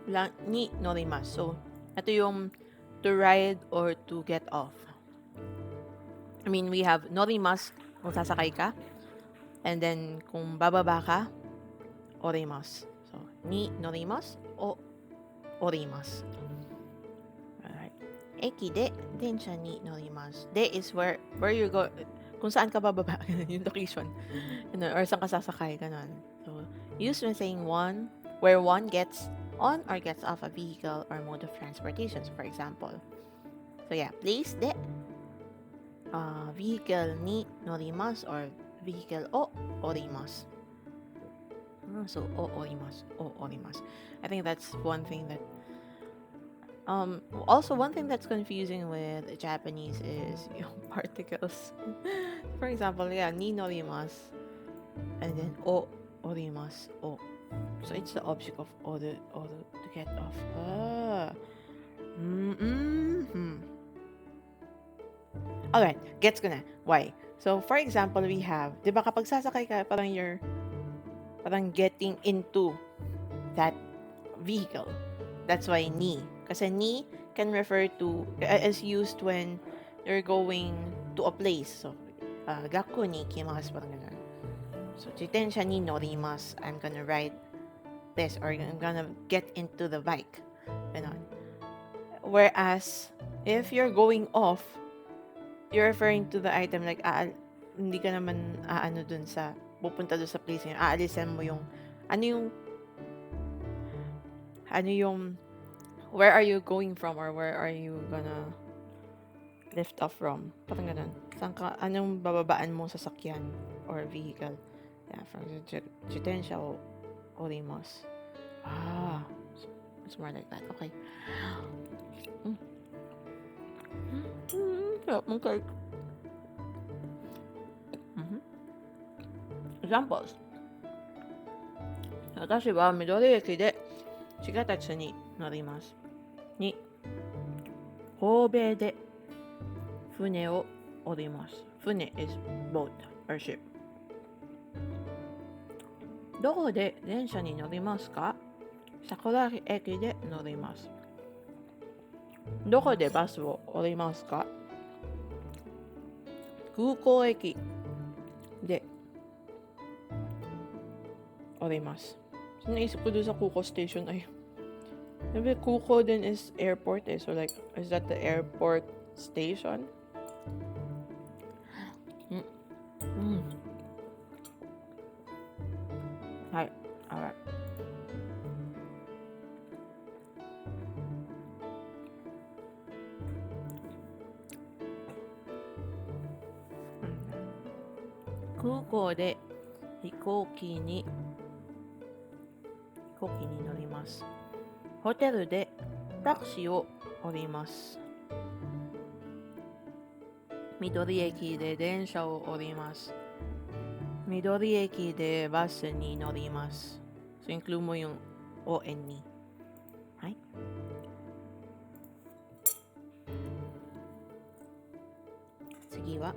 lang ni norimasu. So, ito yung to ride or to get off. I mean, we have norimas kung sasakay ka. And then, kung bababa ka, orimas. So, ni norimas o orimas. Alright. Eki de densha ni norimasu. De is where you go. Kung saan ka bababa, yung location. Or saan ka sasakay, ganun. So, used when saying one, where one gets on or gets off a vehicle or mode of transportation. So, for example, so yeah, place de vehicle ni norimasu or vehicle o orimasu. So, o orimasu. I think that's one thing that also one thing that's confusing with Japanese is yung particles. For example, yeah, ni norimasu and then o orimasu. O. So it's the object of order to get off. Alright, gets ko na. Why? So for example, we have, di ba kapag sasakay ka, parang getting into that vehicle. That's why ni. Kasi ni can refer to, is used when you're going to a place. So, gaku ni ikimasu, parang ganun. So, jitensha ni norimasu. I'm gonna ride this or I'm gonna get into the bike. Ganun. Whereas, if you're going off, you're referring to the item like, hindi ka naman dun sa, pupunta dun sa place yun. Aalisan mo yung, where are you going from or where are you gonna lift off from? Parang ganun. Anong bababaan mo sa sakyan or vehicle? Yeah, from jitensha o orimasu. It's more like that. Okay. Okay. Examples. 私は緑駅で地下鉄に乗ります。2、神戸で船を降ります。船 is boat or ship。どこで電車に乗りますか？桜駅で乗ります。どこでバスを降りますか？空港駅で降ります。Naisip ko doon sa Kuko station ay maybe Kuko din is airport eh. So like, is that the airport station? Hi. Alright. Kuko de 飛行機に乗ります。ホテルでタクシーを降ります。緑駅で電車を降ります。緑駅でバスに乗ります。So, include mo yung ON ni. はい。次は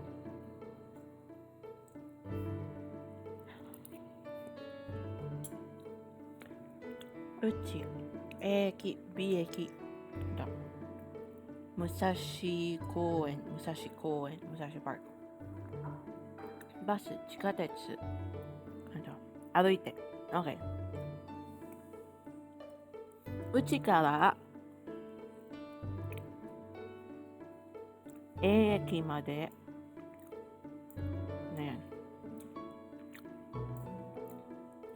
うち A 駅 B 駅だ。武蔵公園、武蔵パーク。バス、地下鉄。歩いて。OK。うちからA 駅までね。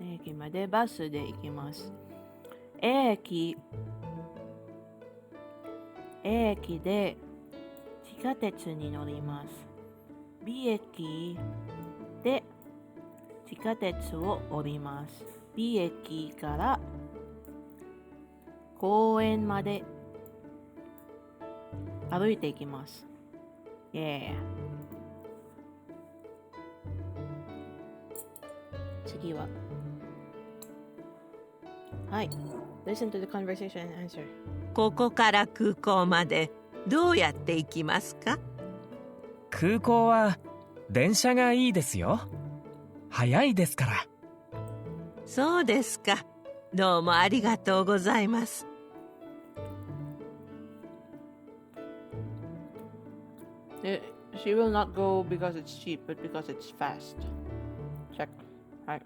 A 駅までバスで行きます。A 駅で地下鉄に乗ります。B 駅で地下鉄を降ります。B 駅から公園まで歩いていきます。次は。はい。Listen to the conversation and answer.
ここから空港までどうやって行きますか？
空港は電車がいいですよ。早いですから。
そうですか。どうもありがとうございます。
She will not go because it's cheap, but because it's fast. Check. はい。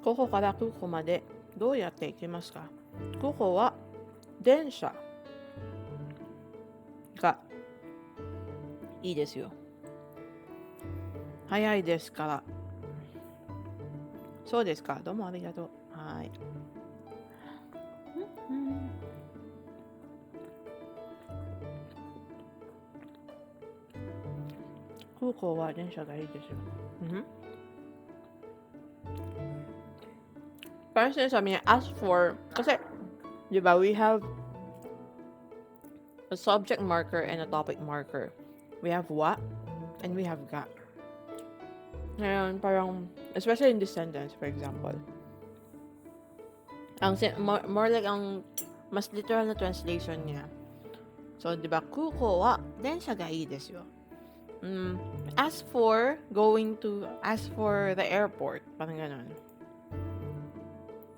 ここから空港までどうやって行きますか？空港は電車がいいですよ。早いですから。そうですか。どうもありがとう。はい。空港は電車がいいですよ。For instance, I mean, ask for, kasi, di ba, we have a subject marker and a topic marker. We have what and we have ga. Ngayon, parang, especially in this sentence, for example, more like ang mas literal na translation niya. So, di ba, kuko wa densha ga ii desu yo. As for the airport, parang ganon.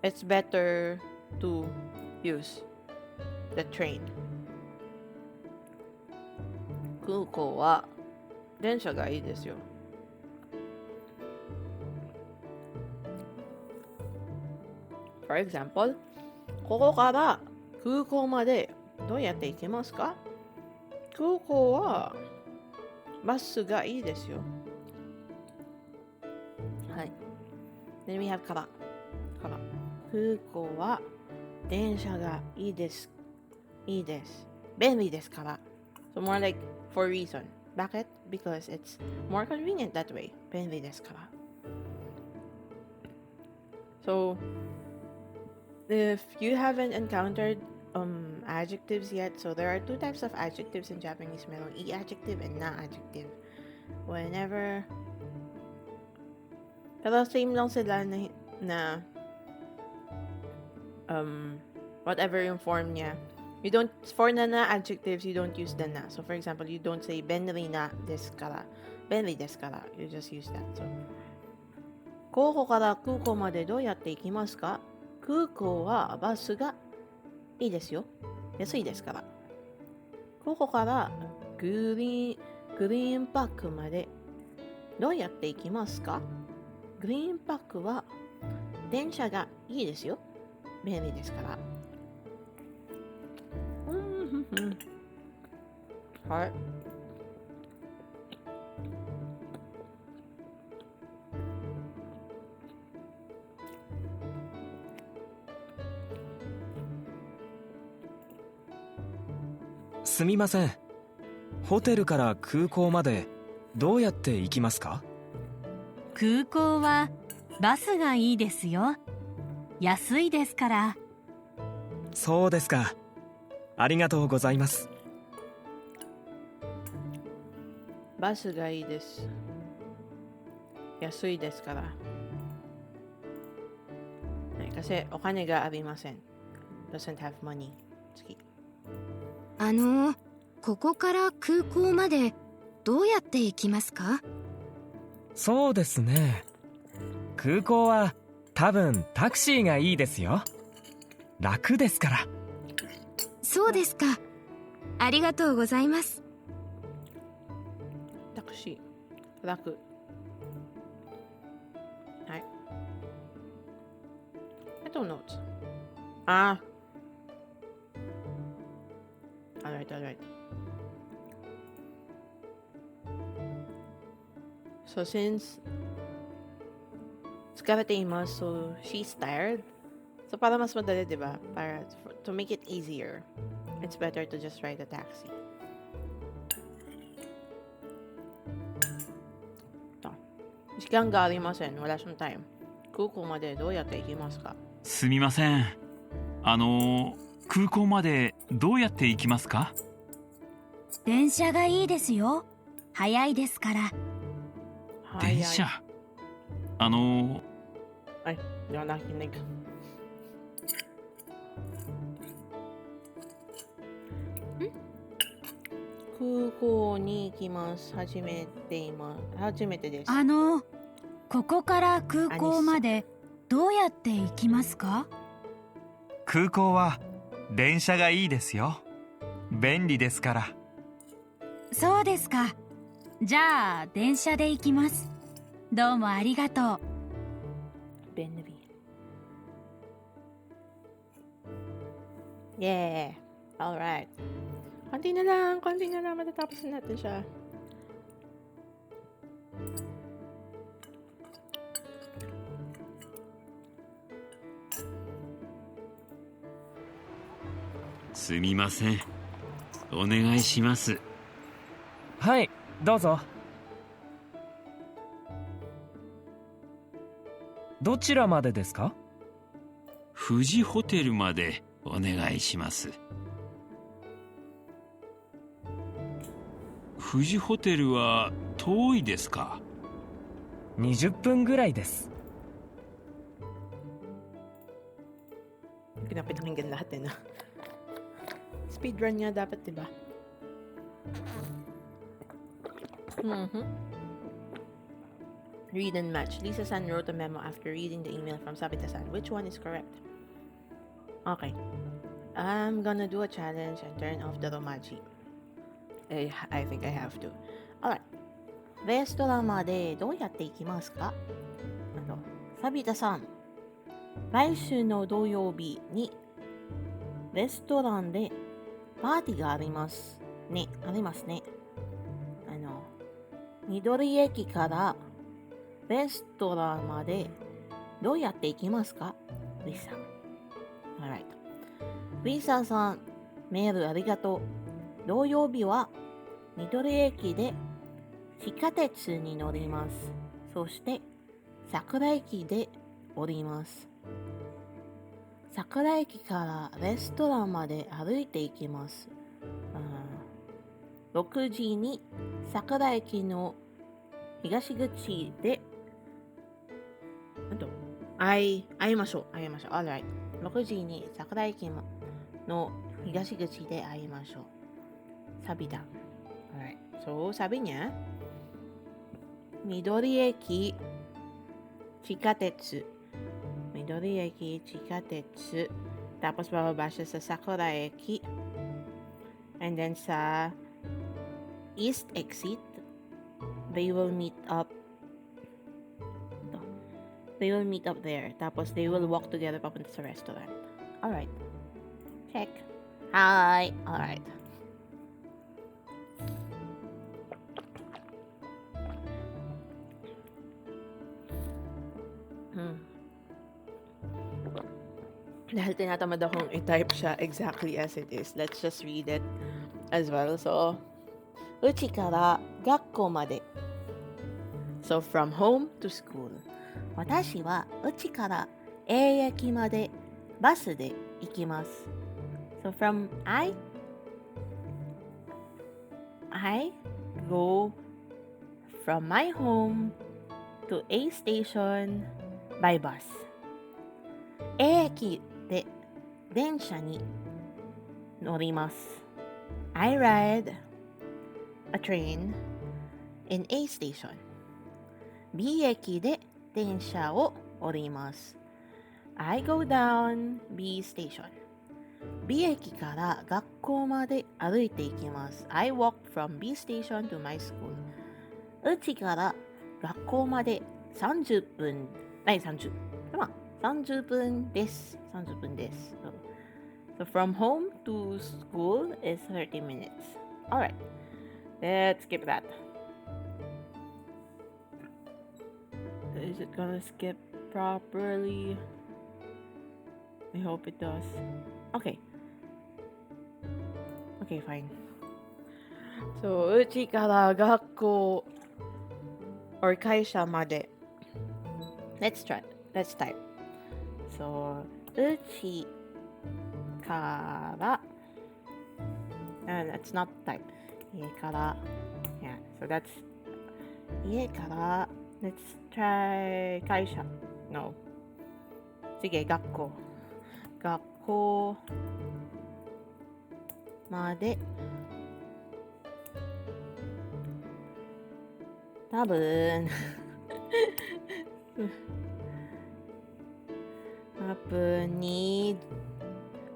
It's better to use the train. Kuko wa densha ga ii desu yo. For example, ここから空港までどうやって行けますか？空港はバスがいいですよ。はい。Then we have から。空港は電車がいいです。いいです。便利ですから。So more like for reason. Bakit? Because it's more convenient that way. 便利ですから。So, if you haven't encountered adjectives yet, so there are two types of adjectives in Japanese. Merong e-adjective and na-adjective. Whenever, pero same lang sila na whatever yung form niya. You don't, for na-adjectives, you don't use the na. So for example, you don't say benri na desu kara. Benri desu kara. You just use that. So, ここから空港までどうやって行きますか？空港はバスがいいですよ。安いですから。ここからグリーンパークまでどうやって行きますか？グリーンパークは電車がいいですよ。便利ですから。はい。
すみません。ホテルから空港までどうやって行きますか？
空港はバスがいいですよ。安いですから。
そうですか。ありがとうございます。
バスがいいです。安いですから。kasi お金がありません。doesn't have money. 次。
ここから空港までどうやって行きますか？
そうですね。空港は多分タクシーがいいですよ。楽ですから。
そうですか。ありがとうございます。
タクシー。楽。はい。I don't know. Ah. Alright, alright. So since Skarateimos, so she's tired. So para mas madali, di ba? To make it easier, it's better to just ride a taxi. Ito. 時間がありません。wala siyang time. 空港までどうやって行きますか？
すみません。空港までどうやって行きますか？
電車がいいですよ。早いですから。
電車。
Ay, hindi ako nakikinig. Kuko ni ikimasu. Hajimete desu.
ここから空港までどうやって行きますか？
空港は電車がいいですよ。便利ですから。
そうですか。じゃあ電車で行きます。どうもありがとう。
便利。Yeah. Alright. Konti na lang. Matatapos na natin siya.
Sumimasen. お願いします。
はい、どうぞ。どちらまでですか？
富士ホテルまでお願いします。富士ホテルは遠いですか
？20分ぐらいです。
Pinapinakinggan lahat eh, no? Speedrun nga dapat, diba? Read and match. Lisa-san wrote a memo after reading the email from Sabita-san. Which one is correct? Okay. I'm gonna do a challenge and turn off the Romaji. I think I have to. Alright. レストランまでどうやって行きますか？サビタさん、来週の土曜日にレストランでパーティーがありますね。緑駅からレストランまでどうやって行きますか？リサ。Alright. リサさん、メールありがとう。土曜日は緑駅で地下鉄に乗ります。そして桜駅で降ります。桜駅からレストランまで歩いて行きます。6時に桜駅の東口で会いましょう。Alright. 6時に桜駅の東口で会いましょう。sabi da. Alright. So, sabi niya, Midori Eki, Chikatetsu. Midori Eki, Chikatetsu. Tapos bababa siya sa Sakura Eki. And then sa East Exit, they will meet up. They will meet up there. Tapos they will walk together papunta sa restaurant. Alright. Check. Hi. Alright. Dahil tinatamad akong i-type siya exactly as it is. Let's just read it as well. So, uchi kara gakko made. So, from home to school. 私はuchi kara A 駅までバスで行きます。So, from I go from my home to A station by bus. A 駅で電車に乗ります。I ride a train in A station. B 駅で電車を降ります。I go down B station. B 駅から学校まで歩いていきます。I walk from B station to my school. うちから学校まで30分、30。30分です。30分です。So from home to school is 30 minutes. Alright, let's skip that. Is it gonna skip properly? I hope it does. Okay. Okay, fine. So, うちから学校 or 会社まで Let's try. Let's type. So, うちから let's not type. 家から Yeah, so that's 家から Let's try 会社 No. 次、学校学校まで多分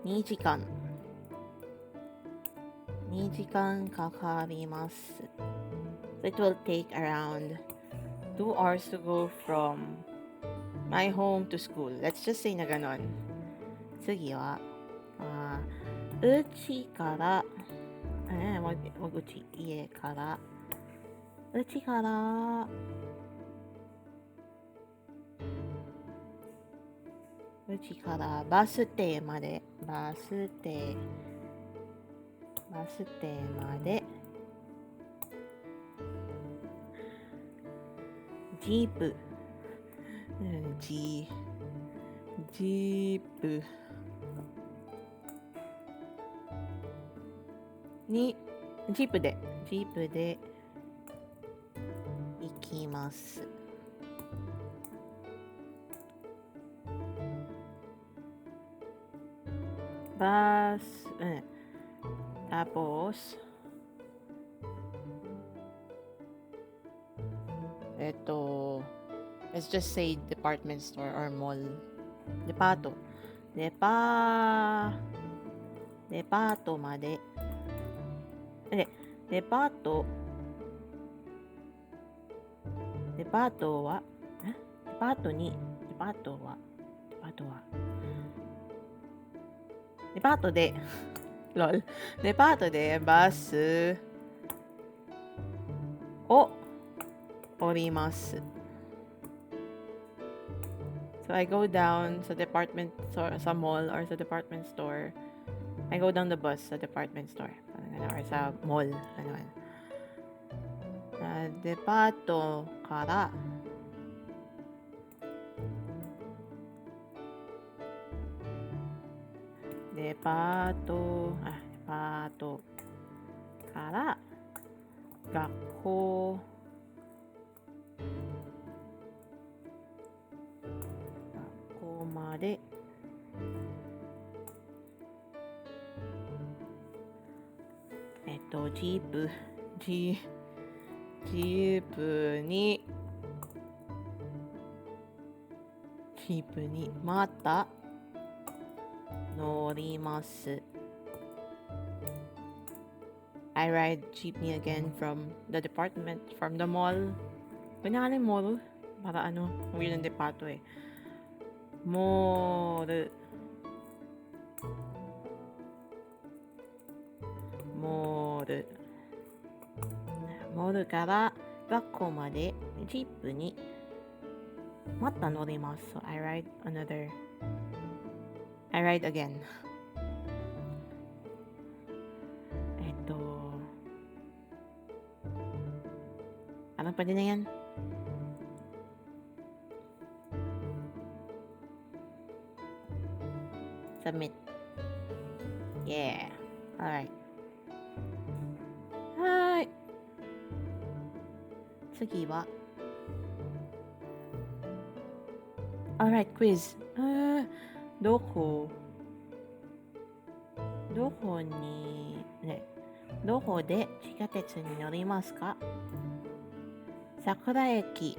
2時間かかります。So it will take around 2 hours to go from my home to school. Let's just say na ganon. 次はうちから家からうちからバス停までジープで行きます。tapos let's just say department store or mall.デパートまでデパートでバスを降ります。So I go down sa department store, sa mall or sa department store. I go down the bus sa department store. Or sa mall.デパートからデパートから学校までジープにまた乗ります。I ride jeepney again from the department, from the mall. Pinangalan mall? Para weird ng depato eh. Mallから学校までジープにまた乗ります。So I ride again. Ano pa din na yan? Submit. Yeah. Alright. Hi. 次は Alright, quiz. どこで地下鉄に乗りますか？桜駅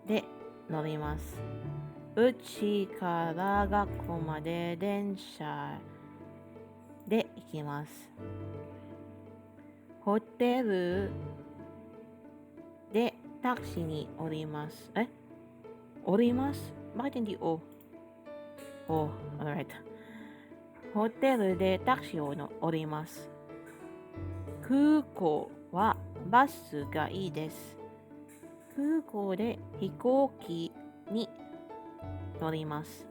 で乗ります。うちから学校まで電車で行きます。ホテルでタクシーに降ります。降ります Bakit hindi o? Oh, alright. ホテルでタクシーを降ります。空港はバスがいいです。空港で飛行機に乗ります。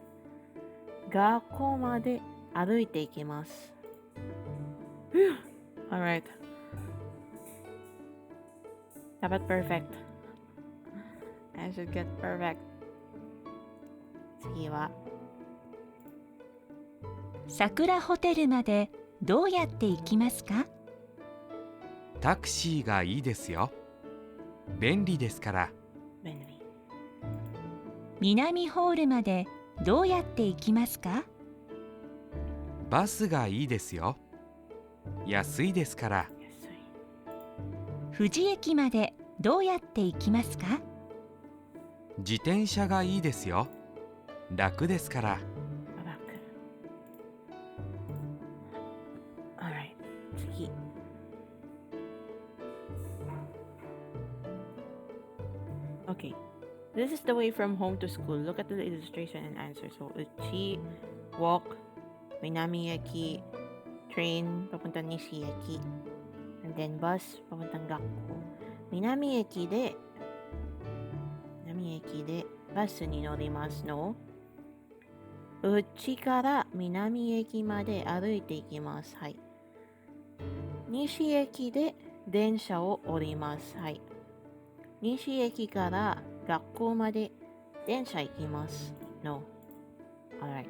学校まで歩いていきます。Alright. Dapat perfect. I should get perfect. 次は
桜ホテルまでどうやって行きますか？
タクシーがいいですよ。便利ですから。
南ホールまでどうやって行きますか？
バスがいいですよ。安いですから。
富士駅までどうやって行きますか？
自転車がいいですよ。楽ですから。
Alright. 次。Okay. This is the way from home to school. Look at the illustration and answer. So, uchi, walk, Minami-eki, train, papuntang Nishi-eki. And then bus, papuntang Gakko. Minami-eki de, basu ni norimasu no? Uchi kara Minami-eki made aruite ikimasu. Hai. Nishi-eki de densha o orimasu. Hai. 西駅から学校まで電車行きます。No. Alright.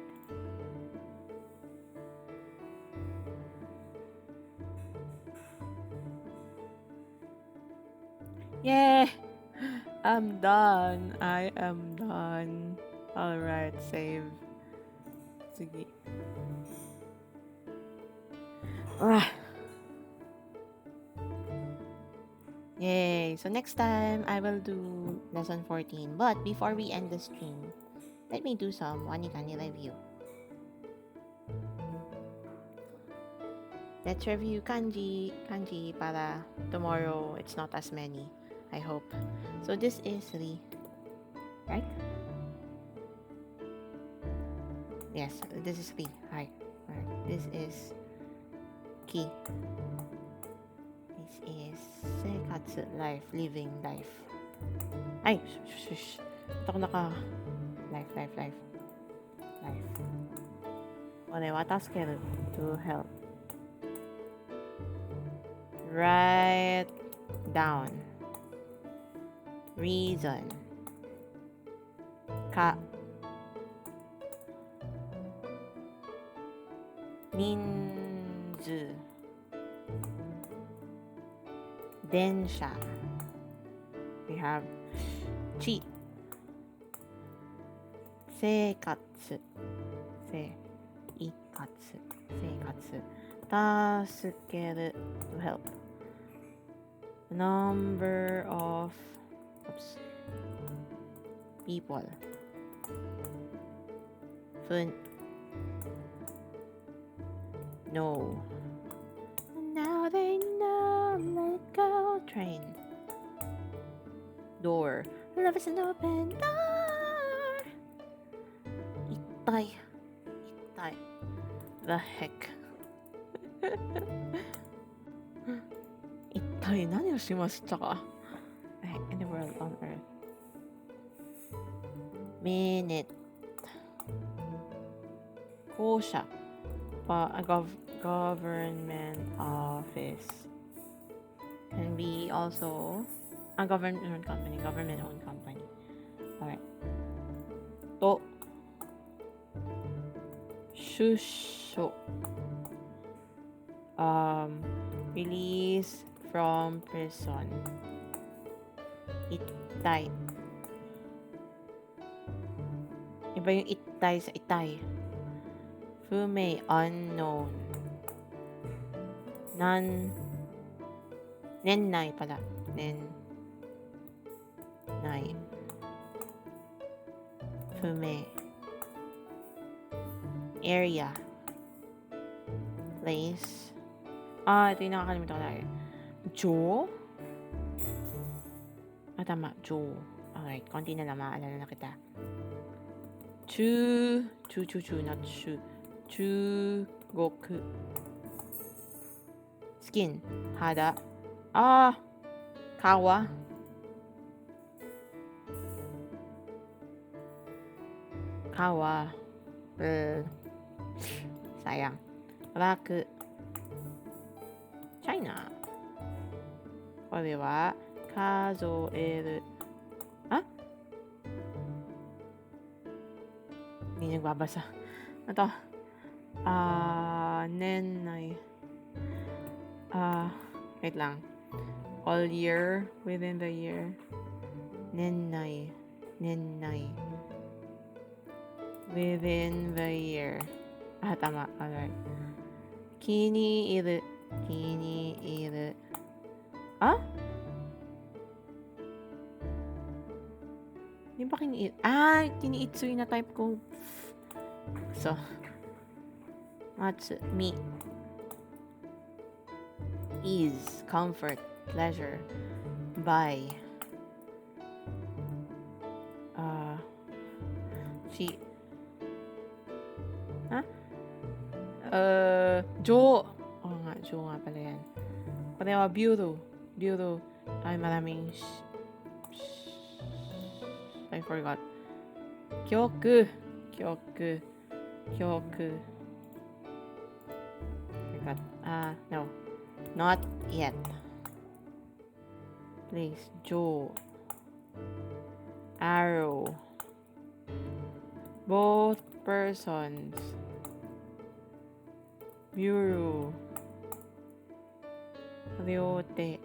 Yay! I'm done. I am done. Alright, save. Sige. Yay! So next time, I will do lesson 14. But before we end the stream, let me do some Wanikani review. Let's review kanji para tomorrow it's not as many, I hope. So this is Ri, right? Yes, this is Ri. Hi. Right. This is Ki. This is Seikatsu, life, living life. Ay, shush. Ba't ako naka... Life. これは助ける to help. Write down. Reason. Ka. Minzu. Densha. We have chi. Seikatsu. Seikatsu. Tasukeru, to help. Number of people. Fun. No. Now they know. Let go. Train. Door. Love is an open door. Itai. The heck. 一体何をしましたか In the world on earth. Minute. 校舎 government office. Can be also a government-owned company. Alright. To. Shusho. Release from prison. Itay. Iba yung itay sa itay. Fume, unknown. Nennai pala. Nennai. 不明 area place. Ito yung nakakalimutan ko lagi. Jo? Tama. Jo. Alright, konti na lang maalala na kita. Chu, not shu. Chugoku. Skin. Hada. Kawa. Kawa. Sayang. Raku. China. これは数える。Hindi nagbabasa. Ito. Nenay. Wait lang. All year. Within the year. Nenay. Within the year. Tama. Alright. Kiniiru. Hindi ba kiniitsu na type ko. So, me. Ease, comfort, pleasure. By. Jo. Jo nga pala yan. Parewa, Bureau. Ay, maraming I forgot. Kyoku. Forgot. No. Not yet. Place. Jo. Arrow. Both persons. Bureau. Ryote.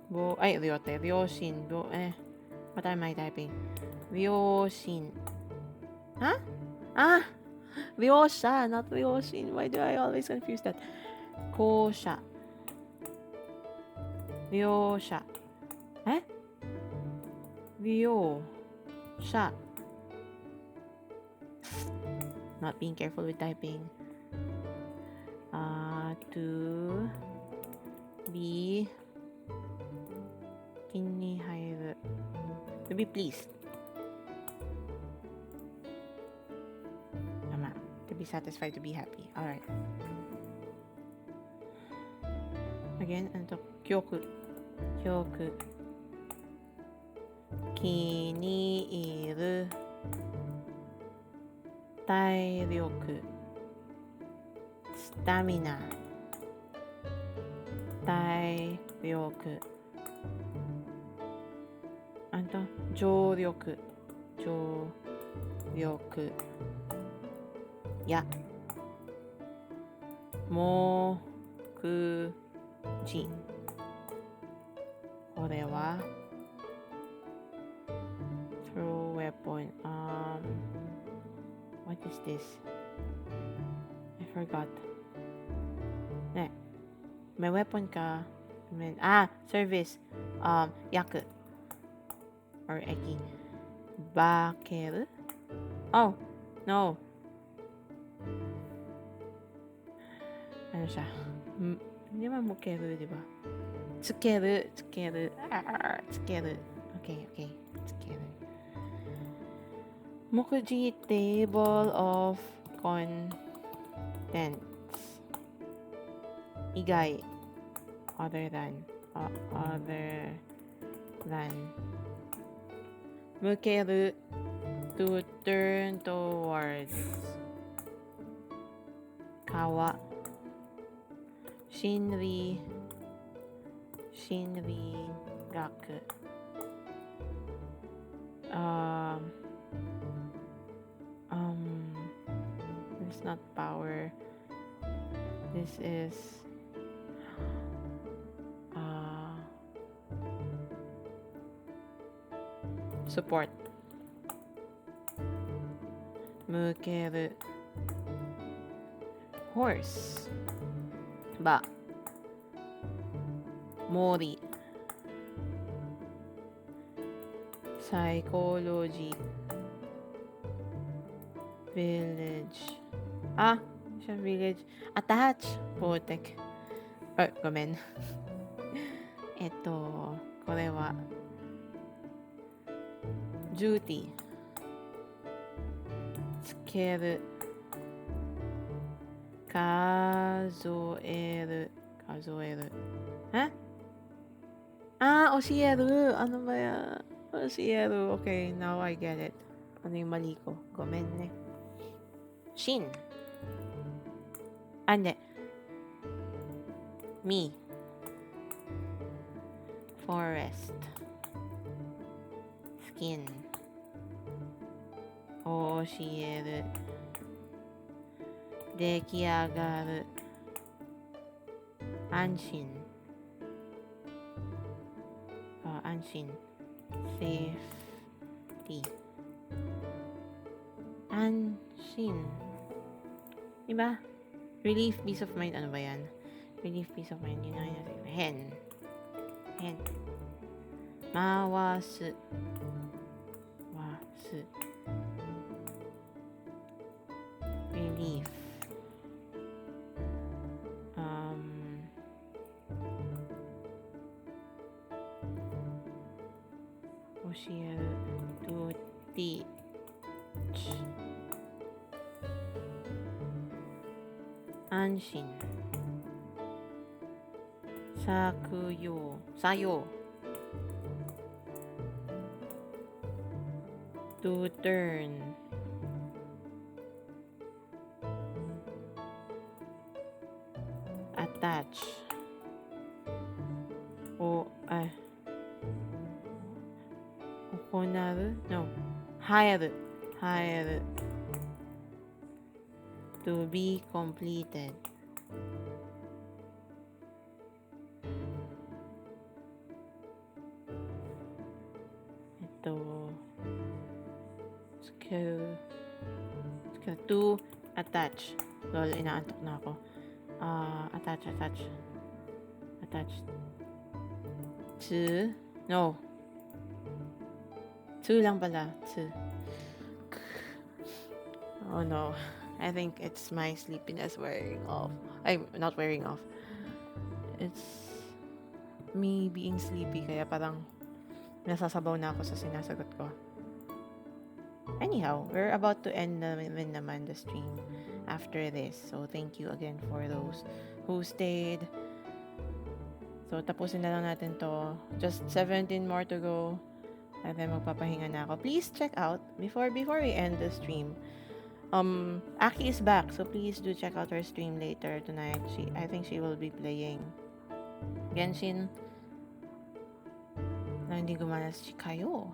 Ryoshin. What am I typing? Ryoshin. Ryosha, not Ryoshin. Why do I always confuse that? Kosha. Ryosha. Ryosha. Not being careful with typing. To be kinihairu. To be pleased. To be satisfied, to be happy. Alright. Again, kyoku. Kiniiru. Tairyoku. Stamina. Tairyoku. Jōryoku. Ya. Mokuji. これは throw weapon. What is this? I forgot. May weapon ka. Service. Yaku. Or eki. Bakeru? Oh, no. Ano siya? Hindi naman mukeru, di ba? Tsukeru. Tsukeru. Okay. Tsukeru. Mokuji, table of contents. Igai. Other than. Mukeru. To turn towards. Kawa. Shinri gaku. This is not power. This is support. Mukeru. Horse. Ba. Mori. Psychology. village. Ah, siya village. Attach. Putek. Gomen. これは duty つける数える教えるano ba yan? 教える okay, now I get it. Ano yung mali ko? Gomen ne. Shin. Hindi. Me. Forest. Skin. 教える。出来上がる。安心。安心。Safety. 安心。Diba? Relief, peace of mind. Ano ba yan? Relief, peace of mind. Yun na yun. Hen. Mawasu. Relief. To teach. Anshin. Sayo. To turn. Attach. Okonaru? No. Hire. To be completed. To attach. Lol, inaantok na ako. Attach. No. To lang pala. To. Oh no. I think it's my sleepiness wearing off. I'm not wearing off. It's me being sleepy kaya parang nasasabaw na ako sa sinasagot ko. Anyhow, we're about to end naman the stream after this. So thank you again for those who stayed. So tapusin na lang natin to. Just 17 more to go. And then magpapahinga na ako. Please check out before we end the stream. Aki is back, so please do check out her stream later tonight. I think she will be playing Genshin. Na hindi gumana si Kayo.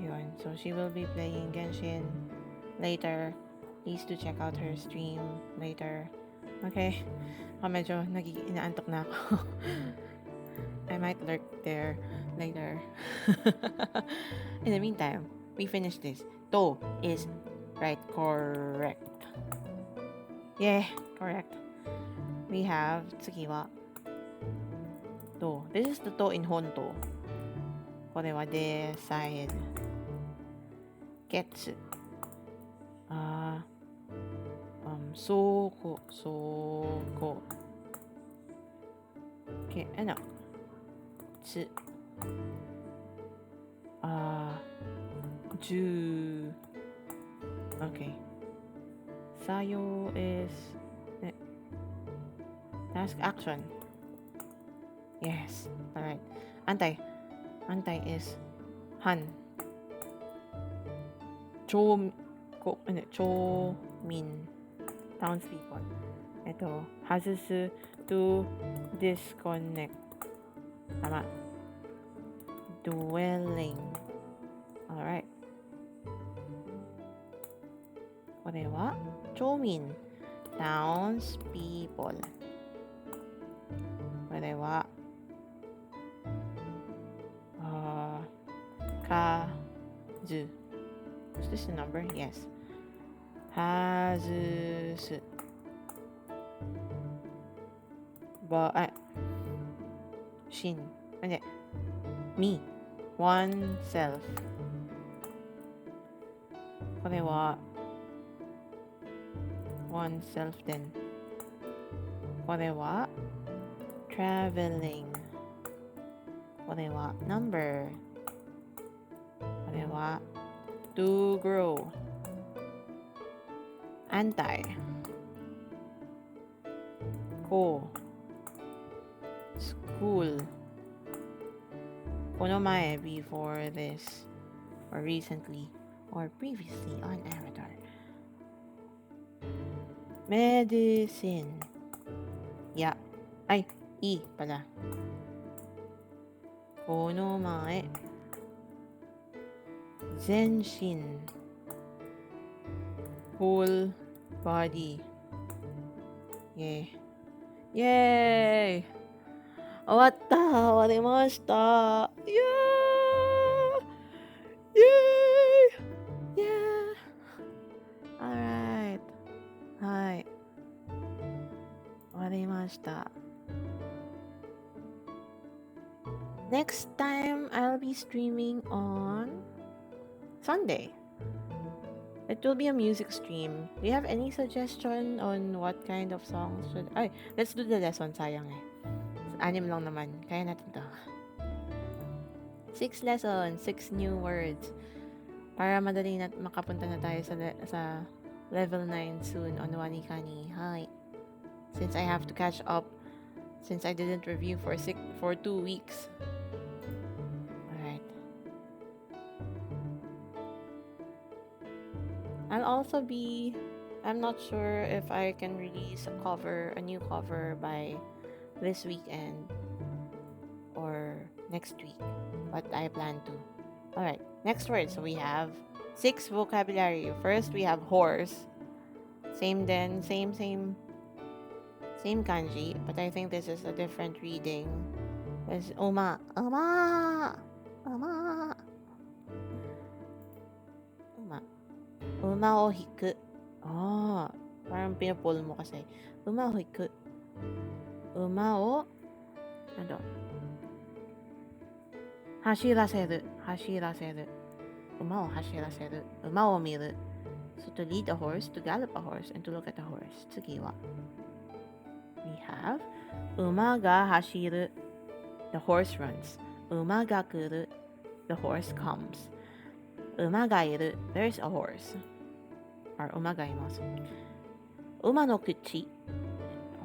Ayun. So she will be playing Genshin later. Please do check out her stream later. Okay? Medyo inaantok na ako. I might lurk there later. In the meantime, we finish this. To is right, correct. Yeah, correct. We have Tsukiwa. To. This is the to in Honto. Kore wa decide. Getsu. Soko. Okay, ano? Tsu. Ju. Okay. Sayo is task action. Yes. Alright. Antay is Han. Chomin. Townspeople. Ito. Hazusu to disconnect. Tama. Dwelling. Alright. これは町民 townspeople これは数 is this a number? Yes 外すしんme oneself これは oneself then. これは traveling. これは number. これは to grow. Anti. こう school. この前 before this or recently or previously on Avatar. Medicine. Yeah. Ay, E pala. この前全身 whole body. Yay. Yay! 終わった。終わりました。イエーイイエーイイエーイ Alright. はい。終わりました。Next time, I'll be streaming on Sunday. It will be a music stream. Do you have any suggestion on what kind of songs should... Ay, let's do the lesson. Sayang eh. 6 lang naman. Kaya natin to. 6 lessons, 6 new words. Para madali na makapunta na tayo sa level 9 soon on Wani Kani. Hi. Since I have to catch up since I didn't review for 2 weeks. Alright. I'll also be... I'm not sure if I can release a new cover by this weekend or next week, but I plan to. Alright, next word. So we have 6 vocabulary. First we have horse. Same kanji, but I think this is a different reading. There's uma. Uma. Uma o hiku. Ah, parang pinapul mo kasi. Uma o hiku. Uma o ano? Hashiraseru. Uma o hashiraseru. Uma o miru. So to lead a horse, to gallop a horse, and to look at a horse. Tsugi wa. We have Uma ga hashiru. The horse runs. Uma ga kuru. The horse comes. Uma ga iru. There's a horse. Or uma ga imasu. Uma no kuchi.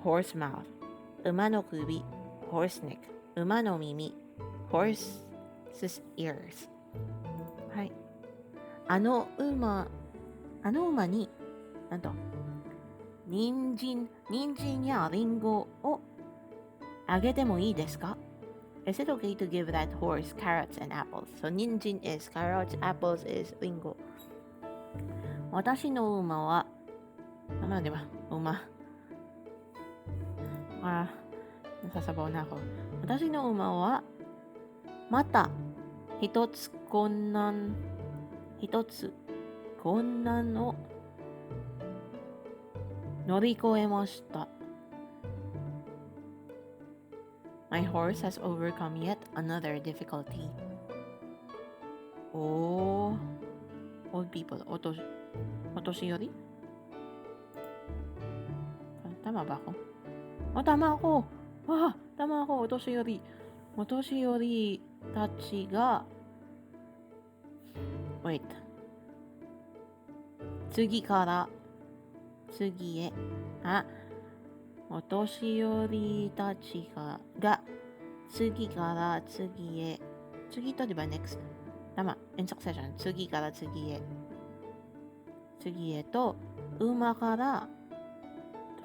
Horse mouth. Uma no kubi. Horse neck. Uma no mimi. Horse's ears. Hai. Ano uma ni. Nanto? Ninjin ya ringo o agete mo ii desu ka? Is it okay to give that horse carrots and apples? So ninjin is carrots, apples is ringo. Watashi no uma wa... Tama di ba? Uma. Nasasabaw na ako. Watashi no uma wa mata hitotsu konnan o norikoemashita. My horse has overcome yet another difficulty. Oh, old people. Otoshiyori? Tama ba ako? Oh, tama ako! Tama ako. Otoshiyori. Otoshiyori tachi ga... Wait. Tsugi kara tsugi e. Otoshiyori tachi ga tsugi kara tsugi e. Tsugi to diba next? Tama. In succession. Tsugi kara tsugi e. Tsugi e to uma kara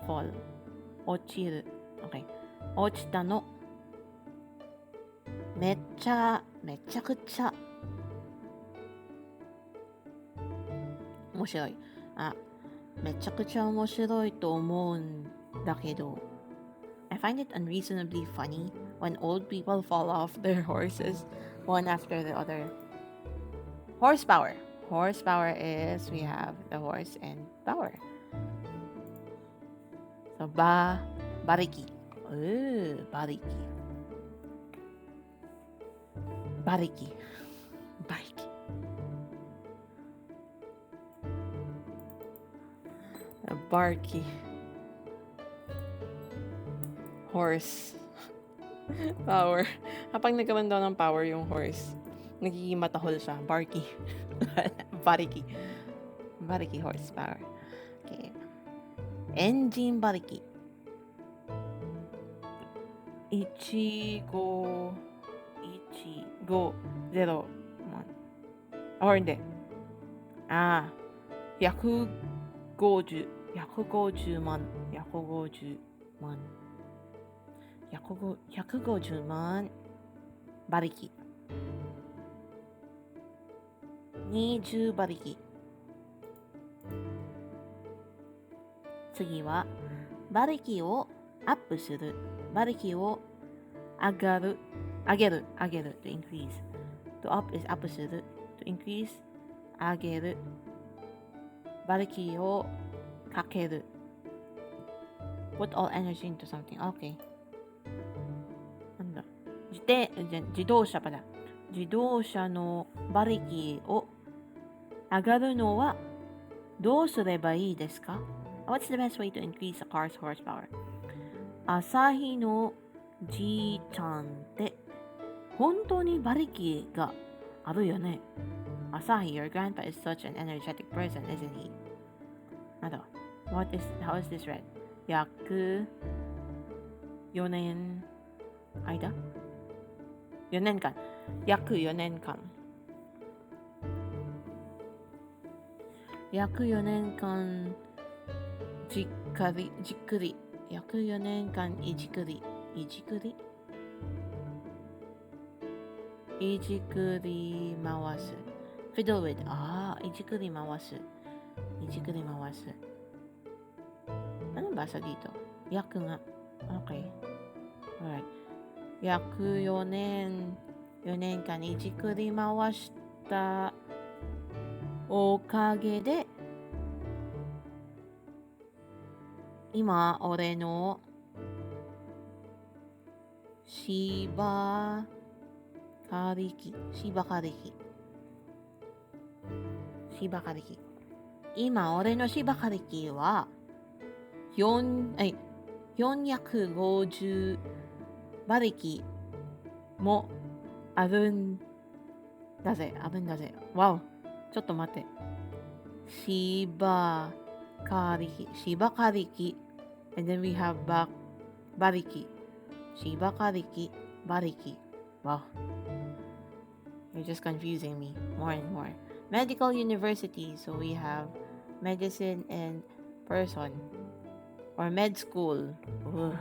fall. Ochiru. Okay. Ochita no. Mechakucha. 面白い。めちゃくちゃ面白いと思うんだけど I find it unreasonably funny when old people fall off their horses one after the other. Horsepower. Horsepower is we have the horse and power. So bariki. Ooh, bariki. Bariki. barky horse power. Kapag nagkaroon daw ng power yung horse, nagiging matahol siya. Barky. Bariki. Bariki horsepower. Okay. Engine bariki. 15150 or hindi. 150 万150万馬力20馬力。次は馬力をアップする、馬力を上げる to increase. To up is アップする to increase 上げる、馬力をかける put all energy into something. Okay. なんだ自動車の馬力を上がるのはどうすればいいですか？ What's the best way to increase a car's horsepower? 朝日のじいちゃんって本当に馬力があるよね。Asahi, your grandpa is such an energetic person, isn't he? なんだ how is this read? 約4年間約4年間じっくり約4年間いじくり回す fiddle with いじくり回す ano bahasa dito? 約が okay alright 約4年間いじくり回したおかげで今俺の芝刈り機今俺の芝刈り機は450馬力もあるんだぜ。わお、ちょっと待って。芝刈り機 and then we have 馬力。芝刈り機、馬力。Wow. You're just confusing me more and more. Medical university, so we have medicine and person or med school. Ugh.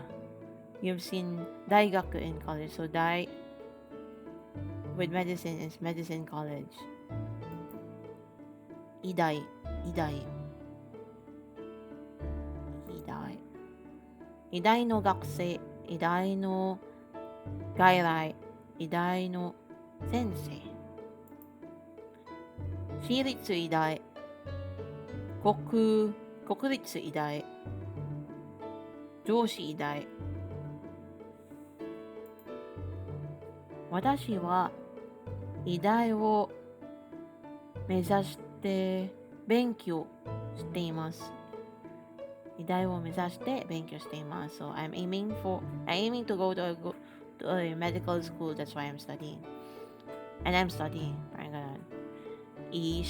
You've seen 大学 in college, so with medicine is medicine college. 医大の学生、医大の外来、医大の先生。私立医大、国立医大、上司医大。私は医大を目指して勉強しています。医大を目指して勉強しています。So I'm aiming to go to a medical school. That's why I'm studying. And I'm studying. Parang ganun. 医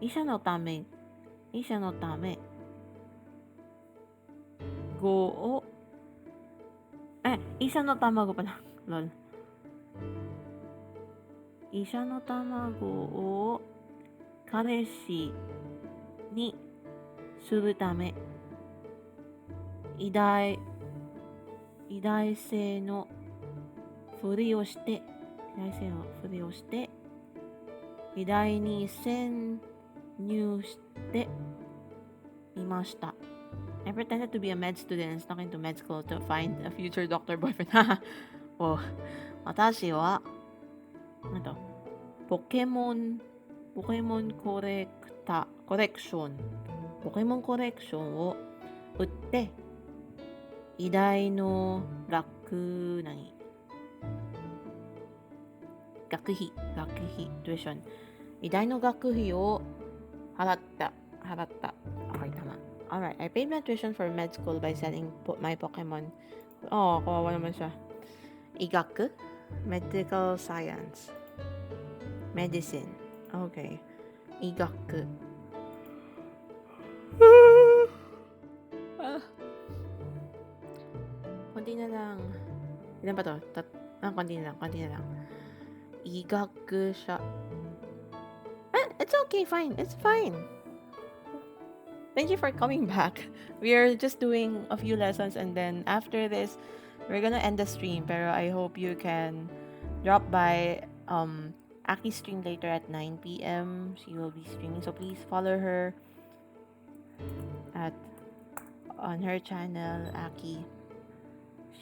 者のため医者の卵pala. Lol. 医者の卵を彼氏にするため医大生のふりをして医大に潜入していました。I pretended to be a med student and snuck into med school to find a future doctor boyfriend. 私はポケモンコレクションを売って医大の学費 tuition 医大の学費を払った Harata. Okay, tama. Alright, I paid my tuition for med school by selling my Pokemon. Oh, kawawa naman siya. Igaku? Medical science. Medicine. Okay. Igaku. Konti na lang. Ilan pa to? Konti na lang. Igaku siya. It's okay, fine. It's fine. Thank you for coming back. We are just doing a few lessons and then after this, we're gonna end the stream. Pero I hope you can drop by Aki's stream later at 9 p.m. She will be streaming, so please follow her on her channel, Aki.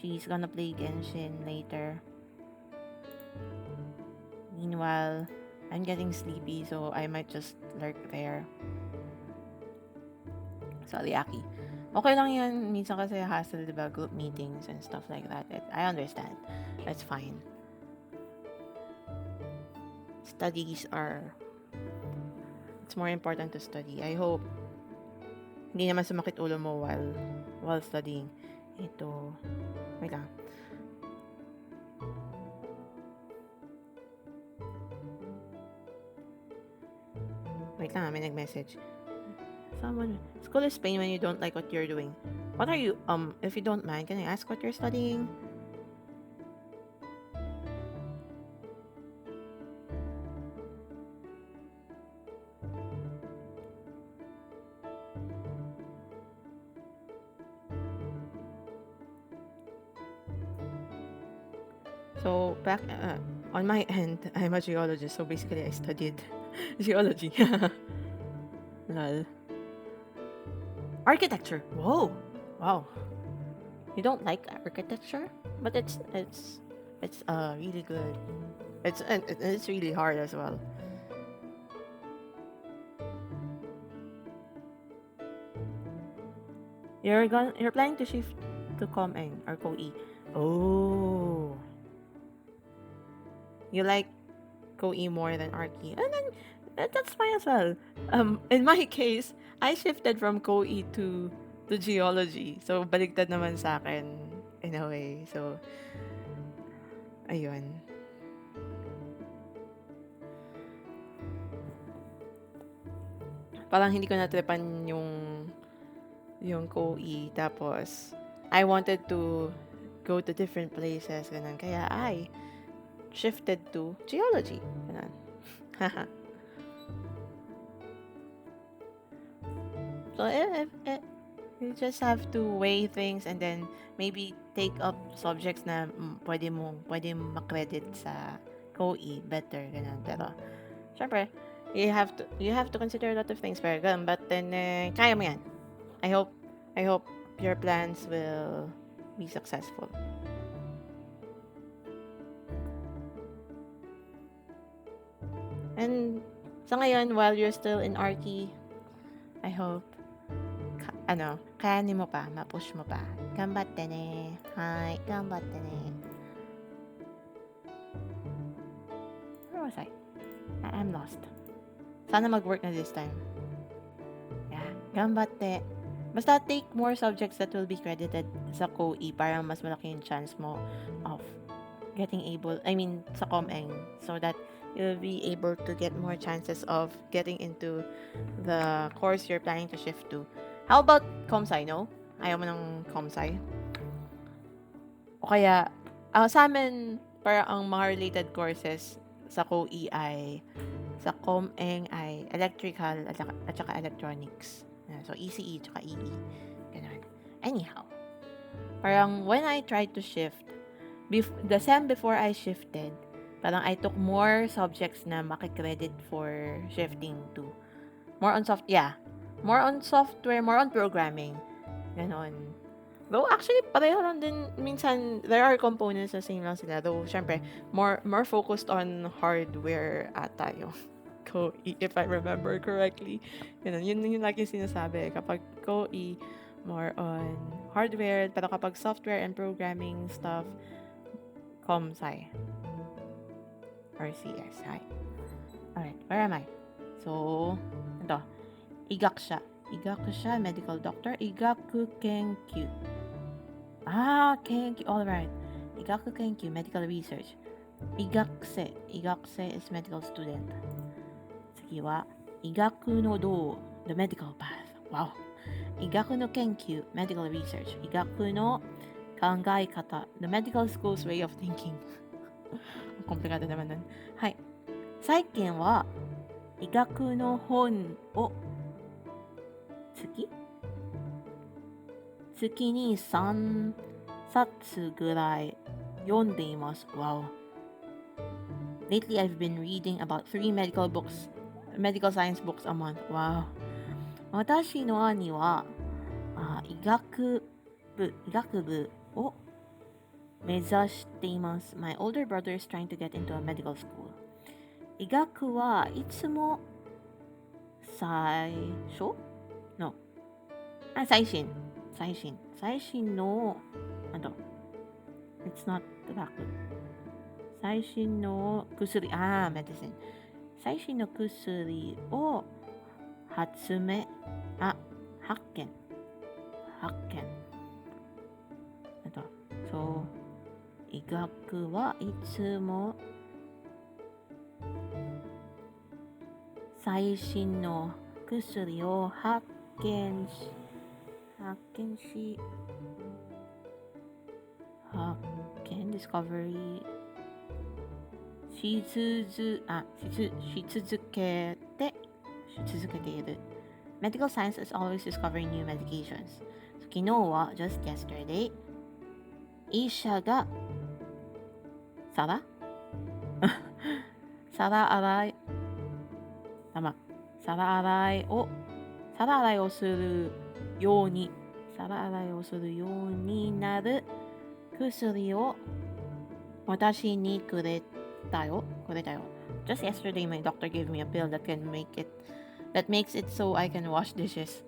She's gonna play Genshin later. Meanwhile, I'm getting sleepy, so I might just lurk there. Sorry, Aki. Okay lang yan. Minsan kasi hassle, diba? Group meetings and stuff like that. I understand. That's fine. Studies are... It's more important to study. I hope hindi naman sumakit ulo mo while studying. Ito. Wait lang. Wait lang, may nag-message. Someone, school is pain when you don't like what you're doing. What are you, if you don't mind, can I ask what you're studying? So, back, on my end, I'm a geologist, so basically I studied geology. Lol. Architecture. Whoa. Wow. You don't like architecture, but it's really good. It's really hard as well. You're planning to shift to Com-Eng or Co-E. Oh. You like Co-E more than Archi. And then that's fine as well. In my case, I shifted from Co-E to geology. So, baligtad naman sa akin in a way. So, ayun. Parang hindi ko natripan yung Co-E. Tapos, I wanted to go to different places. Ganun. Kaya I shifted to geology. Ganun. Haha. So, you just have to weigh things and then maybe take up subjects na pwede makredit sa Co-E better, ganun. Pero, syempre, you have to consider a lot of things, pero ganun. But then, kaya mo yan. I hope your plans will be successful. And, sa ngayon, while you're still in Archi, I hope kayanin mo pa, ma-push mo pa. Gambatte ne. Hi, gambatte ne. Where was I? I'm lost. Sana mag-work na this time. Yeah, gambatte. Basta take more subjects that will be credited sa Co-E para mas malaki yung chance mo of sa Com-Eng, so that you'll be able to get more chances of getting into the course you're planning to shift to. How about Com-Sci, no? Ayaw mo ng Com-Sci? O kaya, sa amin, para ang mga related courses sa Co-E sa Com-Eng ay electrical at saka electronics. So, ECE at saka EE. Ganun. Anyhow, parang when I tried to shift, the sem before I shifted, parang I took more subjects na makikredit for shifting to. More on software, more on programming. Ganon. Though actually, pareho lang din. Minsan, there are components na same lang sila. Though, syempre, more focused on hardware ata yung Co-E, if I remember correctly. Ganon. Yun yung lagi sinasabi. Kapag Co-E, more on hardware. Pero kapag software and programming stuff, Com-Sci. Or CS. Hi. Alright, where am I? So, ito. Igakusha. Igakusha, medical doctor. Igaku kenkyu. Ah, kenkyu. All right. Igaku kenkyu, medical research. Igakuse. Igakuse is medical student. 次は、医学の道 the medical path. Wow. 医学の研究 medical research. 医学の考え方 the medical school's way of thinking. コンプリカートnaman nun. はい。最近は、医学の本を月に3冊ぐらい読んでいます。Wow. Lately, I've been reading about 3 medical science books a month. Wow. 私の兄は医学部を目指しています。My older brother is trying to get into a medical school. 医学はいつも最新のIt's not the doctor. 最新の薬、medicine。最新の薬を発見。そう、医学はいつも最新の薬を発見ディスカバリーし続けている。Medical science is always discovering new medications. 昨日は just yesterday 医者が皿洗いをするようになる薬を私にくれたよ。Just yesterday, my doctor gave me a pill that makes it so I can wash dishes.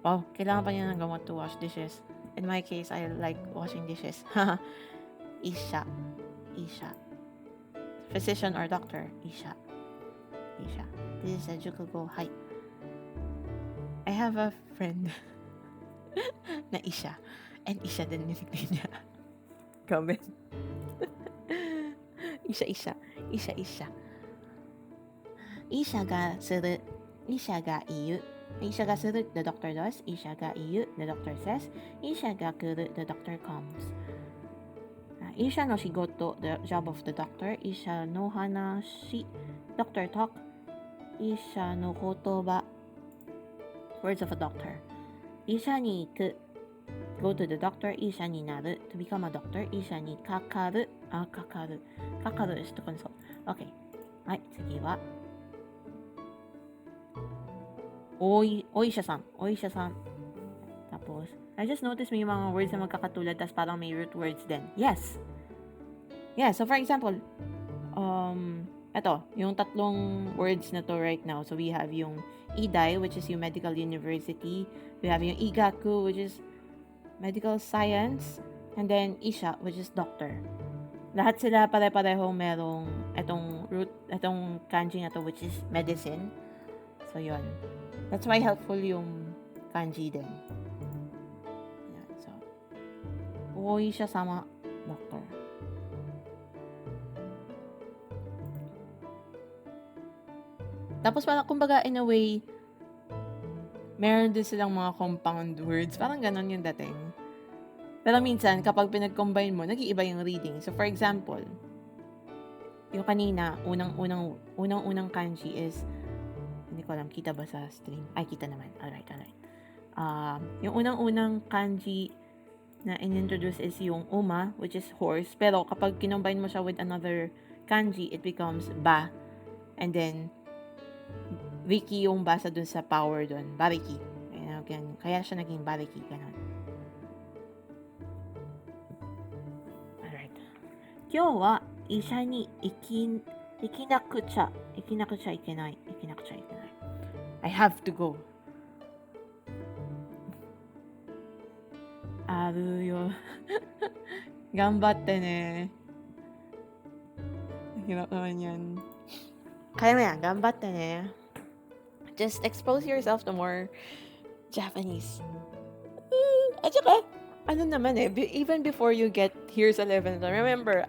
Wow, kailangan pa niya ng gamot to wash dishes. In my case, I like washing dishes. Isha. Physician or doctor. Isha. This is a Jukugo. Hi. I have a friend na Isha. And Isha din yung nickname niya. Comment. Isha. Isha ga suru, the doctor does. Isha ga iyu, the doctor says. Isha ga kuru, the doctor comes. Isha no shigoto, the job of the doctor. Isha no hanashi, doctor talk. Isha no kotoba, words of a doctor. Isha ni iku, go to the doctor. Isha ni naru, to become a doctor. Isha ni kakaru, kakaru is to consult. Okay. はい、次はお医者さん。Tapos, I just noticed may mga words na magkakatulad tas parang may root words din. Yes. Yeah, so for example, eto, yung tatlong words na to right now. So we have yung Idai, which is yung medical university. We have yung Igaku, which is medical science. And then Isha, which is doctor. Lahat sila pare-pareho merong etong kanji na to, which is medicine. So yun. That's why helpful yung kanji din. Yan, so, uwi siya sama doctor. Tapos parang, kumbaga, in a way, meron din silang mga compound words. Parang ganon yung dating. Pero minsan, kapag pinag-combine mo, nag-iiba yung reading. So, for example, yung kanina, unang kanji is, hindi ko alam, kita ba sa stream? Ay, kita naman. Alright. Yung unang kanji na in-introduce is yung uma, which is horse. Pero kapag kinombine mo siya with another kanji, it becomes ba. And then, Riki yung basa dun sa power dun. Bariki. Kaya siya naging bariki. Ganon. Alright. 今日は医者に行きなくちゃいけない。I have to go. あるよ。頑張ってね。Hirap naman yan. Kaya mo yan. 頑張ってね。just expose yourself to more Japanese. At saka, ano naman eh, even before you get here's a level na, remember,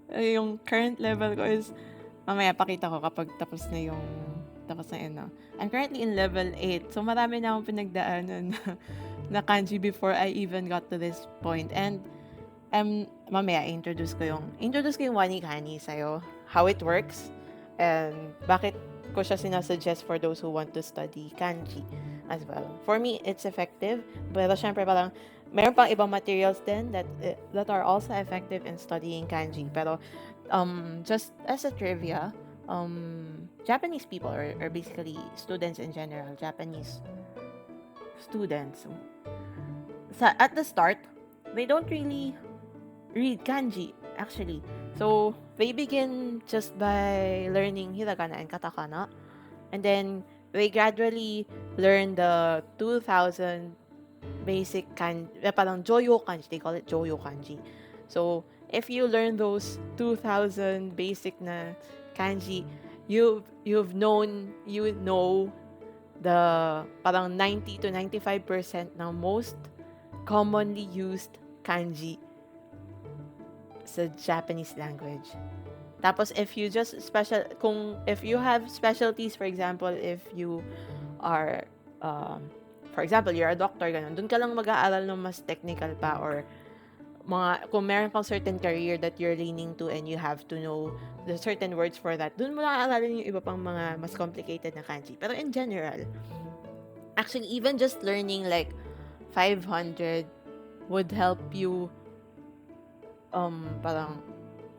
yung current level ko is, mamaya pakita ko kapag tapos na yun, no. I'm currently in level 8, so marami na akong pinagdaanan na kanji before I even got to this point. And, mamaya, introduce ko yung wanikani sa'yo, how it works, and bakit ko siya sinasuggest for those who want to study kanji as well. For me, it's effective, pero syempre parang meron pang ibang materials din that are also effective in studying kanji. Pero just as a trivia, Japanese people or basically students in general, Japanese students, at the start, they don't really read kanji actually. So they begin just by learning hiragana and katakana, and then they gradually learn the 2,000 basic kanji, parang joyo kanji, they call it joyo kanji. So if you learn those 2,000 basic na kanji, you know the parang 90 to 95% ng most commonly used kanji sa Japanese language. Tapos if you just if you have specialties, for example, if you are for example, you're a doctor, ganun, dun ka lang mag-aaral ng mas technical pa, or kung meron pang certain career that you're leaning to and you have to know the certain words for that, dun mo lang aaralin yung iba pang mga mas complicated na kanji. Pero in general, actually, even just learning like 500 would help you parang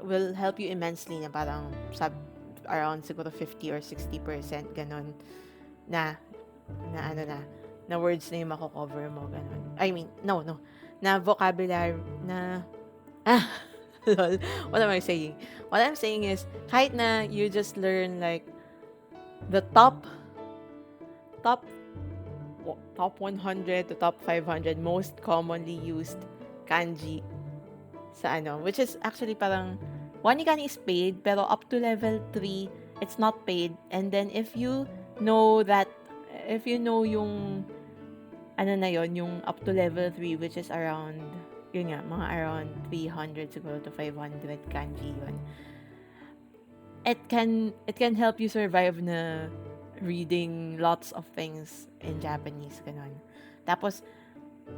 will help you immensely na parang around siguro 50 or 60% ganon na words na yung mako-cover mo, ganon. I mean, no, na vocabulary na lol, what am I saying? What I'm saying is, kahit na you just learn like the top 100 to top 500 most commonly used kanji sa which is actually parang wanikani is paid, pero up to level 3 it's not paid. And then if you know yung na yon, yung up to level 3, which is around yun nga, mga around 300 siguro to 500 kanji yun, it can help you survive na reading lots of things in Japanese, ganon. Tapos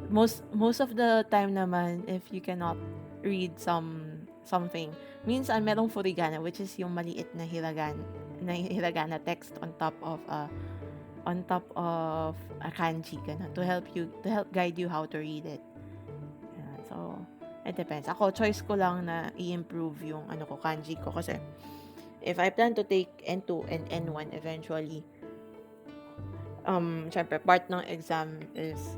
most of the time naman, if you cannot read something, minsan merong furigana, which is yung maliit na hiragana text on top of a kanji, ganun, to help guide you how to read it. So it depends. Ako, choice ko lang na i-improve yung kanji ko, kasi if I plan to take N2 and N1 eventually, syempre part ng exam is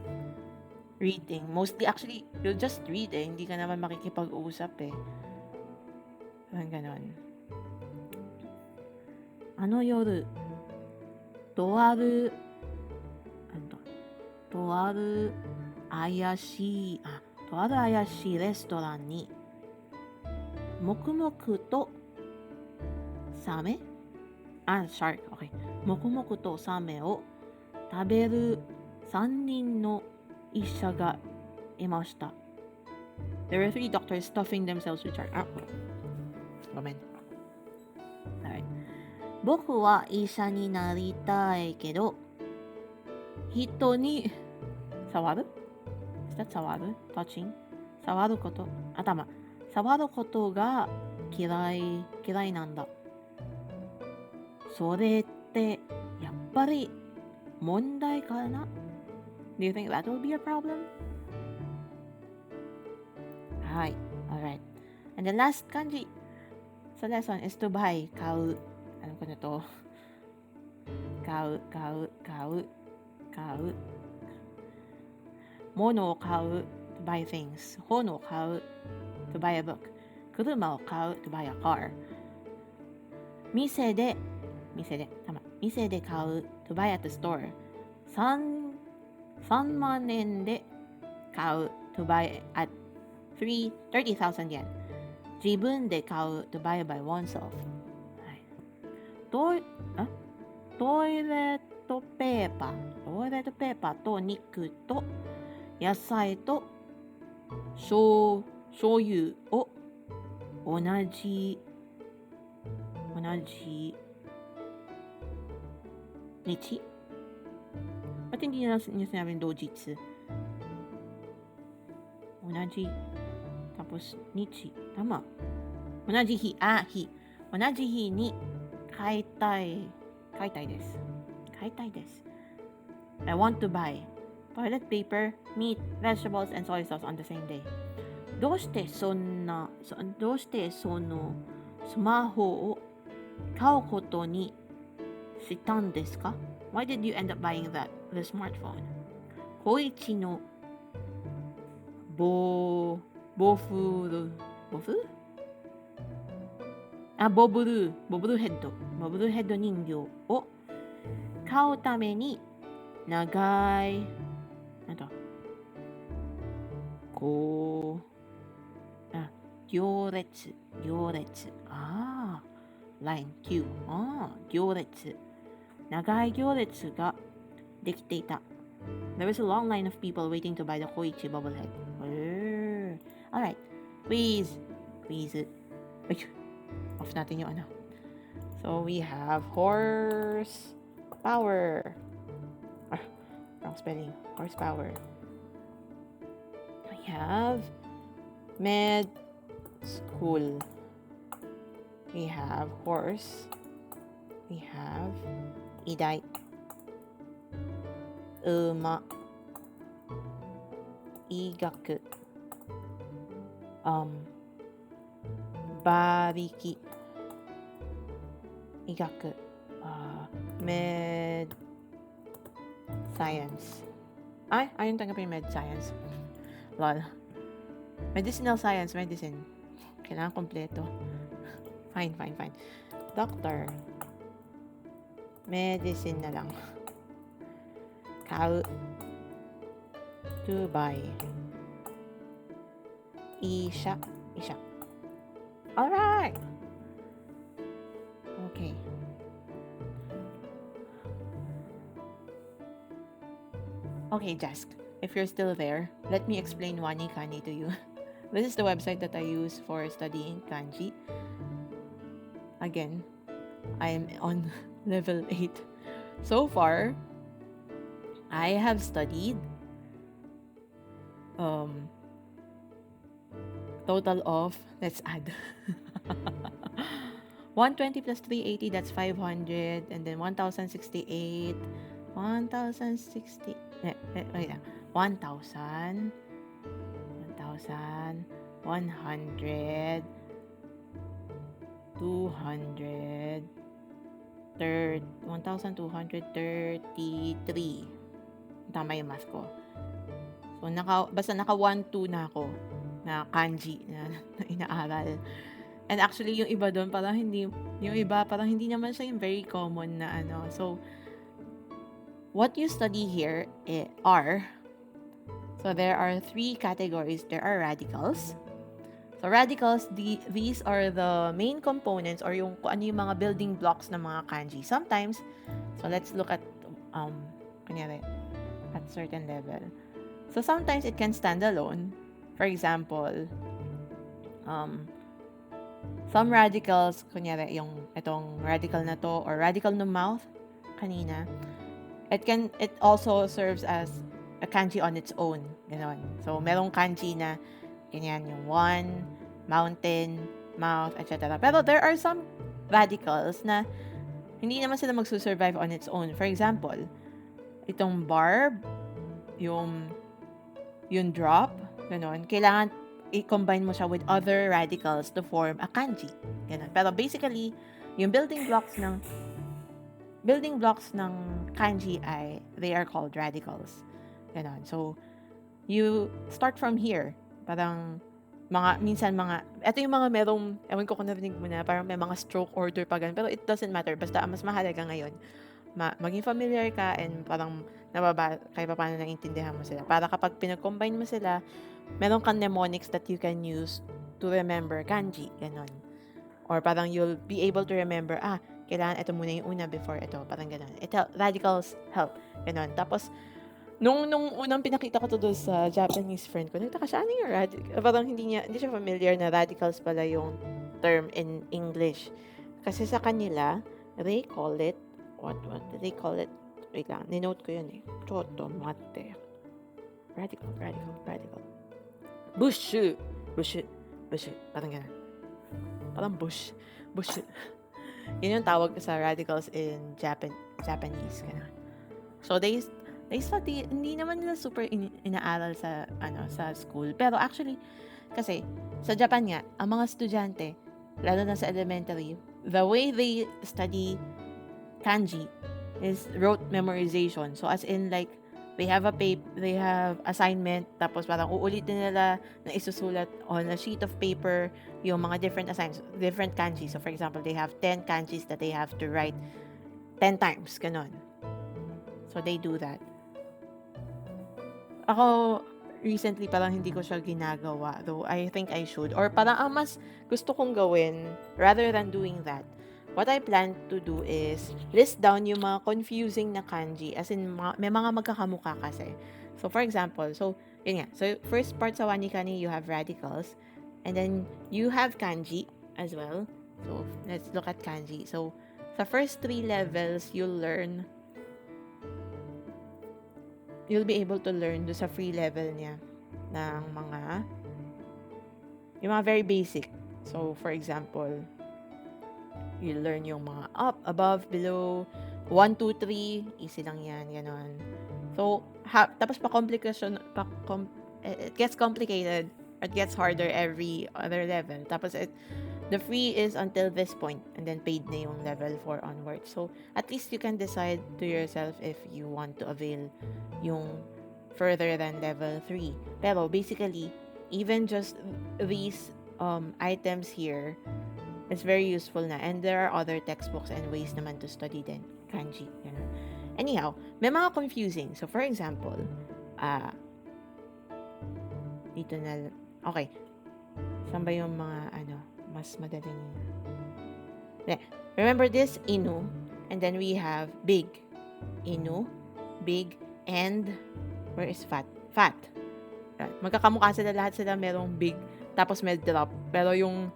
reading. Mostly, actually, you'll just read hindi ka naman makikipag-usap ganon. Yoru, to aru ayashi restaurant ni mokumoku to same shark, okay, mokumoku to same o taberu 3人の医者がいました。There were 3 doctors stuffing themselves with shark. Comment. Alright. 僕は医者になりたいけど、人に触る? Is that 触る? Touching? 触ること。頭。触ることが嫌いなんだ。それってやっぱり問題かな? Do you think that will be a problem? Hi. Alright. And the last kanji sa lesson is to buy. Kau. Alam ko na to. Kau. Mono o kau, to buy things. Hono o kau, to buy a book. Kuruma o kau, to buy a car. Mise de kau, to buy at the store. 3万円で買う to buy at 30,000 yen. 自分で買う to buy by oneself. トイレットペーパー、トイレットペーパーと肉と野菜と醤油を同じ日? Ba't hindi niyo sinabing dojitsu? 同じ tapos nichi. Tama. 同じ日同じ日に買いたいです。I want to buy toilet paper, meat, vegetables, and soy sauce on the same day. どうしてそのスマホを買うことにしたんですか? Why did you end up buying the smartphone? 小一のボブルヘッド人形を買うために長い行列ライン Q 長い行列ができていた。There was a long line of people waiting to buy the Koichi bobblehead. Alright. Please. Off natin yung ano. So we have horse power. Wrong spelling. Horsepower. We have med school. We have horse. We have iday. Uma. Igaku. Bariki. Igaku. Med science. Ayun tanggapin med science. Lol. Medicinal science, medicine. Kailangan kompleto. Fine. Doctor. Medicine na lang. Kau. To buy. Isha. Alright. Okay. Okay, Jask. If you're still there, let me explain Wani Kani to you. This is the website that I use for studying kanji. Again, I am on level 8. So far, I have studied total of, let's add 120 plus 380, that's 500, and then 1068, 1060, 1,000, 100, 200, 1,233. Tama yung math ko. So, basta naka 1-2 na ako na kanji na inaaral. And actually, yung iba doon, parang hindi naman siya yung very common na ano. So, what you study here are, so there are 3 categories. There are radicals. So, radicals, these are the main components or yung kung ano yung mga building blocks ng mga kanji. Sometimes, so let's look at, kunyari, at certain level. So, sometimes it can stand alone. For example, some radicals, kunyari, itong radical na to, or radical no mouth, kanina, it also serves as a kanji on its own. Ganon. So, merong kanji na, ganyan, yung one, mountain, mouth, etc. Pero there are some radicals na hindi naman sila magsusurvive on its own. For example, itong barb, yung drop, ganon, kailangan i-combine mo siya with other radicals to form a kanji. Ganon. Pero basically, yung building blocks ng kanji ay, they are called radicals. Ganon. So, you start from here. Parang, ito yung mga merong, ewan ko kung narinig mo na, parang may mga stroke order pa ganun. Pero it doesn't matter. Basta, mas mahalaga ngayon, maging familiar ka and parang kahit pa paano naiintindihan mo sila. Para kapag pinag-combine mo sila, meron kang mnemonics that you can use to remember kanji. Ganon. Or parang you'll be able to remember, kailangan ito muna yung una before ito, parang ganun. Radicals help, ganun. Tapos, nung unang pinakita ko to doon sa Japanese friend ko, nagtaka siya, ano yung radical? Parang hindi siya familiar na radicals pala yung term in English. Kasi sa kanila, they call it, what do they call it? Wait lang, ninote ko yun eh. Choto mate. Radical. Bushu. Parang ganun. Parang bush. Yun yung tawag sa radicals in Japanese. Ganun. So, they study, hindi naman nila super inaaral sa school. Pero actually, kasi, sa Japan nga, ang mga estudyante, lalo na sa elementary, the way they study kanji is rote memorization. So, as in, like, they have assignment, tapos parang uulitin nila na isusulat on a sheet of paper yung mga different kanji. So, for example, they have 10 kanjis that they have to write 10 times, ganon. So, they do that. Ako, recently, parang hindi ko siya ginagawa, though I think I should. Or parang mas gusto kong gawin, rather than doing that, what I plan to do is list down yung mga confusing na kanji, as in may mga magkakamukha kasi. So for example, yun nga. So first part sa wanikani, you have radicals, and then you have kanji as well. So let's look at kanji. So sa first 3 levels, you'll be able to learn do sa free level niya ng yung mga very basic. So for example, you learn yung mga up, above, below, 1, 2, 3, easy lang yan, ganon. So, tapos it gets complicated, it gets harder every other level. Tapos, the free is until this point, and then paid na yung level 4 onwards. So, at least you can decide to yourself if you want to avail yung further than level 3. Pero, basically, even just these items here, it's very useful na. And there are other textbooks and ways naman to study din kanji. Ganun. Anyhow, may mga confusing. So, for example, dito na, okay. Saan ba yung mga, mas madaling, remember this, inu, and then we have big. Inu, big, and, where is fat? Fat. Magkakamukha lahat sila merong big, tapos may drop. Pero yung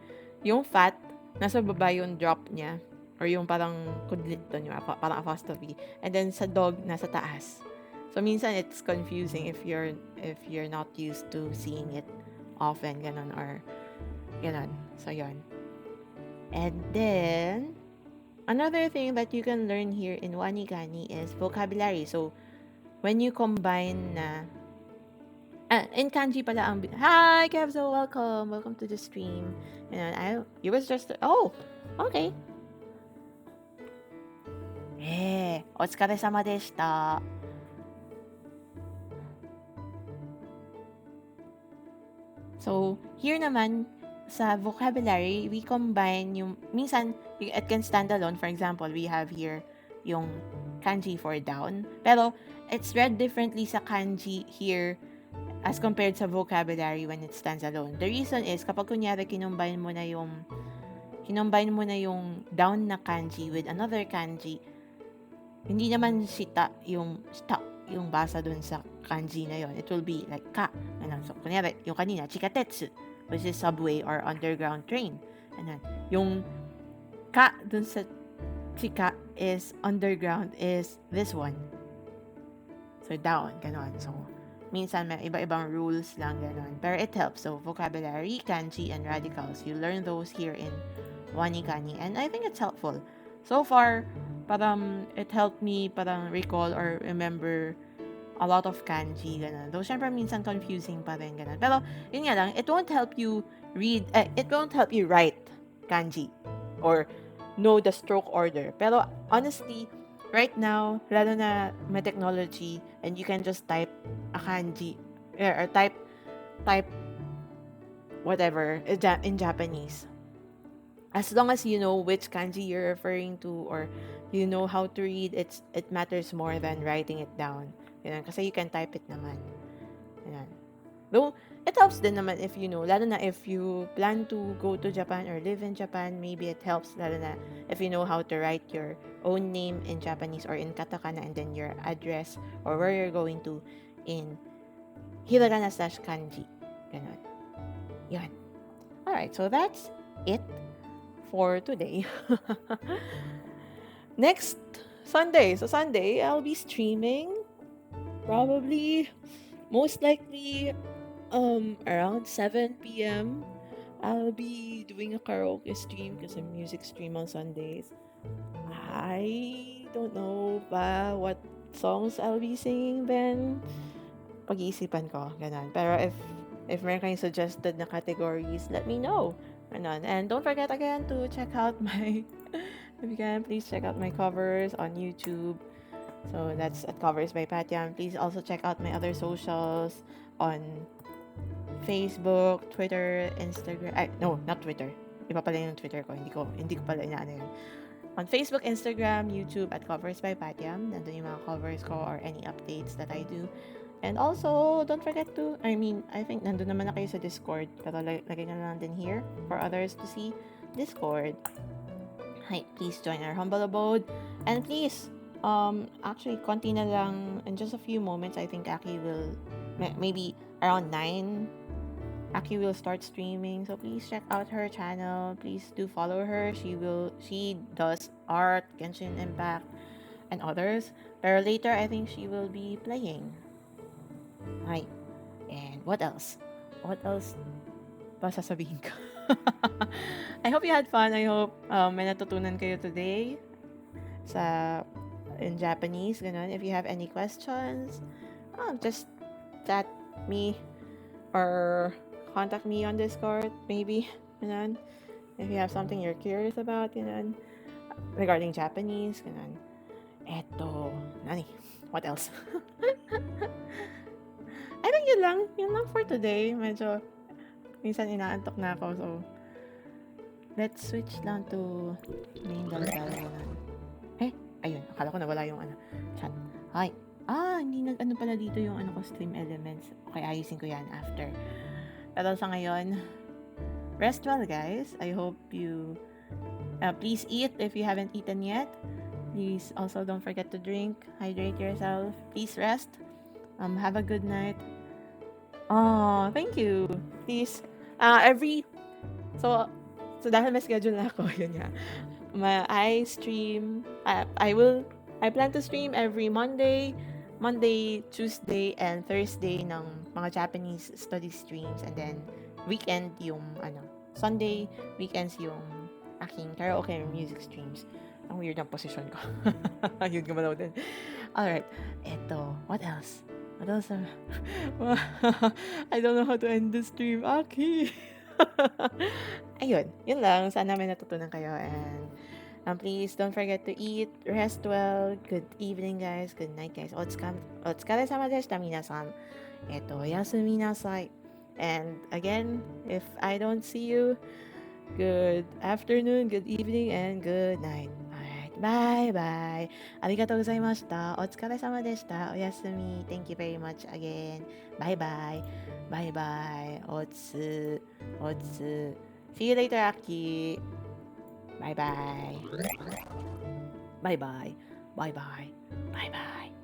fat, nasa baba yung drop niya, or yung parang kudlit doon, yung parang apostrophe. And then sa dog, nasa taas. So minsan it's confusing if you're not used to seeing it often, ganon, or ganon. So yun. And then another thing that you can learn here in wanikani is vocabulary. So when you combine in kanji pala ang... Hi, Kevzo! Welcome to the stream. And you was just... Oh! Okay. Otsukaresama deshita. So, here naman, sa vocabulary, we combine yung... Minsan, it can stand alone. For example, we have here yung kanji for down. Pero, it's read differently sa kanji here as compared sa vocabulary when it stands alone. The reason is, kapag kunyari kinumbine mo na yung down na kanji with another kanji, hindi naman yung basa dun sa kanji na yon. It will be like ka. So, kunyari, yung kanina, chikatetsu, which is subway or underground train. Yung ka dun sa chika is underground is this one. So, down, ganon. So, minsan may iba-ibang rules lang, ganon. Pero it helps. So, vocabulary, kanji, and radicals. You learn those here in wanikani. And I think it's helpful. So far, parang it helped me parang recall or remember a lot of kanji, ganon. Though, syempre, minsan confusing pa rin, ganon. Pero, yun nga lang, it won't help you write kanji or know the stroke order. Pero, honestly, right now, lalo na may technology, and you can just type a kanji, or type whatever in Japanese. As long as you know which kanji you're referring to, or you know how to read, it matters more than writing it down. Kasi you can type it naman. Though, it helps din naman if you know, lalo na if you plan to go to Japan or live in Japan, maybe it helps lalo na if you know how to write your own name in Japanese or in katakana, and then your address or where you're going to in hiragana/kanji. Ganon. Yan. Alright, so that's it for today. Next Sunday. So Sunday, I'll be streaming. Probably, most likely, around 7 p.m. I'll be doing a karaoke stream because I music stream on Sundays. I don't know ba what songs I'll be singing then. Pag-iisipan ko, ganun. Pero if meron kayong suggested na categories, let me know. Ganun. And don't forget again to check out my, if you can, please check out my covers on YouTube. So that's at Covers by Patyam. Please also check out my other socials on Facebook, Twitter, Instagram. No, not Twitter. Iba pala yung Twitter ko. Hindi ko pala inaano yun. On Facebook, Instagram, YouTube at Covers by Patyam. Nandun yung mga covers ko or any updates that I do. And also, don't forget to, I think nandun naman na kayo sa Discord. Pero lagay na lang din here for others to see. Discord. Hi, please join our humble abode. And please, actually, konti na lang, in just a few moments, I think Aki will, maybe around 9, Aki will start streaming. So please check out her channel. Please do follow her. She does art, Genshin Impact, and others. Pero later, I think she will be playing. Hi. And what else? What else ba sasabihin ko? I hope you had fun. I hope may natutunan kayo today in Japanese. Ganun. If you have any questions, just chat me or contact me on Discord, maybe. Ganun. If you have something you're curious about, ganun, regarding Japanese, ganun. Eto, nani? What else? I think yun lang for today. Medyo minsan inaantok na ako, so let's switch lang to main daldal. Ayun, akala ko nawala yung chat. Hi. Hindi nag-ano pala dito yung stream elements. Okay, ayusin ko yan after. Pero sa ngayon, rest well, guys. I hope you please eat if you haven't eaten yet. Please also don't forget to drink, hydrate yourself. Please rest. Have a good night. Thank you. Please, so dahil may schedule na ako, yun nga. I stream, I plan to stream every Monday, Tuesday, and Thursday ng mga Japanese study streams, and then weekend yung Sunday, weekends yung aking karaoke and music streams. Ang weird ang position ko. Yun gumalaw din. Alright, eto, what else? I don't know how to end the stream, Aki. Ayun, yun lang. Sana may natutunan kayo, and please don't forget to eat, rest well. Good evening, guys. Good night, guys. Otsukaresama deshita, minasan. Eto, yasumi nasai. And again, if I don't see you, good afternoon, good evening, and good night. Bye-bye. Arigatou gozaimashita. Otsukaresama deshita. Oyasumi. Thank you very much again. Bye-bye. Bye-bye. Otsu. See you later, Aki. Bye-bye. Bye-bye. Bye-bye. Bye-bye.